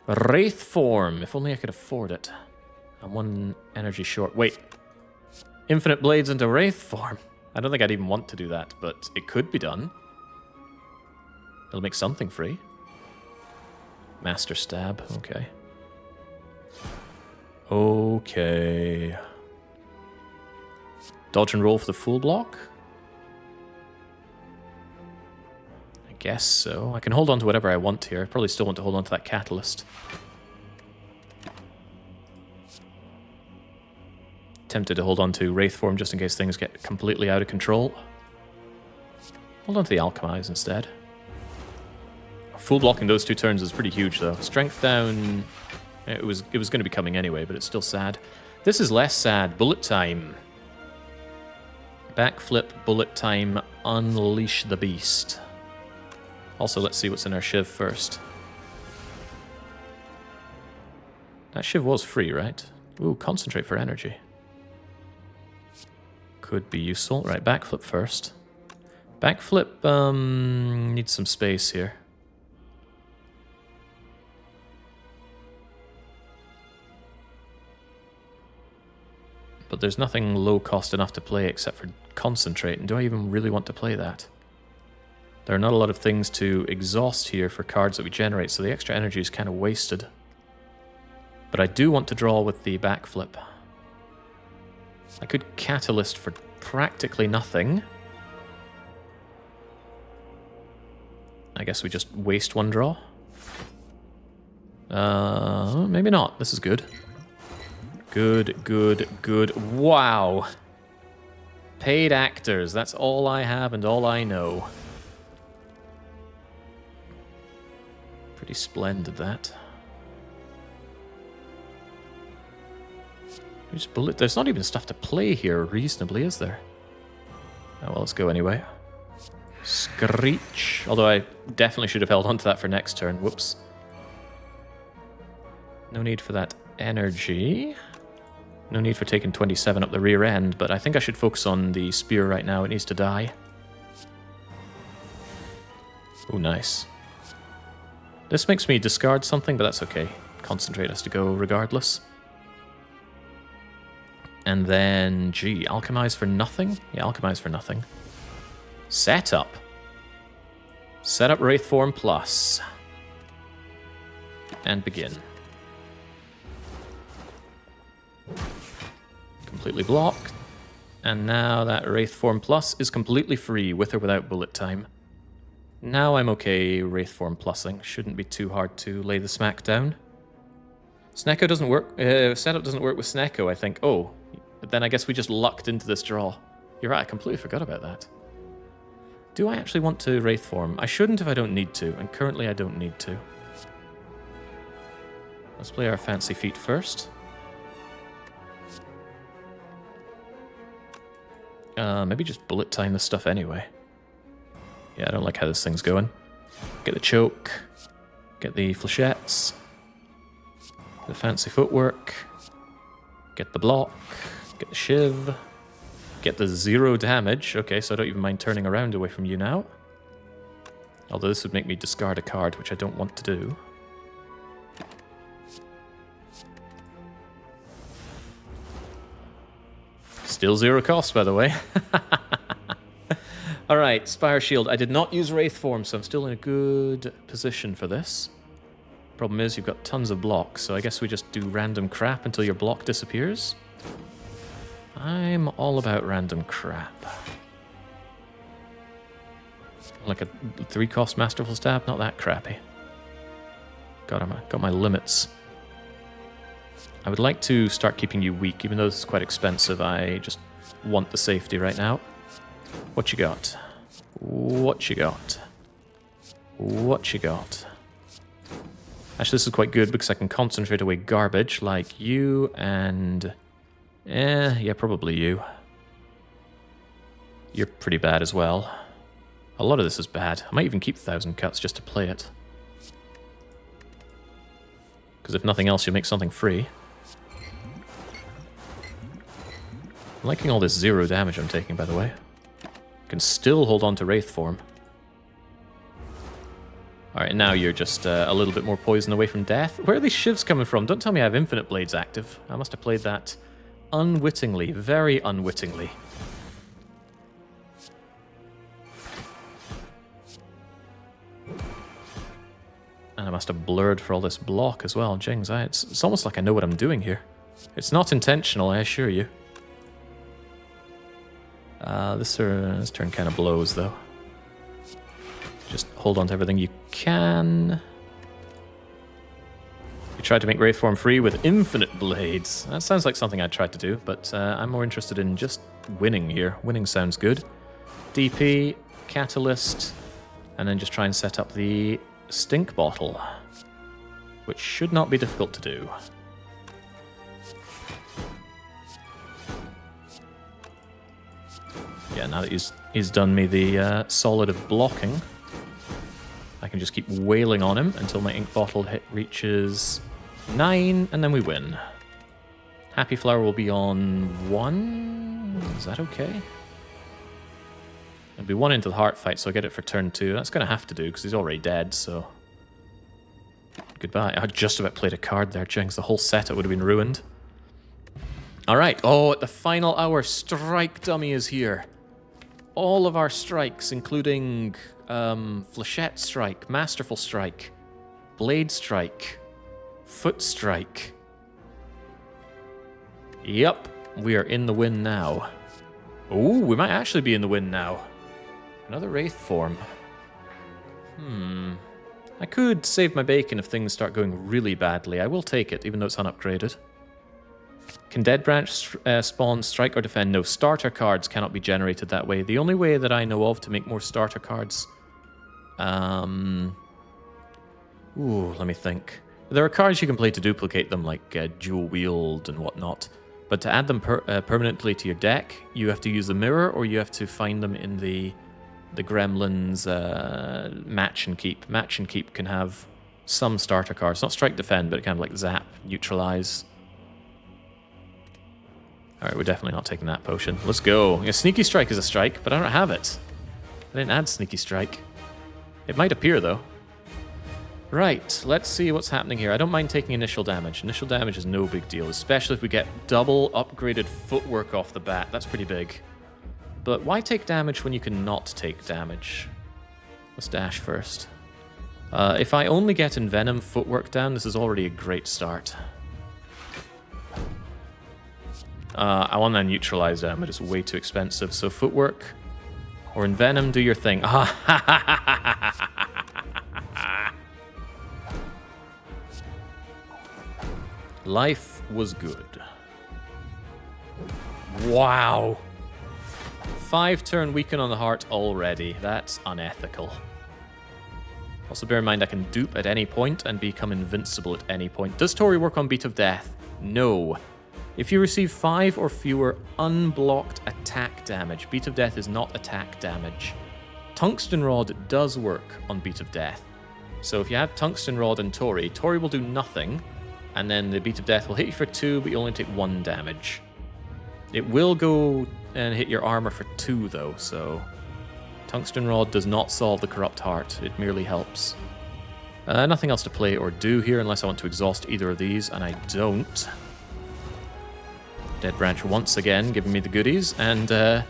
Wraith Form. If only I could afford it. I'm 1 energy short. Wait. Infinite Blades into Wraith Form. I don't think I'd even want to do that, but it could be done. It'll make something free. Master Stab. Okay. Okay. Dodge and roll for the full block. guess so. I can hold on to whatever I want here. I probably still want to hold on to that catalyst. Tempted to hold on to Wraith form just in case things get completely out of control. Hold on to the Alchemize instead. Full blocking those 2 turns is pretty huge though. Strength down, it was going to be coming anyway, but it's still sad. This is less sad. Bullet time. Backflip, bullet time, unleash the beast. Also, let's see what's in our Shiv first. That Shiv was free, right? Ooh, concentrate for energy. Could be useful. Right, backflip first. Backflip needs some space here. But there's nothing low cost enough to play except for concentrate, and do I even really want to play that? There are not a lot of things to exhaust here for cards that we generate, so the extra energy is kind of wasted. But I do want to draw with the backflip. I could catalyst for practically nothing. I guess we just waste 1 draw. Maybe not. This is good. Good, good, good. Wow. Paid actors. That's all I have and all I know. Pretty splendid, that. Just bullet. There's not even stuff to play here reasonably, is there? Oh, well, let's go anyway. Screech. Although I definitely should have held on to that for next turn. Whoops. No need for that energy. No need for taking 27 up the rear end, but I think I should focus on the spear right now. It needs to die. Oh, nice. This makes me discard something, but that's okay. Concentrate has to go regardless. And then, gee, Alchemize for nothing? Yeah, Alchemize for nothing. Setup. Setup Wraith Form Plus. And begin. Completely blocked. And now that Wraith Form Plus is completely free, with or without bullet time. Now I'm okay Wraith Form Plussing. Shouldn't be too hard to lay the smack down. Snecko doesn't work. Setup doesn't work with Snecko, I think. Oh, but then I guess we just lucked into this draw. You're right, I completely forgot about that. Do I actually want to Wraith Form? I shouldn't if I don't need to, and currently I don't need to. Let's play our fancy feat first. Maybe just bullet time this stuff anyway. Yeah, I don't like how this thing's going. Get the choke. Get the flechettes. The fancy footwork. Get the block. Get the shiv. Get the 0 damage. Okay, so I don't even mind turning around away from you now. Although this would make me discard a card, which I don't want to do. Still 0 cost, by the way. Alright, Spire Shield. I did not use Wraith Form, so I'm still in a good position for this. Problem is, you've got tons of blocks, so I guess we just do random crap until your block disappears. I'm all about random crap. Like a 3-cost Masterful Stab? Not that crappy. Got my limits. I would like to start keeping you weak, even though this is quite expensive. I just want the safety right now. What you got? What you got? What you got? Actually, this is quite good because I can concentrate away garbage like you and... yeah, probably you. You're pretty bad as well. A lot of this is bad. I might even keep 1,000 cuts just to play it. Because if nothing else, you'll make something free. I'm liking all this 0 damage I'm taking, by the way. I can still hold on to Wraith Form. Alright, now you're just a little bit more poison away from death. Where are these shivs coming from? Don't tell me I have Infinite Blades active. I must have played that unwittingly, very unwittingly. And I must have blurred for all this block as well. Jings, it's almost like I know what I'm doing here. It's not intentional, I assure you. This turn kind of blows, though. Just hold on to everything you can. You tried to make Wraith form free with infinite blades. That sounds like something I'd try to do, but I'm more interested in just winning here. Winning sounds good. DP, Catalyst, and then just try and set up the Stink Bottle, which should not be difficult to do. Yeah, now that he's done me the solid of blocking, I can just keep wailing on him until my ink bottle reaches 9, and then we win. Happy Flower will be on 1. Is that okay? It'll be 1 into the heart fight, so I get it for turn 2. That's going to have to do, because he's already dead, so... Goodbye. I just about played a card there, Jinx. The whole setup would have been ruined. Alright. Oh, at the final hour, Strike Dummy is here. All of our strikes, including Flechette Strike, Masterful Strike, Blade Strike, Foot Strike. Yep, we are in the win now. Ooh, we might actually be in the win now. Another Wraith form. I could save my bacon if things start going really badly. I will take it, even though it's unupgraded. Can Dead Branch spawn Strike or Defend? No, starter cards cannot be generated that way. The only way that I know of to make more starter cards... Ooh, let me think. There are cards you can play to duplicate them, like Dual Wield and whatnot. But to add them permanently to your deck, you have to use the mirror, or you have to find them in the Gremlins Match and Keep. Match and Keep can have some starter cards. Not Strike Defend, but kind of like Zap, Neutralize. Alright, we're definitely not taking that potion. Let's go. Yeah, Sneaky Strike is a strike, but I don't have it. I didn't add Sneaky Strike. It might appear, though. Right, let's see what's happening here. I don't mind taking initial damage. Initial damage is no big deal, especially if we get double upgraded footwork off the bat. That's pretty big. But why take damage when you can not take damage? Let's dash first. If I only get Envenom footwork down, this is already a great start. I want to neutralize them, but it's way too expensive. So footwork or Envenom, do your thing. Life was good. Wow. 5-turn weaken on the heart already. That's unethical. Also bear in mind I can dupe at any point and become invincible at any point. Does Tori work on Beat of Death? No. If you receive 5 or fewer unblocked attack damage, Beat of Death is not attack damage. Tungsten Rod does work on Beat of Death. So if you have Tungsten Rod and Tori, Tori will do nothing, and then the Beat of Death will hit you for 2, but you only take 1 damage. It will go and hit your armor for 2, though, so... Tungsten Rod does not solve the Corrupt Heart, it merely helps. Nothing else to play or do here unless I want to exhaust either of these, and I don't. Dead Branch once again, giving me the goodies, and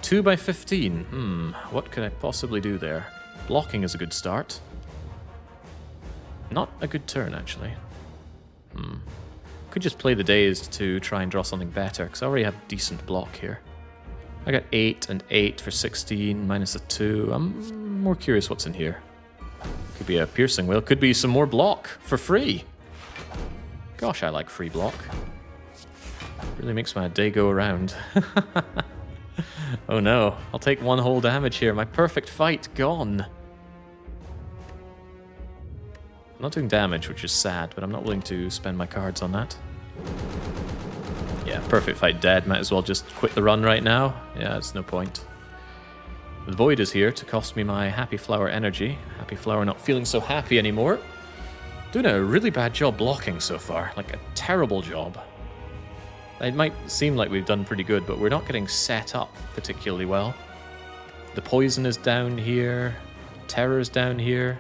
2 by 15. What could I possibly do there? Blocking is a good start. Not a good turn, actually. Could just play the dazed to try and draw something better, because I already have decent block here. I got 8 and 8 for 16, minus a 2. I'm more curious what's in here. Could be a Piercing Whale, could be some more block for free. Gosh, I like free block. Really makes my day go around. Oh no, I'll take 1 whole damage here. My perfect fight gone. I'm not doing damage, which is sad, but I'm not willing to spend my cards on that. Yeah, perfect fight dead. Might as well just quit the run right now. Yeah, there's no point. The Void is here to cost me my Happy Flower energy. Happy Flower not feeling so happy anymore. Doing a really bad job blocking so far. Like a terrible job. It might seem like we've done pretty good, but we're not getting set up particularly well. The Poison is down here. Terror's down here.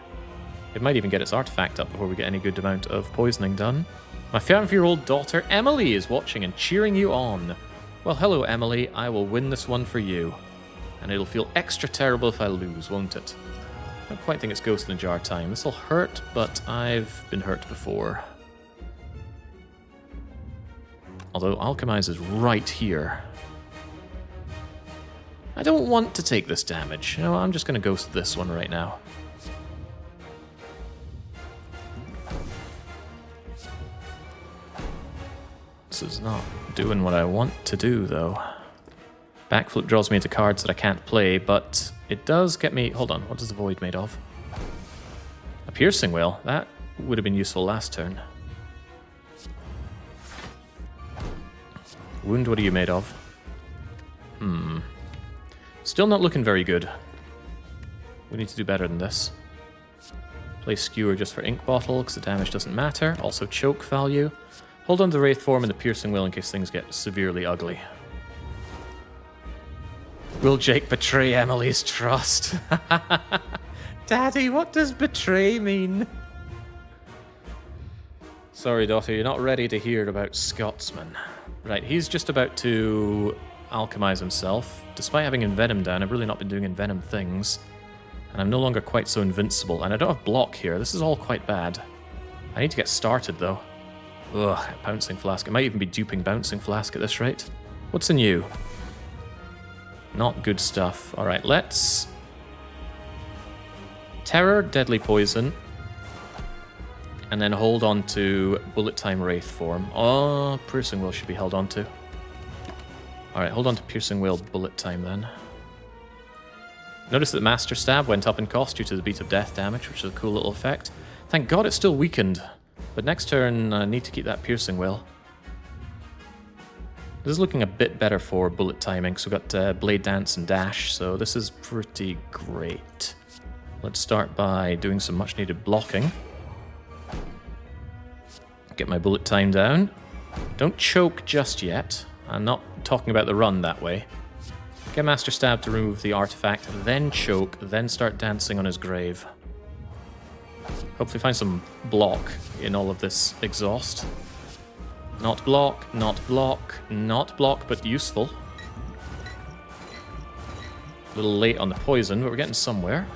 It might even get its artifact up before we get any good amount of poisoning done. My 5-year-old daughter Emily is watching and cheering you on. Well, hello Emily, I will win this one for you. And it'll feel extra terrible if I lose, won't it? I don't quite think it's Ghost in the Jar time. This'll hurt, but I've been hurt before. Although Alchemize is right here. I don't want to take this damage. You know, I'm just going to ghost this one right now. This is not doing what I want to do, though. Backflip draws me into cards that I can't play, but it does get me... Hold on, what is the Void made of? A Piercing Whale. That would have been useful last turn. Wound, what are you made of? Still not looking very good. We need to do better than this. Play Skewer just for Ink Bottle, because the damage doesn't matter. Also choke value. Hold on to the Wraith Form and the Piercing Will in case things get severely ugly. Will Jake betray Emily's trust? Daddy, what does betray mean? Sorry, daughter, you're not ready to hear about Scotsman. Right, he's just about to alchemize himself. Despite having Envenom down, I've really not been doing Envenom things. And I'm no longer quite so invincible. And I don't have block here. This is all quite bad. I need to get started, though. Ugh, Bouncing Flask. I might even be duping Bouncing Flask at this rate. What's in you? Not good stuff. Alright, let's... Terror, Deadly Poison. And then hold on to Bullet Time Wraith Form. Oh, Piercing Will should be held on to. Alright, hold on to Piercing Will Bullet Time then. Notice that Master Stab went up in cost due to the Beat of Death damage, which is a cool little effect. Thank God it's still weakened. But next turn, I need to keep that Piercing Will. This is looking a bit better for bullet timing, so we've got Blade Dance and Dash, so this is pretty great. Let's start by doing some much needed blocking. Get my bullet time down. Don't choke just yet. I'm not talking about the run that way. Get Master Stab to remove the artifact, then choke, then start dancing on his grave. Hopefully find some block in all of this exhaust. Not block, not block, not block, but useful. A little late on the poison, but we're getting somewhere.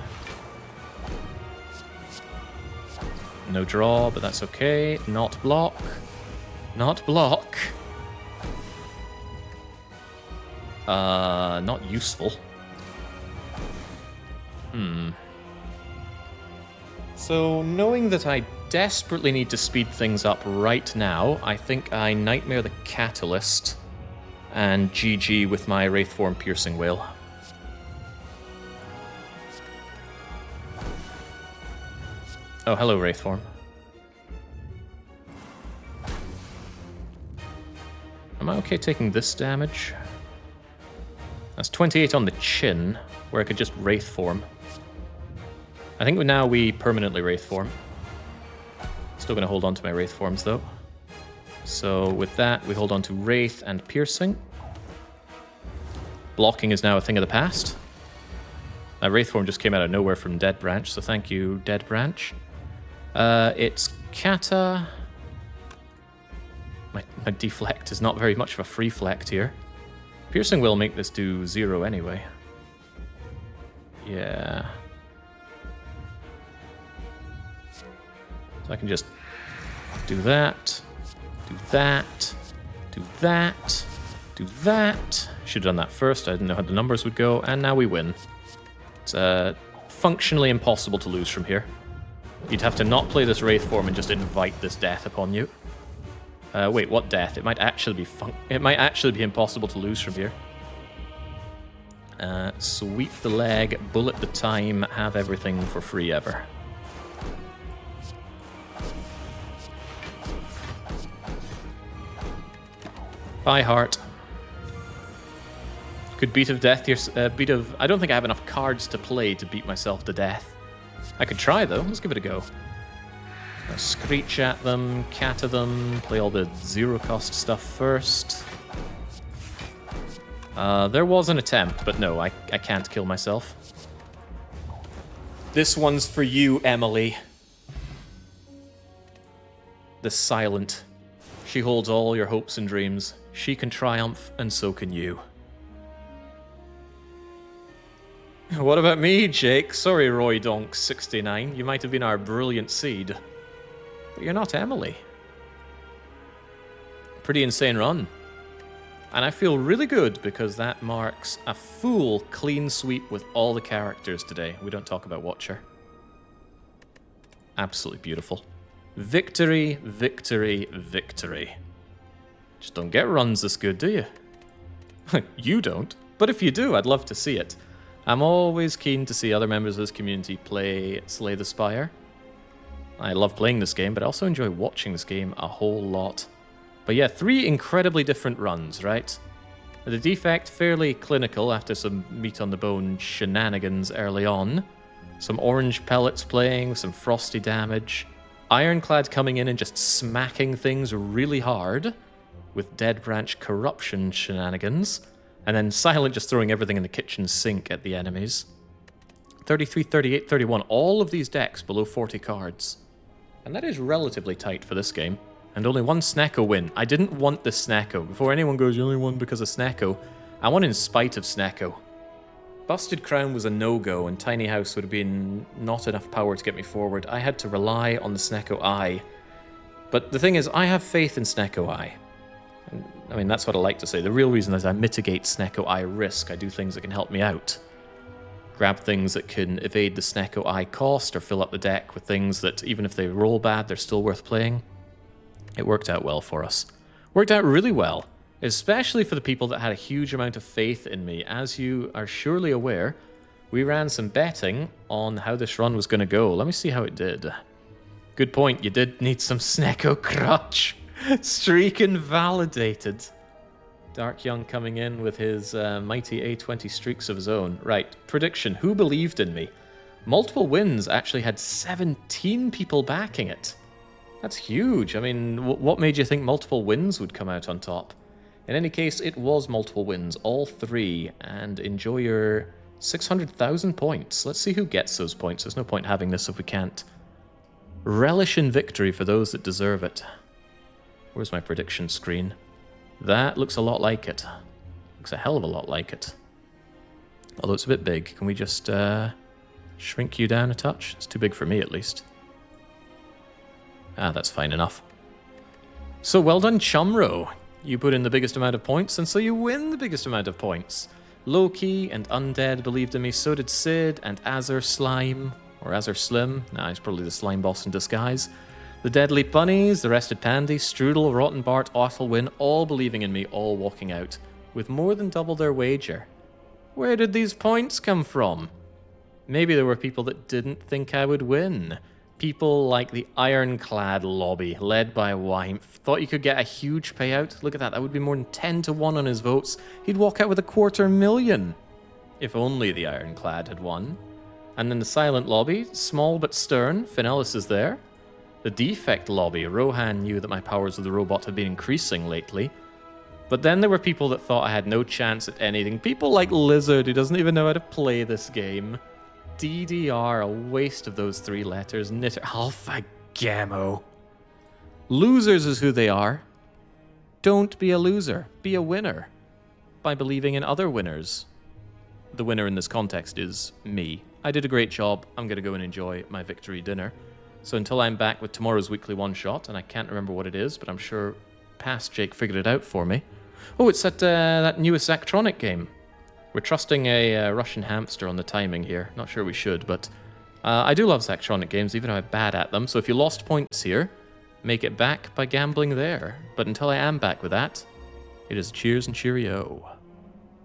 No draw, but that's okay. Not block. Not block. Not useful. So, knowing that I desperately need to speed things up right now, I think I Nightmare the Catalyst and GG with my Wraithform Piercing Whale. Oh, hello, Wraithform. Am I okay taking this damage? That's 28 on the chin, where I could just Wraithform. I think now we permanently Wraithform. Still going to hold on to my Wraith Forms, though. So with that, we hold on to Wraith and Piercing. Blocking is now a thing of the past. That Wraith Form just came out of nowhere from Dead Branch, so thank you, Dead Branch. It's Kata. My deflect is not very much of a free flect here. Piercing will make this do 0 anyway. Yeah. So I can just do that, do that, do that, do that. Should have done that first. I didn't know how the numbers would go, and now we win. It's functionally impossible to lose from here. You'd have to not play this Wraith Form and just invite this death upon you. Wait, what death? It might actually be impossible to lose from here. Sweep the leg, bullet the time, have everything for free ever. Bye, heart. Could beat of death your beat of. I don't think I have enough cards to play to beat myself to death. I could try though. Let's give it a go. Screech at them, catter them, play all the 0 cost stuff first. There was an attempt, but no, I can't kill myself. This one's for you, Emily. The Silent. She holds all your hopes and dreams. She can triumph, and so can you. What about me, Jake? Sorry, Roy Donk69. You might have been our brilliant seed. But you're not Emily. Pretty insane run. And I feel really good because that marks a full clean sweep with all the characters today. We don't talk about Watcher. Absolutely beautiful. Victory, victory, victory. Just don't get runs this good, do you? You don't. But if you do, I'd love to see it. I'm always keen to see other members of this community play Slay the Spire. I love playing this game, but I also enjoy watching this game a whole lot. But yeah, 3 incredibly different runs, right? The Defect, fairly clinical after some meat-on-the-bone shenanigans early on. Some orange pellets playing, some frosty damage. Ironclad coming in and just smacking things really hard with Dead Branch corruption shenanigans. And then Silent just throwing everything in the kitchen sink at the enemies. 33, 38, 31. All of these decks below 40 cards. And that is relatively tight for this game. And only 1 Snecko win. I didn't want the Snecko. Before anyone goes, you only won because of Snecko. I won in spite of Snecko. Busted Crown was a no-go, and Tiny House would have been not enough power to get me forward. I had to rely on the Snecko Eye. But the thing is, I have faith in Snecko Eye. I mean, that's what I like to say. The real reason is I mitigate Snecko Eye risk. I do things that can help me out. Grab things that can evade the Snecko Eye cost, or fill up the deck with things that, even if they roll bad, they're still worth playing. It worked out well for us. Worked out really well, especially for the people that had a huge amount of faith in me. As you are surely aware, we ran some betting on how this run was going to go. Let me see how it did. Good point, you did need some Snecko crutch. Streak invalidated. Dark Young coming in with his mighty A20 streaks of his own. Right, prediction. Who believed in me? Multiple Wins actually had 17 people backing it. That's huge. I mean, what made you think Multiple Wins would come out on top? In any case, it was Multiple Wins, all 3, and enjoy your 600,000 points. Let's see who gets those points. There's no point having this if we can't. Relish in victory for those that deserve it. Where's my prediction screen? That looks a lot like it. Looks a hell of a lot like it. Although it's a bit big. Can we just shrink you down a touch? It's too big for me, at least. Ah, that's fine enough. So well done, Chumro. You put in the biggest amount of points, and so you win the biggest amount of points. Loki and Undead believed in me, so did Sid and Azur Slime. Or Azur Slim. Nah, he's probably the slime boss in disguise. The Deadly Bunnies, the Rested Pandy, Strudel, Rotten Bart, Othelwyn, all believing in me, all walking out, with more than double their wager. Where did these points come from? Maybe there were people that didn't think I would win. People like the Ironclad lobby, led by Wymph, thought you could get a huge payout. Look at that, that would be more than 10 to 1 on his votes. He'd walk out with 250,000. If only the Ironclad had won. And then the Silent lobby, small but stern, Finellis is there. The Defect lobby, Rohan knew that my powers of the robot had been increasing lately. But then there were people that thought I had no chance at anything. People like Lizard, who doesn't even know how to play this game. DDR, a waste of those 3 letters. Knitter, Alpha Gammo. Losers is who they are. Don't be a loser. Be a winner. By believing in other winners. The winner in this context is me. I did a great job. I'm going to go and enjoy my victory dinner. So until I'm back with tomorrow's weekly one-shot, and I can't remember what it is, but I'm sure past Jake figured it out for me. Oh, it's that newest Zachtronic game. We're trusting a Russian hamster on the timing here. Not sure we should, but I do love Zachtronic games, even though I'm bad at them. So if you lost points here, make it back by gambling there. But until I am back with that, it is cheers and cheerio.